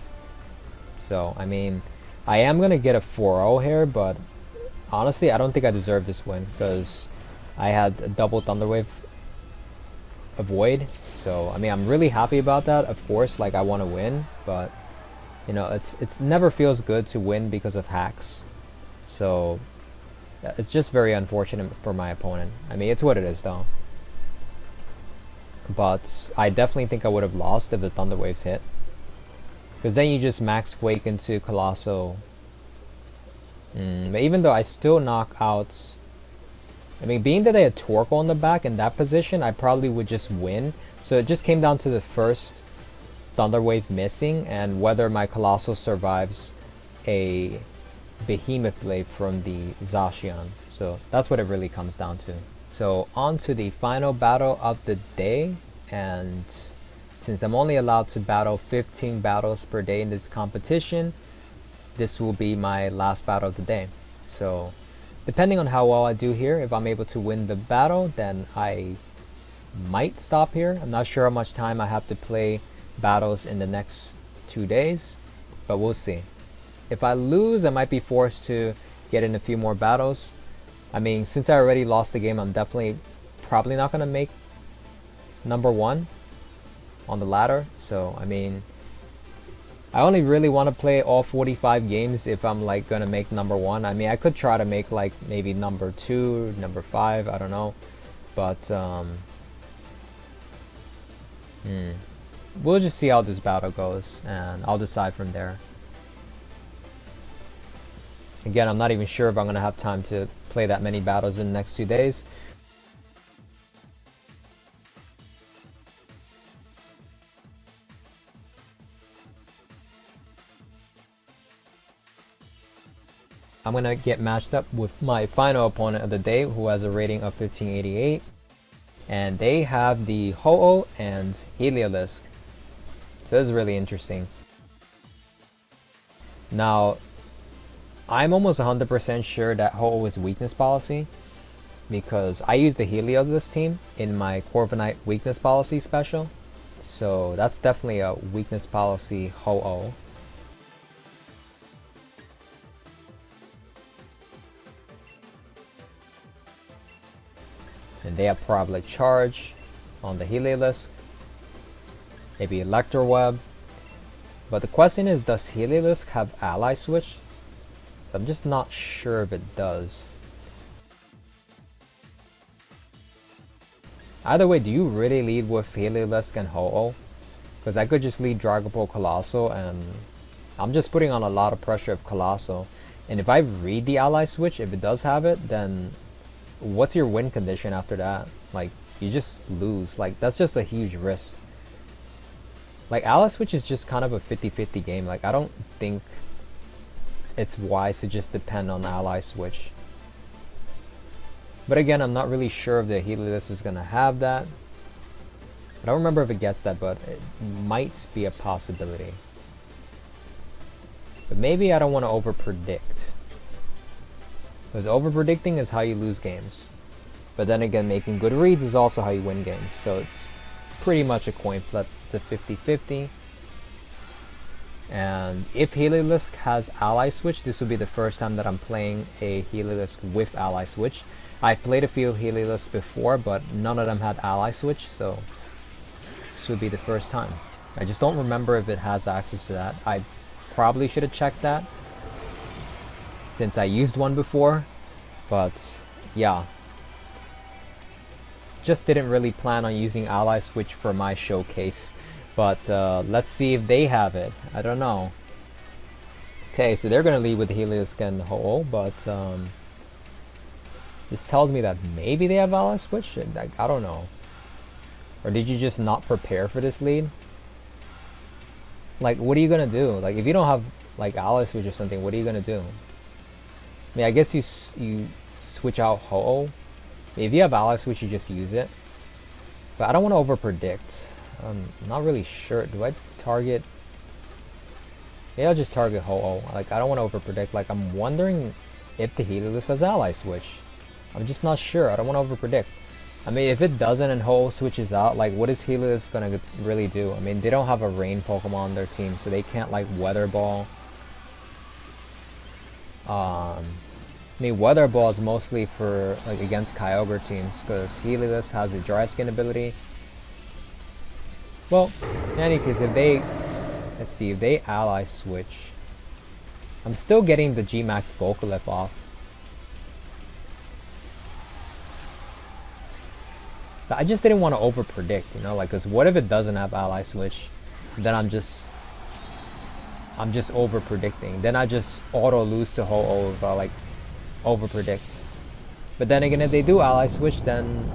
So I mean, I am gonna get a 4-0 here, but honestly, I don't think I deserve this win because I had a double Thunder Wave avoid. So I mean, I'm really happy about that. Of course, like, I want to win, but you know, it's never feels good to win because of hacks. So it's just very unfortunate for my opponent. I mean, it's what it is though. But I definitely think I would have lost if the Thunder Waves hit, because then you just Max Quake into Colossal. But even though I still knock out, I mean, being that I had Torkoal on the back in that position, I probably would just win. So it just came down to the first Thunder Wave missing and whether my Colossal survives a Behemoth Blade from the Zacian. So that's what it really comes down to. So on to the final battle of the day, and since I'm only allowed to battle 15 battles per day in this competition, this will be my last battle of the day. So depending on how well I do here, if I'm able to win the battle, then I might stop here. I'm not sure how much time I have to play battles in the next 2 days, but we'll see. If I lose, I might be forced to get in a few more battles. I mean, since I already lost the game, I'm definitely probably not going to make number 1 on the ladder. So I mean, I only really want to play all 45 games if I'm like gonna make number 1. I mean, I could try to make like maybe number 2, number 5, I don't know. But we'll just see how this battle goes and I'll decide from there. Again, I'm not even sure if I'm gonna have time to play that many battles in the next 2 days. I'm gonna get matched up with my final opponent of the day, who has a rating of 1588, and they have the Ho-Oh and Heliolisk. So this is really interesting. Now, I'm almost 100% sure that Ho-Oh is weakness policy, because I used the Heliolisk team in my Corviknight weakness policy special. So that's definitely a weakness policy Ho-Oh. And they have probably Charge on the Heliolisk, maybe Electroweb. But the question is, does Heliolisk have Ally Switch? I'm just not sure if it does. Either way, do you really lead with Heliolisk and Ho-Oh? Because I could just lead Dragon Ball Colossal, and I'm just putting on a lot of pressure of Colossal. And if I read the Ally Switch, if it does have it, then what's your win condition after that? Like, you just lose. Like, that's just a huge risk. Like, Ally Switch is just kind of a 50-50 game. Like, I don't think it's wise to just depend on Ally Switch. But again, I'm not really sure if the Heliolisk is going to have that. I don't remember if it gets that, but it might be a possibility. But maybe I don't want to over-predict. Because over-predicting is how you lose games. But then again, making good reads is also how you win games. So it's pretty much a coin flip. It's a 50-50. And if Heliolisk has Ally Switch, this will be the first time that I'm playing a Heliolisk with Ally Switch. I've played a few Heliolisk before, but none of them had Ally Switch, so this would be the first time. I just don't remember if it has access to that. I probably should have checked that, since I used one before, but yeah. Just didn't really plan on using Ally Switch for my showcase, but let's see if they have it. I don't know. Okay, so they're gonna lead with the Heliolisk and Ho-Oh, but this tells me that maybe they have Ally Switch. I don't know. Or did you just not prepare for this lead? Like, what are you gonna do? Like, if you don't have like Ally Switch or something, what are you gonna do? I mean, I guess you switch out Ho-Oh. If you have Ally Switch, you just use it. But I don't want to over-predict. I'm not really sure. Do I target? Yeah, I'll just target Ho-Oh. Like, I don't want to over-predict. Like, I'm wondering if the Heliolisk has Ally Switch. I'm just not sure. I don't want to over-predict. I mean, if it doesn't and Ho-Oh switches out, like, what is Heliolisk gonna really do? I mean, they don't have a rain Pokemon on their team, so they can't, like, Weather Ball. I mean, Weather Ball is mostly for, like, against Kyogre teams, because Heliolisk has a Dry Skin ability. Well, in any case, if they, let's see, if they Ally Switch, I'm still getting the G-Max Volcalip off. So I just didn't want to over-predict, you know, like, because what if it doesn't have Ally Switch? Then I'm just over-predicting. Then I just auto-lose to Ho-Oh if I, like, over-predict. But then again, if they do Ally Switch, then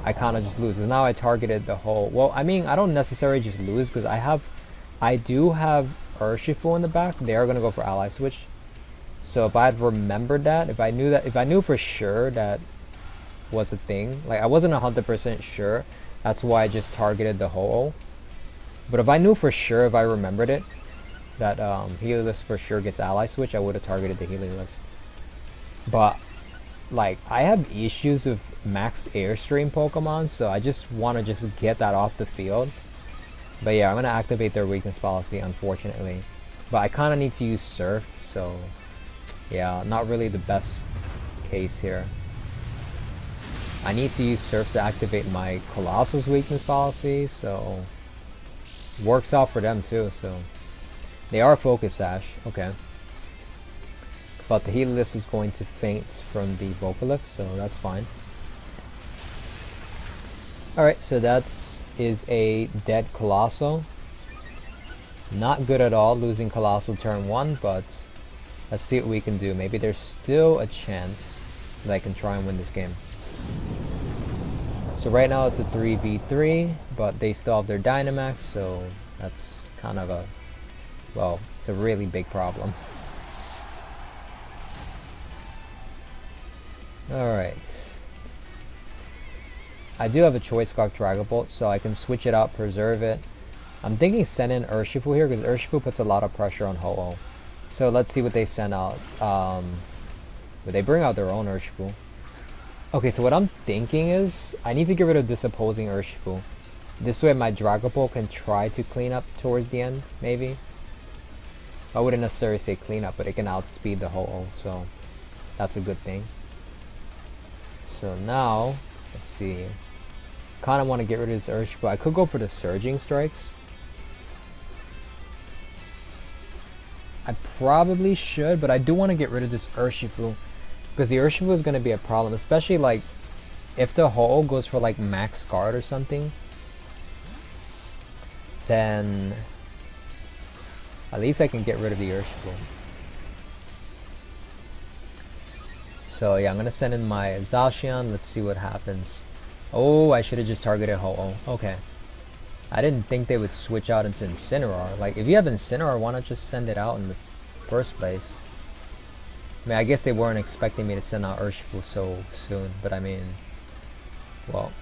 I kind of just lose. Because now I targeted the whole... Well, I mean, I don't necessarily just lose, because I do have Urshifu in the back. They are going to go for Ally Switch. So if I had remembered that, if I knew for sure that was a thing, like, I wasn't 100% sure, that's why I just targeted the Ho-Oh. But if I knew for sure, if I remembered it, that Heliolisk for sure gets Ally Switch, I would have targeted the Heliolisk. But, like, I have issues with max Airstream Pokemon, so I just want to just get that off the field. But yeah, I'm going to activate their weakness policy, unfortunately. But I kind of need to use Surf, so yeah, not really the best case here. I need to use Surf to activate my Colossal's weakness policy, so works out for them too, so They are Focus Sash, okay. But the Helios is going to faint from the Vocalith, so that's fine. Alright, so that is a dead Colossal. Not good at all losing Colossal turn 1, but let's see what we can do. Maybe there's still a chance that I can try and win this game. So right now it's a 3v3, but they still have their Dynamax, so that's kind of a, well, it's a really big problem. Alright. I do have a Choice Scarf Dragon Bolt, so I can switch it out, preserve it. I'm thinking send in Urshifu here, because Urshifu puts a lot of pressure on Ho-Oh. So let's see what they send out. But they bring out their own Urshifu. Okay, so what I'm thinking is, I need to get rid of this opposing Urshifu. This way my Dragon Ball can try to clean up towards the end, maybe. I wouldn't necessarily say clean up, but it can outspeed the Ho-Oh, so that's a good thing. So now, let's see. Kinda want to get rid of this Urshifu. I could go for the Surging Strikes. I probably should, but I do want to get rid of this Urshifu. Because the Urshifu is going to be a problem, especially like if the Ho-Oh goes for like max guard or something, then at least I can get rid of the Urshifu. So yeah, I'm going to send in my Zacian. Let's see what happens. Oh, I should have just targeted Ho-Oh. Okay. I didn't think they would switch out into Incineroar. Like, if you have Incineroar, why not just send it out in the first place? I mean, I guess they weren't expecting me to send out Urshifu so soon, but I mean, well,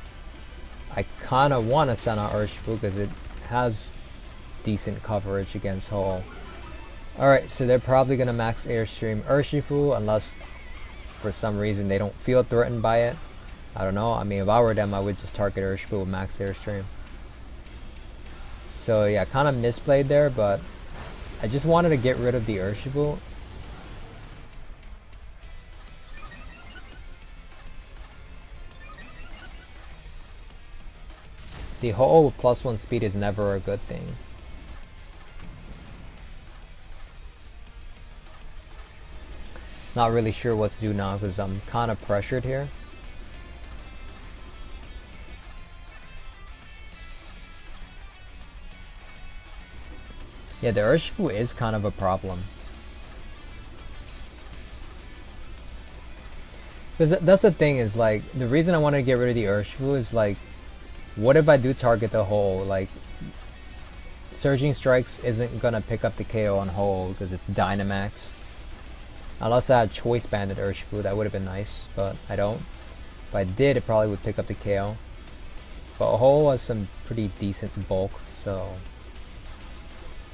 I kind of want to send out Urshifu because it has decent coverage against Ho-Oh. Alright, so they're probably going to max Airstream Urshifu unless for some reason they don't feel threatened by it. I don't know. I mean, if I were them, I would just target Urshifu with max Airstream. So yeah, kind of misplayed there, but I just wanted to get rid of the Urshifu. The Ho-Oh with +1 speed is never a good thing. Not really sure what to do now because I'm kind of pressured here. Yeah, the Urshifu is kind of a problem. Because that's the thing is like, the reason I want to get rid of the Urshifu is like, what if I do target the Ho-Oh? Like, Surging Strikes isn't gonna pick up the KO on Ho-Oh because it's Dynamax. Unless I had Choice Banded Urshifu, that would have been nice, but I don't. If I did, it probably would pick up the KO. But Ho-Oh has some pretty decent bulk, so...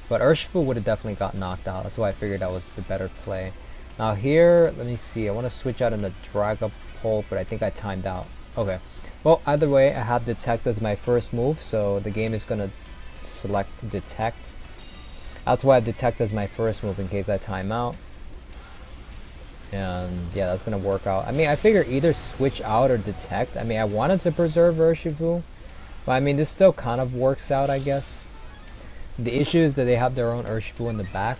But Urshifu would have definitely got knocked out, that's why I figured that was the better play. Now here, let me see, I want to switch out into Dragapult, but I think I timed out. Okay. Well, either way, I have Detect as my first move, so the game is going to select Detect. That's why I have Detect as my first move in case I time out. And yeah, that's going to work out. I mean, I figure either switch out or Detect. I mean, I wanted to preserve Urshifu, but I mean, this still kind of works out, I guess. The issue is that they have their own Urshifu in the back.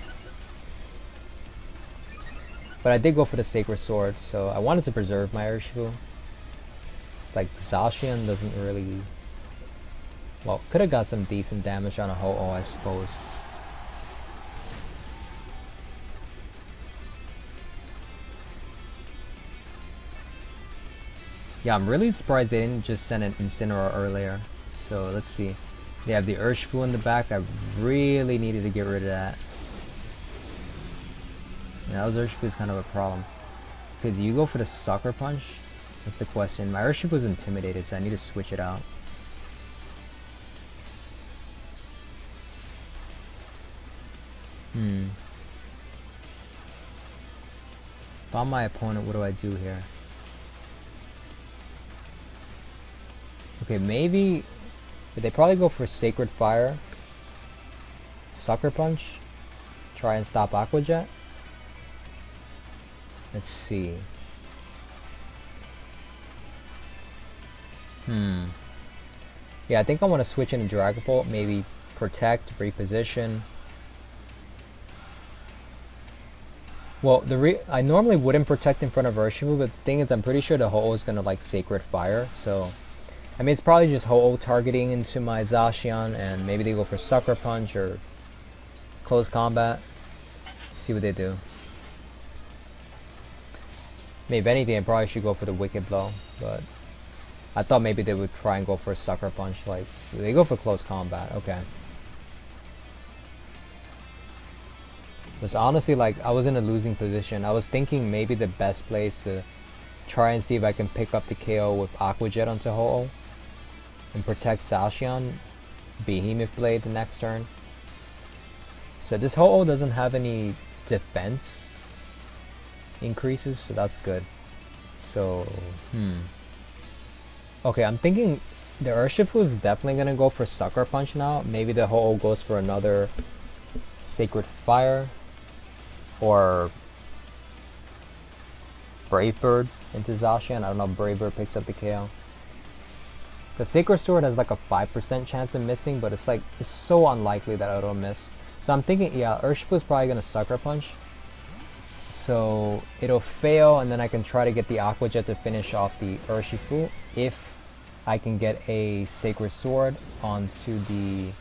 But I did go for the Sacred Sword, so I wanted to preserve my Urshifu. Like, Zacian doesn't really... Well, could have got some decent damage on a Ho-Oh, I suppose. Yeah, I'm really surprised they didn't just send an Incineroar earlier. So, let's see. They have the Urshifu in the back. I really needed to get rid of that. Yeah, that Urshifu is kind of a problem. Okay, do you go for the Sucker Punch? That's the question. My Urshifu is intimidated, so I need to switch it out. If I'm my opponent, what do I do here? Okay, maybe... They probably go for Sacred Fire. Sucker Punch. Try and stop Aqua Jet. Let's see. Yeah, I think I want to switch into Dragapult. Maybe Protect, Reposition. Well, I normally wouldn't protect in front of Urshifu, but the thing is, I'm pretty sure the Ho-Oh is gonna like Sacred Fire, so I mean, it's probably just Ho-Oh targeting into my Zacian, and maybe they go for Sucker Punch or Close Combat. See what they do. Maybe if anything, I probably should go for the Wicked Blow, but I thought maybe they would try and go for a Sucker Punch. Like, they go for Close Combat, okay. Because honestly, like, I was in a losing position. I was thinking maybe the best place to try and see if I can pick up the KO with Aqua Jet onto Ho-Oh and protect Zacian, Behemoth Blade the next turn. So this Ho-Oh doesn't have any defense increases, so that's good. So, okay, I'm thinking the Urshifu is definitely gonna go for Sucker Punch now. Maybe the Ho-Oh goes for another Sacred Fire or Brave Bird into Zacian. I don't know if Brave Bird picks up the KO. The Sacred Sword has like a 5% chance of missing, but it's like, it's so unlikely that it'll miss. So I'm thinking, yeah, Urshifu is probably gonna Sucker Punch. So it'll fail, and then I can try to get the Aqua Jet to finish off the Urshifu if I can get a Sacred Sword onto the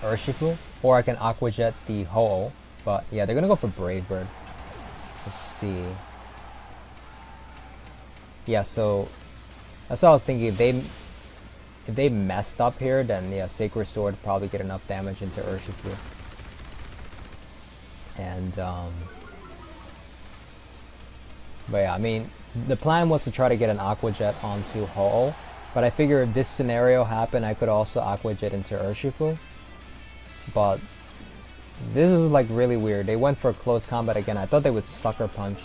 Urshifu, or I can Aqua Jet the Ho-Oh. But yeah, they're gonna go for Brave Bird. Let's see. Yeah, so that's what I was thinking. If they messed up here, then yeah, Sacred Sword would probably get enough damage into Urshifu. And but yeah, I mean, the plan was to try to get an Aqua Jet onto Ho-Oh, but I figure if this scenario happened, I could also Aqua Jet into Urshifu. But this is like really weird. They went for Close Combat again. I thought they would Sucker Punch.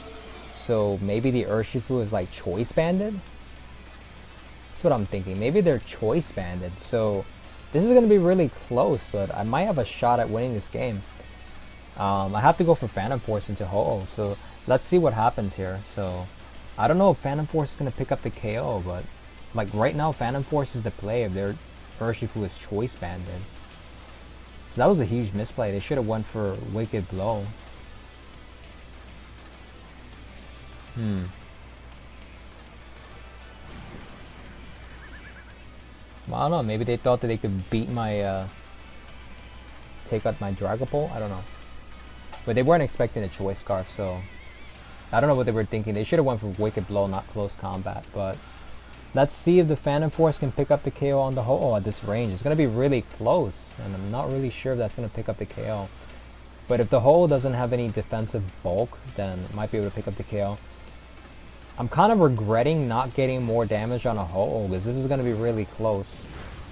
So maybe the Urshifu is like Choice Banded? That's what I'm thinking. Maybe they're Choice Banded. So this is going to be really close, but I might have a shot at winning this game. I have to go for Phantom Force into Ho-Oh, so let's see what happens here. So I don't know if Phantom Force is going to pick up the KO, but like right now Phantom Force is the play if their Urshifu is Choice Banded. So that was a huge misplay. They should have went for Wicked Blow. Well, I don't know. Maybe they thought that they could beat my, take out my Dragapult? I don't know. But they weren't expecting a Choice Scarf, so I don't know what they were thinking. They should have went for Wicked Blow, not Close Combat. But let's see if the Phantom Force can pick up the KO on the Ho-Oh at this range. It's going to be really close, and I'm not really sure if that's going to pick up the KO. But if the Ho-Oh doesn't have any defensive bulk, then it might be able to pick up the KO. I'm kind of regretting not getting more damage on a Ho-Oh, because this is going to be really close.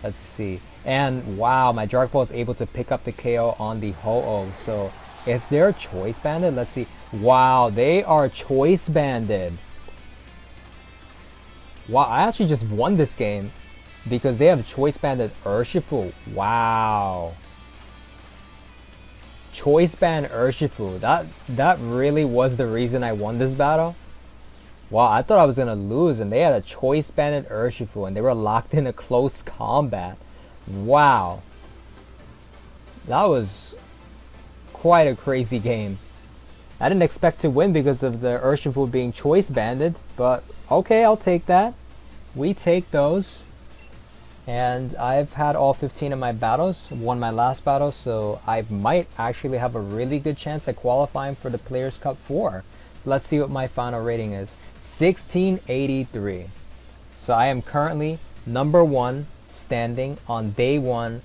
Let's see. And wow, my Dragapult is able to pick up the KO on the Ho-Oh. So if they're Choice Banded, let's see. Wow, they are Choice Banded. Wow, I actually just won this game because they have Choice Banded Urshifu. Wow. Choice Band Urshifu. That really was the reason I won this battle. Wow, I thought I was gonna lose, and they had a Choice Banded Urshifu, and they were locked in a Close Combat. Wow. That was quite a crazy game. I didn't expect to win because of the Urshifu being Choice Banded, but okay, I'll take that. We take those. And I've had all 15 of my battles, won my last battle, so I might actually have a really good chance at qualifying for the Players Cup 4. Let's see what my final rating is. 1683. So I am currently number 1 standing on day 1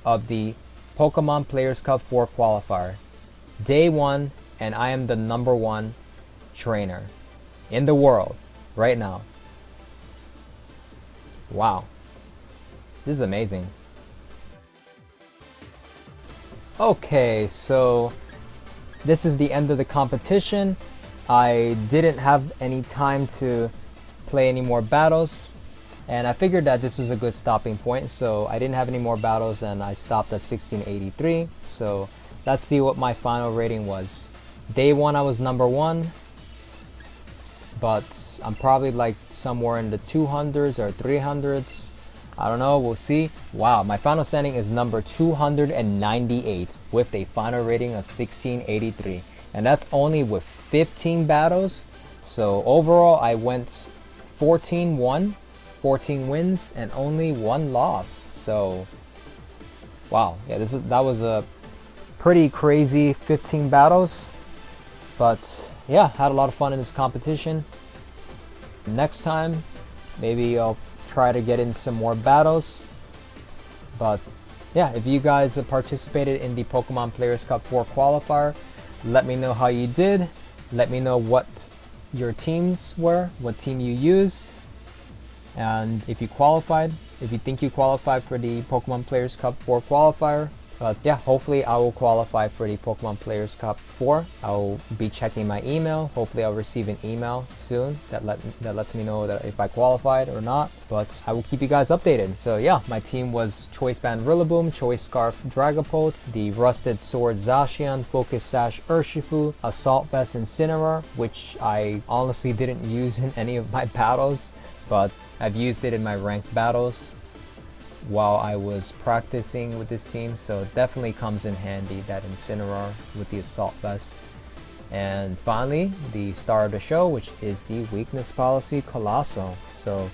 of the Pokemon Players Cup 4 qualifier. Day 1, and I am the number 1 trainer in the world right now. Wow. This is amazing. Okay, so this is the end of the competition. I didn't have any time to play any more battles, and I figured that this was a good stopping point, so I didn't have any more battles and I stopped at 1683. So let's see what my final rating was. Day 1 I was number 1, but I'm probably like somewhere in the 200s or 300s. I don't know, we'll see. Wow, my final standing is number 298 with a final rating of 1683. and that's only with 15 battles. So overall I went 14-1, 14 wins and only 1 loss. So wow, yeah, that was a pretty crazy 15 battles, but yeah, had a lot of fun in this competition. Next time maybe I'll try to get in some more battles. But yeah, if you guys have participated in the Pokemon Players Cup 4 qualifier, let me know how you did. Let me know what your teams were, what team you used, and if you qualified, if you think you qualified for the Pokemon Players Cup 4 qualifier. But yeah, hopefully I will qualify for the Pokemon Players Cup 4. I'll be checking my email. Hopefully I'll receive an email soon that lets me know that if I qualified or not. But I will keep you guys updated. So yeah, my team was Choice Band Rillaboom, Choice Scarf Dragapult, the Rusted Sword Zacian, Focus Sash Urshifu, Assault Vest Incineroar, which I honestly didn't use in any of my battles, but I've used it in my ranked battles while I was practicing with this team, so it definitely comes in handy, that Incineroar with the Assault Vest. And finally, the star of the show, which is the Weakness Policy Colossal. So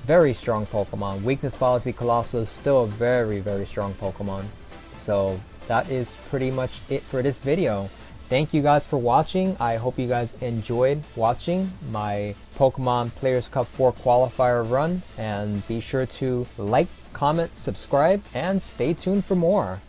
very strong Pokemon. Weakness Policy Colossal is still a very, very strong Pokemon. So that is pretty much it for this video. Thank you guys for watching. I hope you guys enjoyed watching my Pokemon Players Cup 4 qualifier run, and be sure to like, comment, subscribe, and stay tuned for more.